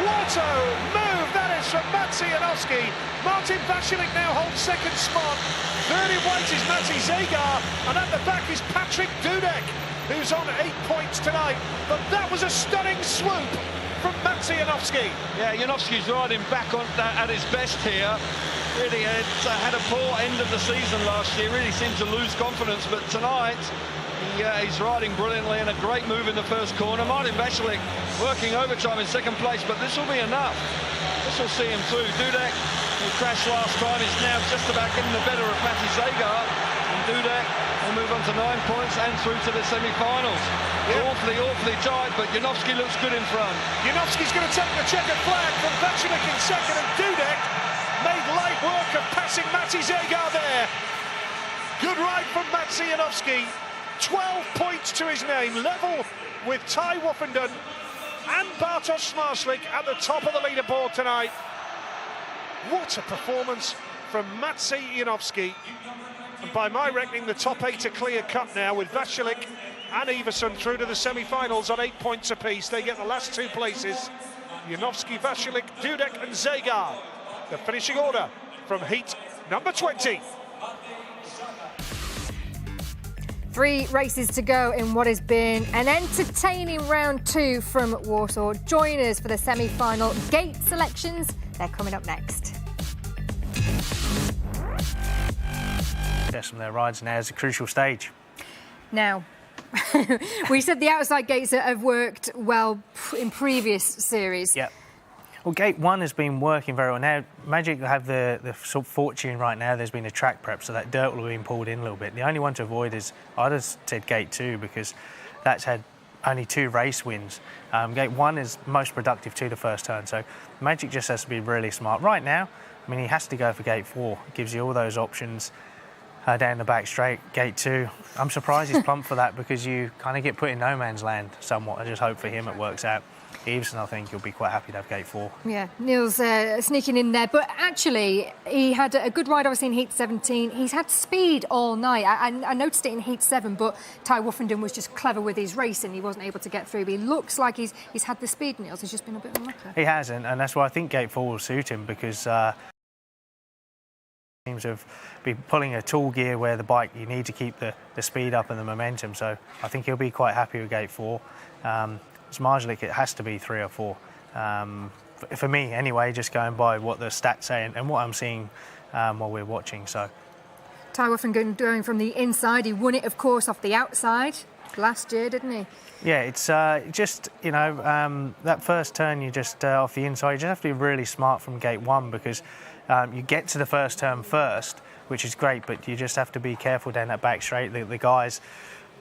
S3: What a move that is from Matsianovsky. Martin Vasilik now holds second spot. Third in white is Matti Zagar, and at the back is Patrick Dudek, who's on 8 points tonight. But that was a stunning swoop from Matsianovsky.
S4: Yeah, Janowski's riding back on at his best here. Really had a poor end of the season last year, really seemed to lose confidence, but tonight he's riding brilliantly, and a great move in the first corner. Martin Vasilik working overtime in second place, but this will be enough. This will see him through. Dudek, who crashed last time, is now just about getting the better of Matti Zagar, and Dudek will move on to 9 points and through to the semi-finals. Yep. Awfully tight, but Janowski looks good in front.
S3: Janowski's going to take the checkered flag from Vasilik in second, and Dudek made light work of passing Matti Zagar there. Good ride from Matsianovsky. 12 points to his name, level with Ty Woffenden and Bartosz Zmarzlik at the top of the leaderboard tonight. What a performance from Matsianovsky. And by my reckoning, the top 8 are clear-cut now, with Vasilik and Iversen through to the semi-finals on 8 points apiece. They get the last 2 places. Janowski, Vasilik, Dudek and Zagar. The finishing order from heat number 20.
S2: 3 races to go in what has been an entertaining round 2 from Warsaw. Join us for the semi-final gate selections. They're coming up next.
S1: Yes, from their rides now is a crucial stage.
S2: Now, we said the outside gates have worked well in previous series.
S1: Yep. Well, gate 1 has been working very well. Now, Magic have the sort of fortune right now. There's been a track prep, so that dirt will have been pulled in a little bit. The only one to avoid is, I'd have said gate 2, because that's had only 2 race wins. Gate 1 is most productive to the first turn, so Magic just has to be really smart. Right now, I mean, he has to go for gate 4. It gives you all those options down the back straight. Gate 2, I'm surprised he's plumped for that, because you kind of get put in no man's land somewhat. I just hope for him it works out. Iversen, I think you'll be quite happy to have gate 4.
S2: Yeah, Neil's sneaking in there, but actually he had a good ride obviously in heat 17. He's had speed all night. I noticed it in heat 7, but Ty Woffenden was just clever with his racing. He wasn't able to get through, but he looks like he's had the speed, Neil's. He's just been a bit unlucky.
S1: He has, and that's why I think gate 4 will suit him, because seems to be pulling a tool gear where the bike, you need to keep the speed up and the momentum, so I think he'll be quite happy with gate 4. Zmarzlik, it has to be 3 or 4. For me, anyway, just going by what the stats say and what I'm seeing while we're watching. So,
S2: Ty Woffenden going from the inside. He won it, of course, off the outside last year, didn't he?
S1: Yeah, it's just, you know, that first turn, you just off the inside, you just have to be really smart from gate 1, because you get to the first turn first, which is great, but you just have to be careful down that back straight. The guys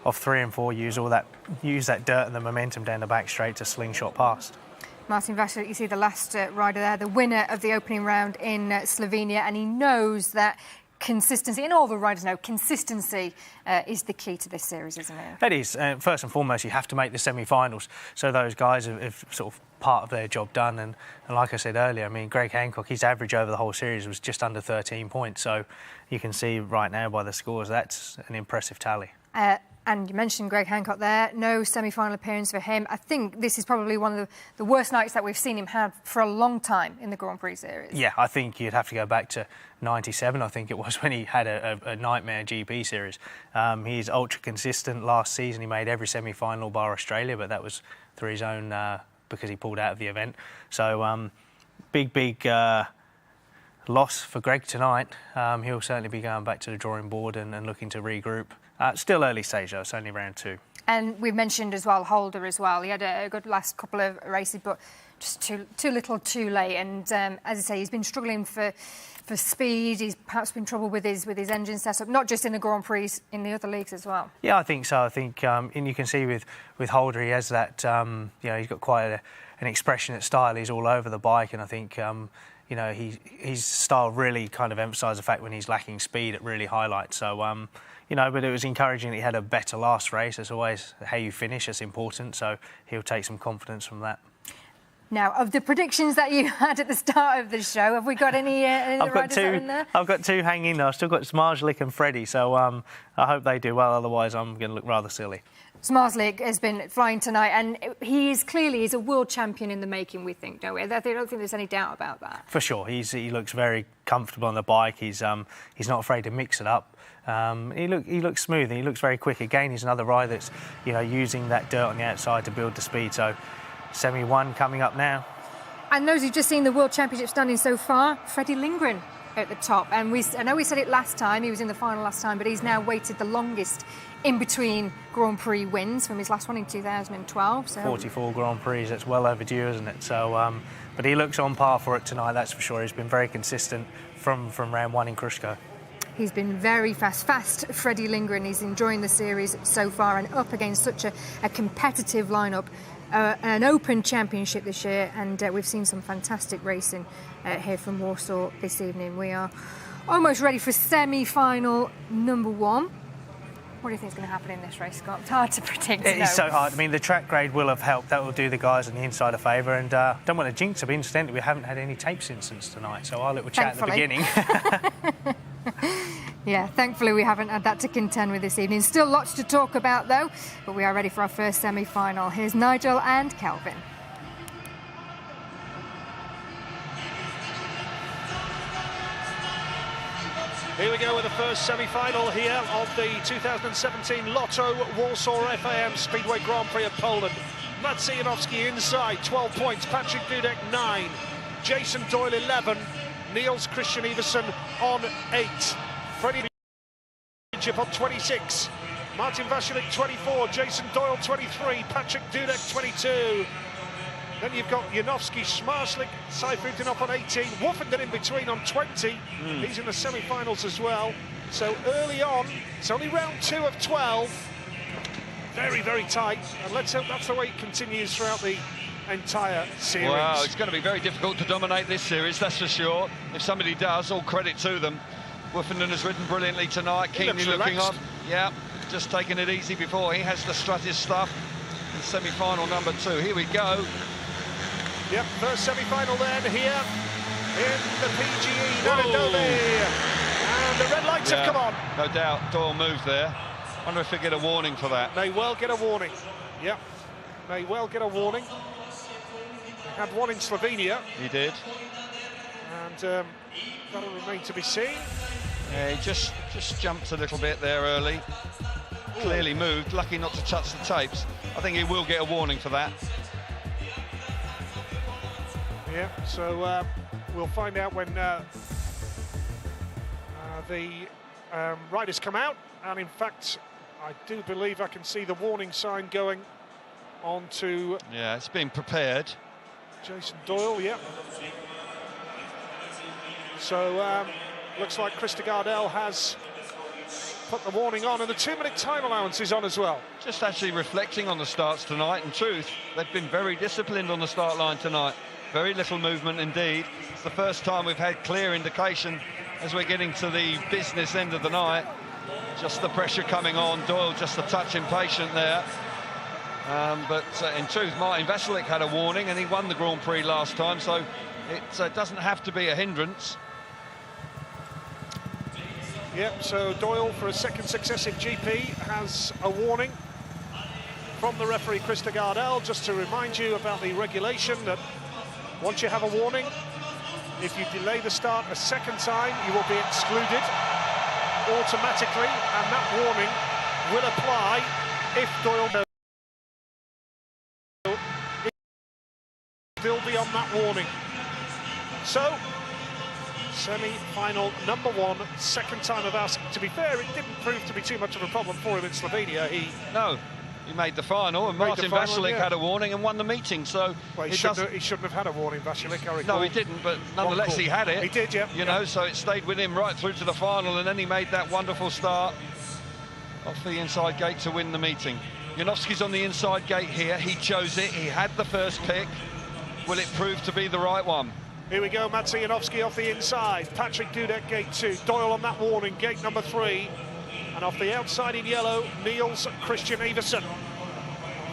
S1: of 3 and 4 use that dirt and the momentum down the back straight to slingshot past.
S2: Martin Vasilik, you see the last rider there, the winner of the opening round in Slovenia, and he knows that consistency, and all the riders know, consistency is the key to this series, isn't it?
S1: It is. First and foremost, you have to make the semi-finals. So those guys have sort of part of their job done. And like I said earlier, I mean, Greg Hancock, his average over the whole series was just under 13 points. So you can see right now by the scores, that's an impressive tally.
S2: And you mentioned Greg Hancock there, no semi-final appearance for him. I think this is probably one of the worst nights that we've seen him have for a long time in the Grand Prix series.
S1: Yeah, I think you'd have to go back to 97, I think it was, when he had a nightmare GP series. He's ultra consistent. Last season he made every semi-final bar Australia, but that was through his own, because he pulled out of the event. So big loss for Greg tonight. He'll certainly be going back to the drawing board and looking to regroup. Still early stage though, it's only round 2. And
S2: we've mentioned as well Holder as well. He had a good last couple of races, but just too little, too late. And as I say, he's been struggling for speed. He's perhaps been trouble with his engine setup, not just in the Grand Prix, in the other leagues as well. Yeah, I think so. I think, and you can see with Holder, he has that. He's got quite an expressionate style. He's all over the bike, and I think. His style really kind of emphasised the fact when he's lacking speed, it really highlights. So, but it was encouraging that he had a better last race. As always, how you finish is important, so he'll take some confidence from that. Now, of the predictions that you had at the start of the show, have we got any riders that are in there? I've got 2 hanging there. I've still got Zmarzlik and Freddie, so I hope they do well, otherwise I'm going to look rather silly. Zmarzlik has been flying tonight, and he's a world champion in the making, we think, don't we? I don't think there's any doubt about that. For sure. He looks very comfortable on the bike. He's not afraid to mix it up. He looks smooth, and he looks very quick. Again, he's another rider that's, using that dirt on the outside to build the speed. So, Semi-1 coming up now. And those who've just seen the World Championship standing so far, Freddie Lindgren at the top. And I know we said it last time, he was in the final last time, but he's now waited the longest in between Grand Prix wins from his last one in 2012. So 44 Grand Prix, that's well overdue, isn't it? So, but he looks on par for it tonight, that's for sure. He's been very consistent from round 1 in Kruško. He's been very fast Freddie Lindgren. He's enjoying the series so far, and up against such a competitive lineup. An open championship this year, and we've seen some fantastic racing here from Warsaw this evening. We are almost ready for semi-final number 1. What do you think is going to happen in this race, Scott? It's hard to predict. It's so hard. I mean, the track grade will have helped. That will do the guys on the inside a favour, and don't want to jinx it, but incidentally, we haven't had any tapes incidents tonight, so our little chat at the beginning. Yeah, thankfully we haven't had that to contend with this evening. Still lots to talk about, though, but we are ready for our first semi-final. Here's Nigel and Kelvin.
S3: Here we go with the first semi-final here of the 2017 Lotto Warsaw FIM Speedway Grand Prix of Poland. Maciej Janowski inside, 12 points. Patrick Dudek, 9. Jason Doyle, 11. Niels Christian Iversen on 8. Freddie on 26, Martin Vasilik 24, Jason Doyle 23, Patrick Dudek 22. Then you've got Janowski, Zmarzlik, Seifertsen on 18, Woffenden in between on 20. He's in the semi-finals as well. So early on, it's only round 2 of 12. Very, very tight, and let's hope that's the way it continues throughout the entire series.
S4: Wow, it's going to be very difficult to dominate this series, that's for sure. If somebody does, all credit to them. Woffenden has ridden brilliantly tonight, keenly looking on. Yeah, just taking it easy before he has to strut his stuff in semi-final number 2. Here we go.
S3: Yep, first semi-final then here in the PGE Nanodovi. And the red lights have come on.
S4: No doubt, Doyle moved there. Wonder if they get a warning for that.
S3: May well get a warning. Yep, may well get a warning. They had one in Slovenia.
S4: He did.
S3: And that'll remain to be seen.
S4: Yeah, he just jumped a little bit there early. Clearly moved, lucky not to touch the tapes. I think he will get a warning for that.
S3: Yeah, so we'll find out when the riders come out. And in fact, I do believe I can see the warning sign going on to...
S4: Yeah, it's been prepared.
S3: Jason Doyle, yeah. So, looks like Krista Gardell has put the warning on, and the 2-minute time allowance is on as well.
S4: Just actually reflecting on the starts tonight, in truth, they've been very disciplined on the start line tonight. Very little movement indeed. It's the first time we've had clear indication as we're getting to the business end of the night. Just the pressure coming on, Doyle just a touch impatient there. But in truth, Martin Vasilik had a warning, and he won the Grand Prix last time, so it doesn't have to be a hindrance.
S3: Yep, so Doyle, for a second successive GP, has a warning from the referee, Krista Gardell. Just to remind you about the regulation that once you have a warning, if you delay the start a second time, you will be excluded automatically, and that warning will apply if Doyle still be on that warning. So, semi-final number 1, second time of asking. To be fair, it didn't prove to be too much of a problem for him in Slovenia. He
S4: made the final, and Martin Vasilik had a warning and won the meeting. So
S3: well, he shouldn't have had a warning, Vasilik, I recall.
S4: No, he didn't, but nonetheless he had it.
S3: He did, yeah.
S4: You know, so it stayed with him right through to the final, and then he made that wonderful start off the inside gate to win the meeting. Janowski's on the inside gate here. He chose it. He had the first pick. Will it prove to be the right one?
S3: Here we go, Maciej Janowski off the inside. Patrick Dudek, gate 2. Doyle on that warning, gate number 3. And off the outside in yellow, Niels Christian Iversen.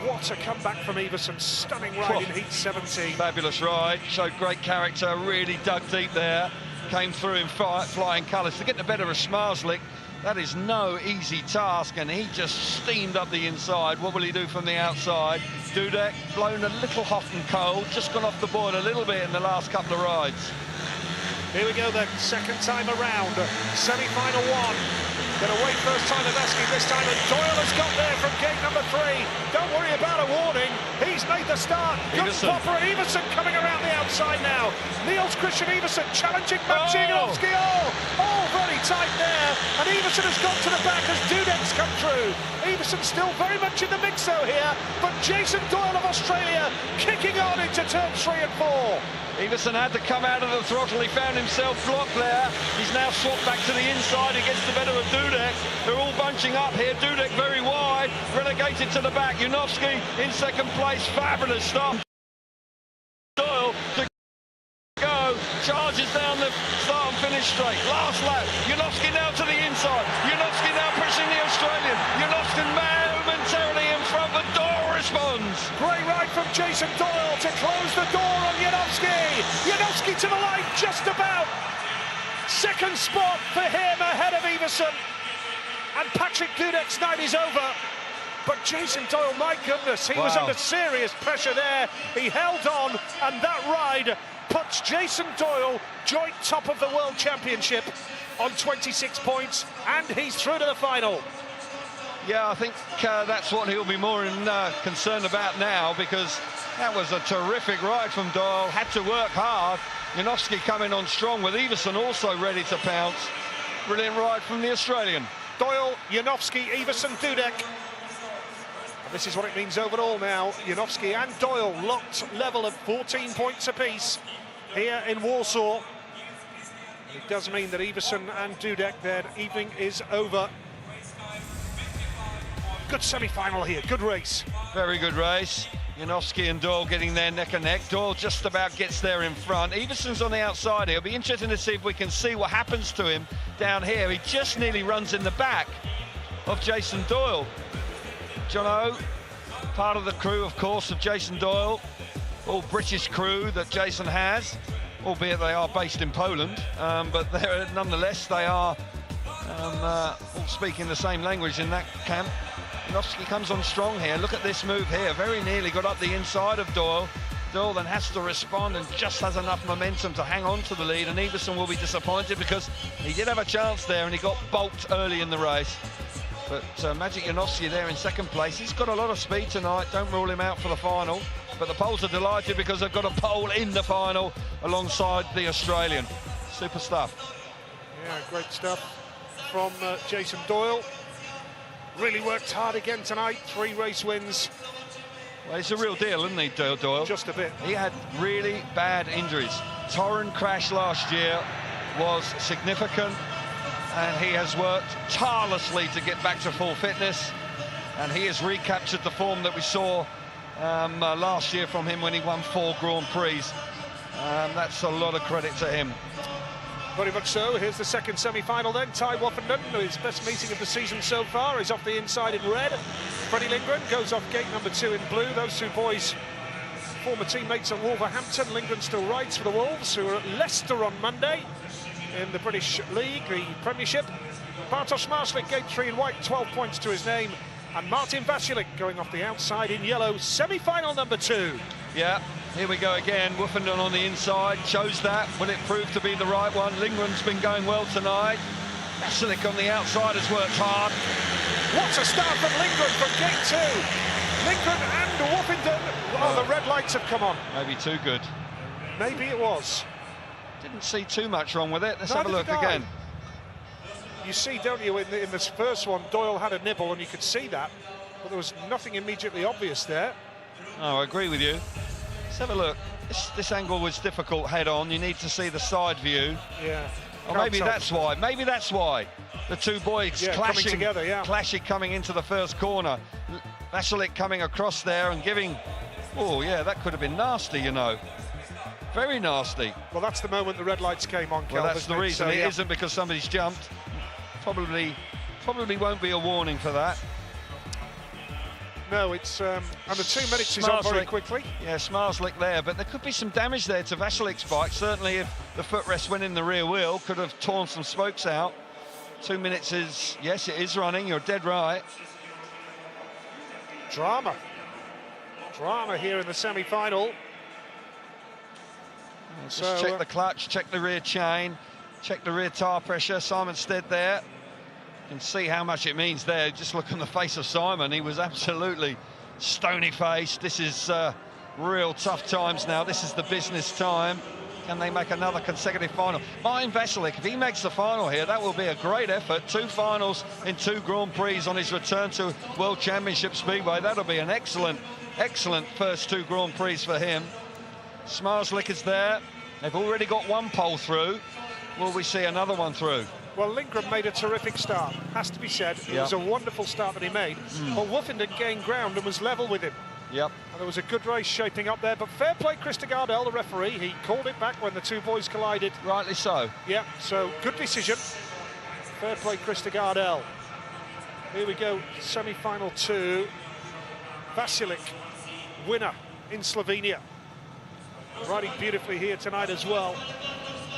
S3: What a comeback from Iversen. Stunning ride in heat 17.
S4: Fabulous ride, showed great character, really dug deep there. Came through in flying colours. To get the better of Smarslik, that is no easy task, and he just steamed up the inside. What will he do from the outside? Dudek, blown a little hot and cold, just gone off the board a little bit in the last couple of rides.
S3: Here we go then, second time around, semi-final 1. Gonna wait first time of asking this time, and Doyle has got there from gate number 3. Don't worry about a warning, he's made the start. Good spot for Iversen coming around the outside now. Niels Christian Iversen challenging Maciej Janowski. Oh, very tight there. And Iversen has got to the back as Dudek's come through. Iversen still very much in the mix though here, but Jason Doyle of Australia kicking on into turns 3 and 4.
S4: Iversen had to come out of the throttle. He found himself blocked there. He's now swapped back to the inside. He gets the better of Dudek. They're all bunching up here. Dudek very wide, relegated to the back. Janowski in second place. Fabulous start. Doyle to go. Charges down the start and finish straight. Last lap. Janowski now to the inside. Janowski now pushing the Australian. Janowski momentarily in front, but Doyle responds.
S3: Great ride from Jason Doyle to close the door on Janowski. Janowski to the line, just about. Second spot for him ahead of Iversen. And Patrick Dudek's night is over. But Jason Doyle, my goodness, he was under serious pressure there. He held on, and that ride puts Jason Doyle joint top of the World Championship on 26 points, and he's through to the final.
S4: Yeah, I think that's what he'll be more concerned about now, because that was a terrific ride from Doyle. Had to work hard. Janowski coming on strong with Iversen also ready to pounce. Brilliant ride from the Australian.
S3: Doyle, Janowski, Iversen, Dudek. And this is what it means overall now. Janowski and Doyle locked level at 14 points apiece here in Warsaw. It does mean that Iversen and Dudek, their evening is over. Good semi-final here, good race.
S4: Very good race. Janowski and Doyle getting there neck and neck. Doyle just about gets there in front. Iversen's on the outside here. It'll be interesting to see if we can see what happens to him down here. He just nearly runs in the back of Jason Doyle. Jono, part of the crew, of course, of Jason Doyle. All British crew that Jason has, albeit they are based in Poland, but nonetheless they are all speaking the same language in that camp. Janowski comes on strong here. Look at this move here. Very nearly got up the inside of Doyle. Doyle then has to respond and just has enough momentum to hang on to the lead, and Iversen will be disappointed because he did have a chance there and he got balked early in the race. But Maciej Janowski there in second place. He's got a lot of speed tonight. Don't rule him out for the final. But the Poles are delighted because they've got a pole in the final alongside the Australian. Super stuff.
S3: Yeah, great stuff from Jason Doyle. Really worked hard again tonight, 3 race wins.
S4: Well, he's a real deal, isn't he, Doyle?
S3: Just a bit.
S4: He had really bad injuries. Torren crash last year was significant, and he has worked tirelessly to get back to full fitness, and he has recaptured the form that we saw last year from him when he won 4 Grand Prix. That's a lot of credit to him.
S3: Very much so. Here's the second semi-final then. Ty Woffenden, his best meeting of the season so far, is off the inside in red. Freddie Lindgren goes off gate number 2 in blue. Those two boys, former teammates at Wolverhampton. Lindgren still rides for the Wolves, who are at Leicester on Monday in the British League, the Premiership. Bartosz Marslik, gate 3 in white, 12 points to his name. And Martin Vasilik going off the outside in yellow, semi-final number 2.
S4: Yeah, here we go again. Woofenden on the inside, chose that. Will it prove to be the right one? Lindgren's been going well tonight. Vasilik on the outside has worked hard.
S3: What a start from Lindgren from gate 2. Lindgren and Woofenden. Oh, the red lights have come on.
S4: Maybe too good.
S3: Maybe it was.
S4: Didn't see too much wrong with it. Let's
S3: Neither
S4: have a look
S3: did I.
S4: again.
S3: You see, don't you, in this first one, Doyle had a nibble and you could see that, but there was nothing immediately obvious there.
S4: Oh, I agree with you. Let's have a look. This angle was difficult head on. You need to see the side view.
S3: Yeah.
S4: Or maybe that's why. Maybe that's why. The two boys clashing
S3: together,
S4: clashing coming into the first corner. Vasilik coming across there and giving... Oh, yeah, that could have been nasty, you know. Very nasty.
S3: Well, that's the moment the red lights came on, Kel.
S4: Well, that's the reason. It isn't because somebody's jumped. Probably won't be a warning for that.
S3: No, it's and the 2 minutes is on very quickly.
S4: Yeah, Smarslik there, but there could be some damage there to Vasilik's bike. Certainly, if the footrest went in the rear wheel, could have torn some spokes out. 2 minutes is, yes, it is running. You're dead right.
S3: Drama here in the semi-final.
S4: Just check the clutch, check the rear chain, check the rear tyre pressure. Simon Stead there. You can see how much it means there. Just look on the face of Simon. He was absolutely stony-faced. This is real tough times now. This is the business time. Can they make another consecutive final? Martin Vasilik, if he makes the final here, that will be a great effort. 2 finals in 2 Grand Prix on his return to World Championship Speedway. That'll be an excellent first 2 Grand Prix for him. Smarslik is there. They've already got 1 pole through. Will we see another one through?
S3: Well, Lindgren made a terrific start, has to be said. It was a wonderful start that he made. But Woofenden gained ground and was level with him.
S4: Yep.
S3: And there was a good race shaping up there. But fair play, Krista Gardell, the referee. He called it back when the 2 boys collided.
S4: Rightly so.
S3: Yeah, so good decision. Fair play, Krista Gardell. Here we go, semi-final 2. Vasilik, winner in Slovenia. Riding beautifully here tonight as well.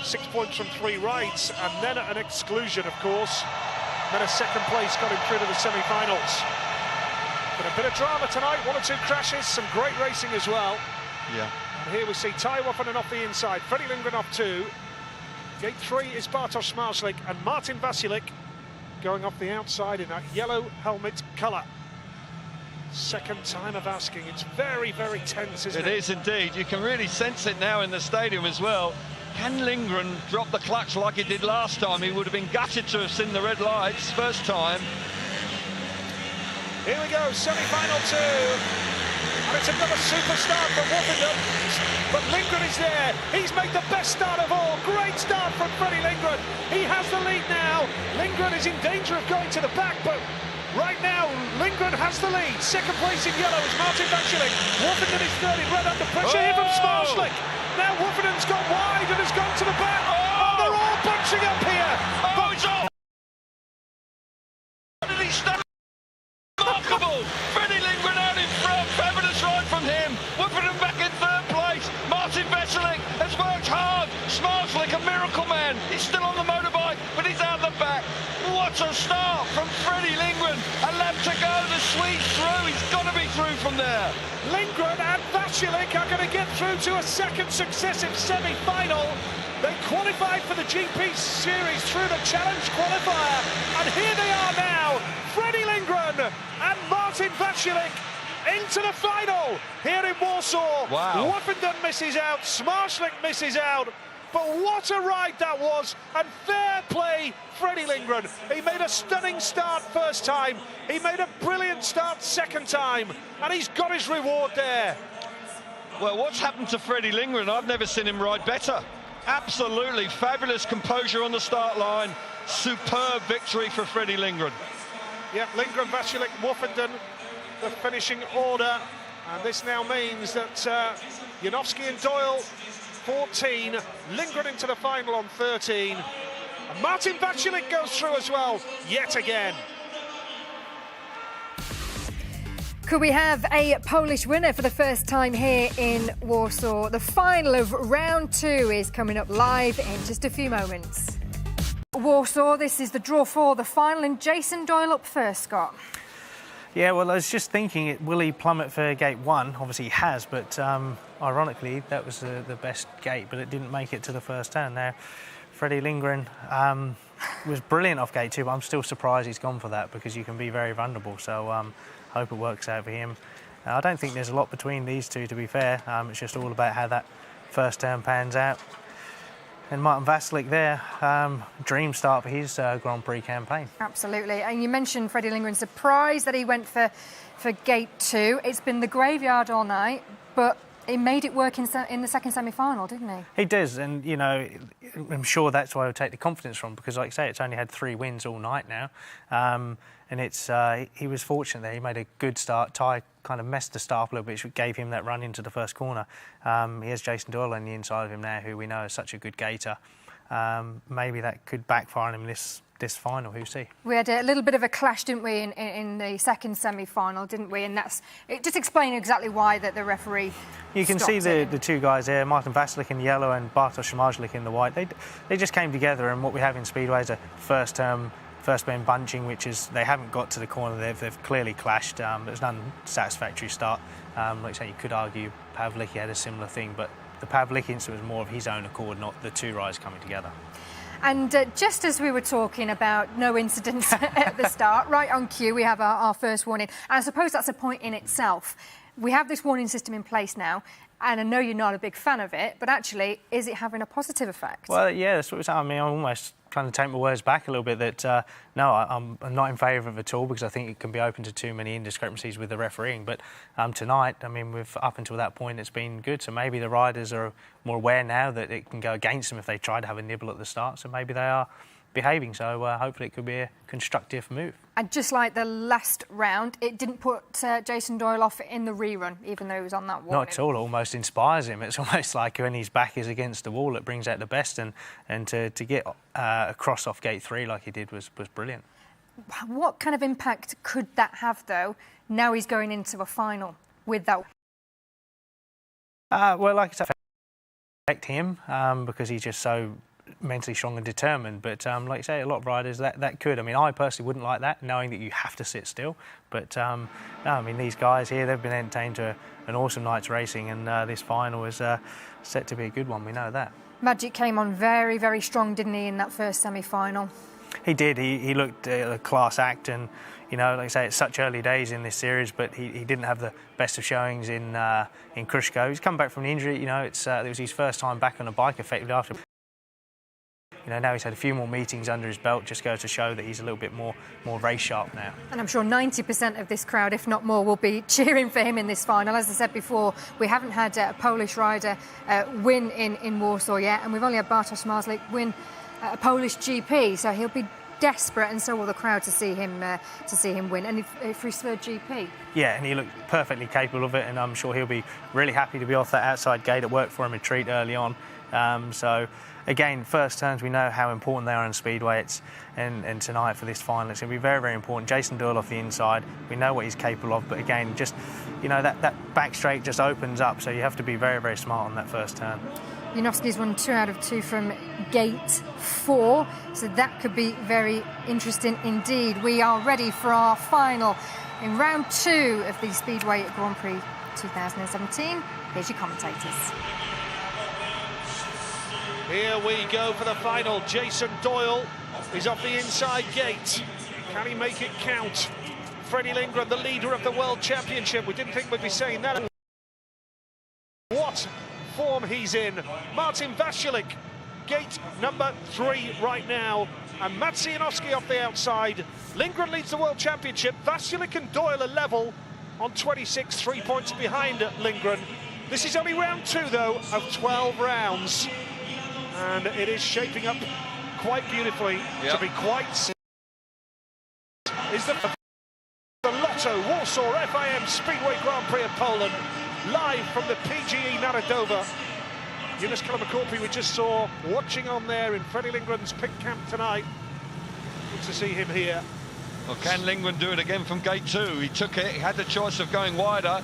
S3: 6 points from 3 rides, and then an exclusion, of course. Then a second place got him through to the semi-finals. But a bit of drama tonight, 1 or 2 crashes, some great racing as well.
S4: Yeah.
S3: And here we see Ty Woofenden off the inside, Freddie Lindgren off 2. Gate 3 is Bartosz Smarslik and Martin Vasilik going off the outside in that yellow helmet colour. Second time of asking. It's very, very tense, isn't it?
S4: It is indeed. You can really sense it now in the stadium as well. Can Lindgren drop the clutch like he did last time? He would have been gutted to have seen the red lights first time.
S3: Here we go, semi-final 2. And it's another super start from Woofenden. But Lindgren is there. He's made the best start of all. Great start from Freddie Lindgren. He has the lead now. Lindgren is in danger of going to the back, but right now, Lindgren has the lead. Second place in yellow is Martin Vasilik. Woofenden is third in red under pressure here from Smarslik. Now Woofenden's gone wide and has gone to the back. Oh, they're all bunching up here.
S4: Oh, it's off! How did he stop? Remarkable! Freddie Lindgren out in front. Fabulous ride from him. Woofenden back in 3rd place. Martin Vasilik has worked hard. Smarslik, a miracle man. He's still on the motorbike, but he's out the back. What a start from Freddie Lindgren. A lap to go. The Swede's through. He's got to be through from there.
S3: Lindgren and Vasilik are going to get through to a second successive semi-final. They qualified for the GP Series through the Challenge qualifier. And here they are now. Freddie Lindgren and Martin Vasilik into the final here in Warsaw.
S4: Wow.
S3: Woofenden misses out. Smarslik misses out. But what a ride that was, and fair play, Freddie Lindgren. He made a stunning start first time, he made a brilliant start second time, and he's got his reward there.
S4: Well, what's happened to Freddie Lindgren? I've never seen him ride better. Absolutely fabulous composure on the start line. Superb victory for Freddie Lindgren.
S3: Yeah, Lindgren, Vasilik, Woofenden, the finishing order. And this now means that Janowski and Doyle 14, Lindgren into the final on 13, and Martin Vasilik goes through as well, yet again.
S2: Could we have a Polish winner for the first time here in Warsaw? The final of round 2 is coming up live in just a few moments. Warsaw. This is the draw for the final, and Jason Doyle up first, Scott.
S1: Yeah, well, I was just thinking, will he plummet for gate 1? Obviously he has, but ironically that was the best gate, but it didn't make it to the first turn. Now, Freddie Lindgren was brilliant off gate 2, but I'm still surprised he's gone for that, because you can be very vulnerable, so hope it works out for him. I don't think there's a lot between these two, to be fair. It's just all about how that first turn pans out. And Martin Vasilik there, dream start for his Grand Prix campaign.
S2: Absolutely. And you mentioned Freddie Lindgren, surprised that he went for gate 2. It's been the graveyard all night, but he made it work in the second semi-final, didn't he?
S1: He does, and, you know, I'm sure that's where he'll take the confidence from, because, like I say, it's only had 3 wins all night now. And it's he was fortunate there. He made a good start. Ty kind of messed the start up a little bit, which gave him that run into the first corner. He has Jason Doyle on the inside of him now, who we know is such a good gator. Maybe that could backfire on him this final, who's see?
S2: We had a little bit of a clash, didn't we, in the second semi-final, didn't we? And it just explained exactly why that the referee.
S1: You can see the two guys there, Martin Vasilik in the yellow and Bartosz Szymajlik in the white. They just came together, and what we have in Speedway is a first men bunching, which is they haven't got to the corner. They've clearly clashed. There's an unsatisfactory start. Like I say, you could argue Pavlicki had a similar thing, but the Pavlicki incident was more of his own accord, not the two riders coming together.
S2: And just as we were talking about no incidents at the start, right on cue, we have our first warning. And I suppose that's a point in itself. We have this warning system in place now, and I know you're not a big fan of it, but actually, is it having a positive effect?
S1: Well, yeah, that's what it's, I mean, I almost kind of take my words back a little bit that, no, I'm not in favour of it at all, because I think it can be open to too many indiscrepancies with the refereeing. But tonight, I mean, up until that point, it's been good. So maybe the riders are more aware now that it can go against them if they try to have a nibble at the start. So maybe they are behaving. So hopefully it could be a constructive move.
S2: And just like the last round, it didn't put Jason Doyle off in the rerun, even though he was on that warning.
S1: Not at all. It almost inspires him. It's almost like when his back is against the wall, it brings out the best. And to get across off gate 3 like he did was brilliant.
S2: What kind of impact could that have, though, now he's going into a final with that?
S1: Well, like I said, affect him because he's just so mentally strong and determined, but like you say, a lot of riders that could. I mean, I personally wouldn't like that, knowing that you have to sit still, but no, I mean, these guys here, they've been entertained to an awesome night's racing, and this final is set to be a good one, we know that.
S2: Magic came on very, very strong, didn't he, in that first semi-final?
S1: He did. He looked a class act, and you know, like I say, it's such early days in this series, but he didn't have the best of showings in Krushko. He's come back from the injury. You know, it was his first time back on a bike effectively after. You know, now he's had a few more meetings under his belt, just goes to show that he's a little bit more race sharp now. And I'm sure
S2: 90% of this crowd, if not more, will be cheering for him in this final. As I said before, we haven't had a Polish rider win in Warsaw yet, and we've only had Bartosz Szymajlik win a Polish GP, so he'll be desperate, and so will the crowd, to see him win, and for his third GP.
S1: Yeah, and he looked perfectly capable of it, and I'm sure he'll be really happy to be off that outside gate. It worked for him a treat early on. So again, first turns, we know how important they are in Speedway. And tonight for this final, it's going to be very, very important. Jason Doyle off the inside, we know what he's capable of, but again, just, you know, that back straight just opens up, so you have to be very, very smart on that first turn.
S2: Janowski's won 2 out of 2 from gate 4, so that could be very interesting indeed. We are ready for our final in round 2 of the Speedway Grand Prix 2017. Here's your commentators.
S3: Here we go for the final. Jason Doyle is off the inside gate. Can he make it count? Freddie Lindgren, the leader of the World Championship. We didn't think we'd be saying that. What form he's in. Martin Vasilik, gate number 3 right now. And Mats Janowski off the outside. Lindgren leads the World Championship. Vasilik and Doyle are level on 26, 3 points behind Lindgren. This is only round 2, though, of 12 rounds. And it is shaping up quite beautifully to be quite... Is the Lotto Warsaw FIM Speedway Grand Prix of Poland, live from the PGE Narodowa. Jonas Kalamakorpi, we just saw watching on there in Freddie Lindgren's pit camp tonight. Good to see him here.
S4: Well, can Lindgren do it again from gate 2? He took it, he had the choice of going wider,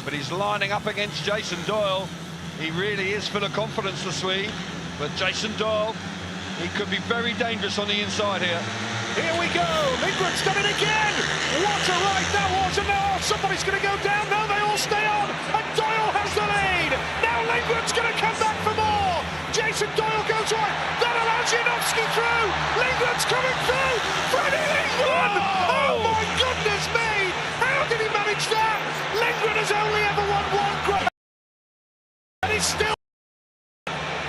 S4: but he's lining up against Jason Doyle. He really is full of confidence, the Swede. But Jason Doyle He could be very dangerous on the inside here.
S3: Here we go. Lindgren's done it again. What a ride that was. And now somebody's going to go down. No, they all stay on. And Doyle has the lead. Now Lindgren's going to come back for more. Jason Doyle goes right. That allows Janowski through. Lindgren's coming through. Freddie Lindgren. Oh my goodness me. How did he manage that? Lindgren has only ever won one grand. And he's still.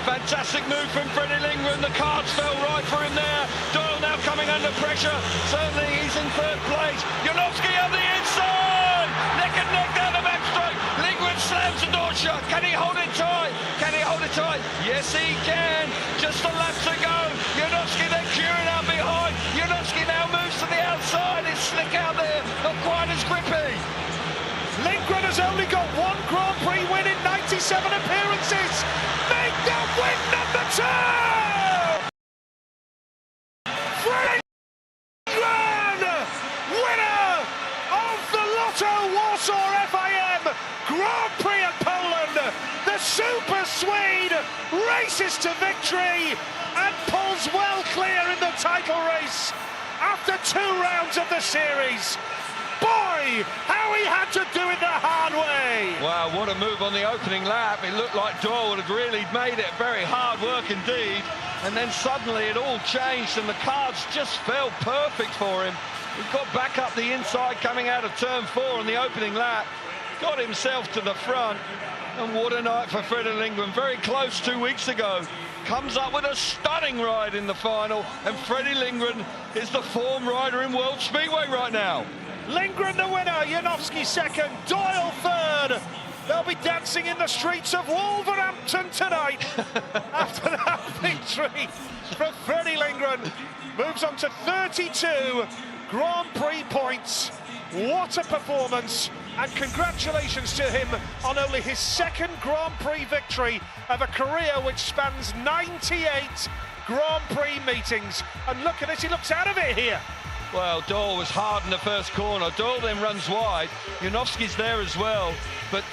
S4: Fantastic move from Freddie Lindgren. The cards fell right for him there. Doyle now coming under pressure. Certainly he's in third place. Janowski on the inside. Neck and neck down the backstroke. Lindgren slams the door shut. Can he hold it tight? Can he hold it tight? Yes, he can. Just a lap to go. Janowski then queuing out behind. Janowski now moves to the outside. It's slick out there. Not quite as grippy.
S3: Lindgren has only got one Grand Prix win in 97 appearances. Make that win number 2! Freddie Lindgren, winner of the Lotto Warsaw FIM Grand Prix of Poland. The Super Swede races to victory and pulls well clear in the title race after 2 rounds of the series. Boy, how he had to do it the hard way.
S4: Wow, what a move on the opening lap. It looked like Doyle had really made it very hard work indeed. And then suddenly it all changed and the cards just fell perfect for him. He got back up the inside coming out of turn 4 on the opening lap. Got himself to the front. And what a night for Freddie Lindgren. Very close 2 weeks ago. Comes up with a stunning ride in the final. And Freddie Lindgren is the form rider in World Speedway right now.
S3: Lindgren the winner, Janowski second, Doyle third. They'll be dancing in the streets of Wolverhampton tonight after that victory from Freddie Lindgren. Moves on to 32 Grand Prix points. What a performance, and congratulations to him on only his 2nd Grand Prix victory of a career which spans 98 Grand Prix meetings. And look at this, he looks out of it here.
S4: Well, Doyle was hard in the first corner. Doyle then runs wide. Janowski's there as well. But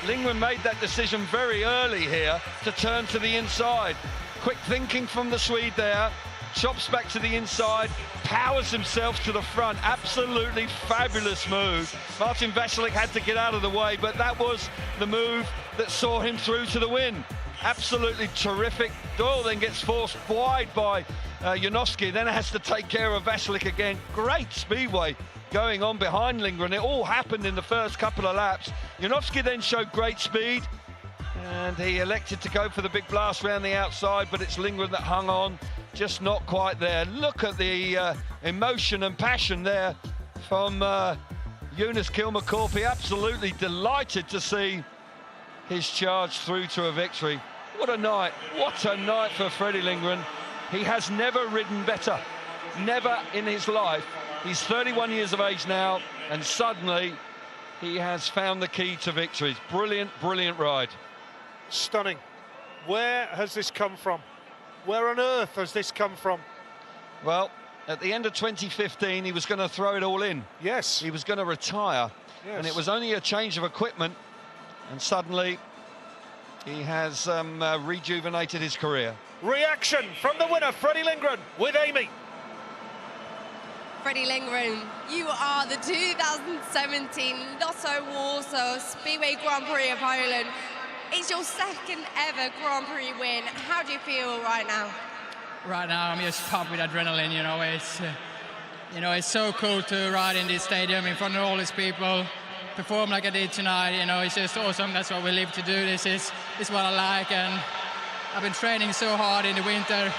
S4: Lindgren made that decision very early here to turn to the inside. Quick thinking from the Swede there. Chops back to the inside. Powers himself to the front. Absolutely fabulous move. Martin Vasilek had to get out of the way, but that was the move that saw him through to the win. Absolutely terrific. Doyle then gets forced wide by Janowski, then has to take care of Vasilek again. Great speedway going on behind Lindgren. It all happened in the first couple of laps. Janowski then showed great speed and he elected to go for the big blast round the outside, but it's Lindgren that hung on, just not quite there. Look at the emotion and passion there from Jonas Kilmakorpi. Absolutely delighted to see his charge through to a victory. What a night for Freddie Lindgren. He has never ridden better, never in his life. He's 31 years of age now, and suddenly he has found the key to victories. Brilliant, brilliant ride.
S3: Stunning. Where has this come from? Where on earth has this come from?
S4: Well, at the end of 2015, he was going to throw it all in.
S3: Yes.
S4: He was going to retire, yes. And it was only a change of equipment, and suddenly he has rejuvenated his career.
S3: Reaction from the winner, Freddie Lindgren, with Amy.
S5: Freddie Lindgren, you are the 2017 Lotto Warsaw Speedway Grand Prix of Poland. It's your 2nd ever Grand Prix win. How do you feel right now?
S10: Right now, I'm just pumped with adrenaline. It's so cool to ride in this stadium in front of all these people, perform like I did tonight. It's just awesome. That's what we live to do. This is what I like, and I've been training so hard in the winter.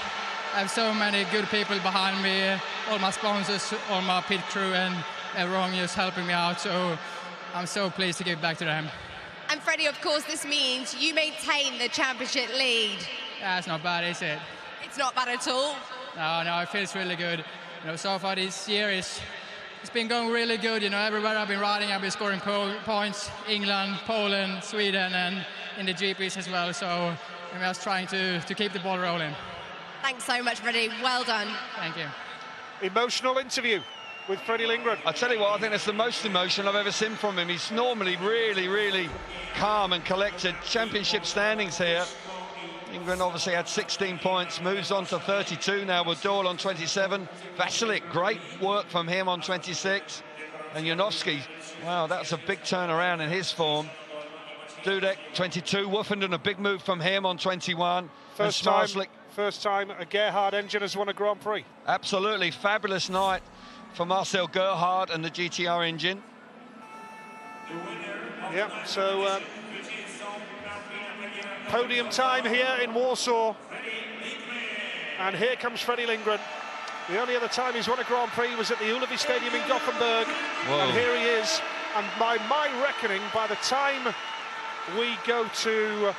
S10: I have so many good people behind me, all my sponsors, all my pit crew, and everyone just helping me out. So I'm so pleased to give back to them.
S5: And Freddie, of course, this means you maintain the championship lead.
S10: That's not bad, is it?
S5: It's not bad at all.
S10: No, it feels really good. So far this year it's been going really good. Everywhere I've been riding, I've been scoring points. England, Poland, Sweden, and in the GPs as well. So I'm just trying to keep the ball rolling.
S5: Thanks so much, Freddie. Well done.
S10: Thank you.
S3: Emotional interview with Freddie Lindgren.
S4: I tell you what, I think that's the most emotion I've ever seen from him. He's normally really, really calm and collected. Championship standings here. England obviously had 16 points, moves on to 32 now with Dahl on 27. Vasilik, great work from him on 26. And Janowski, wow, that's a big turnaround in his form. Dudek, 22. Woofenden, a big move from him on 21.
S3: First time a Gerhard engine has won a Grand Prix.
S4: Absolutely, fabulous night for Marcel Gerhard and the GTR engine.
S3: Yeah, so podium time here in Warsaw. And here comes Freddie Lindgren. The only other time he's won a Grand Prix was at the Ullevi Stadium in Gothenburg. Whoa. And here he is. And by my reckoning, by the time we go to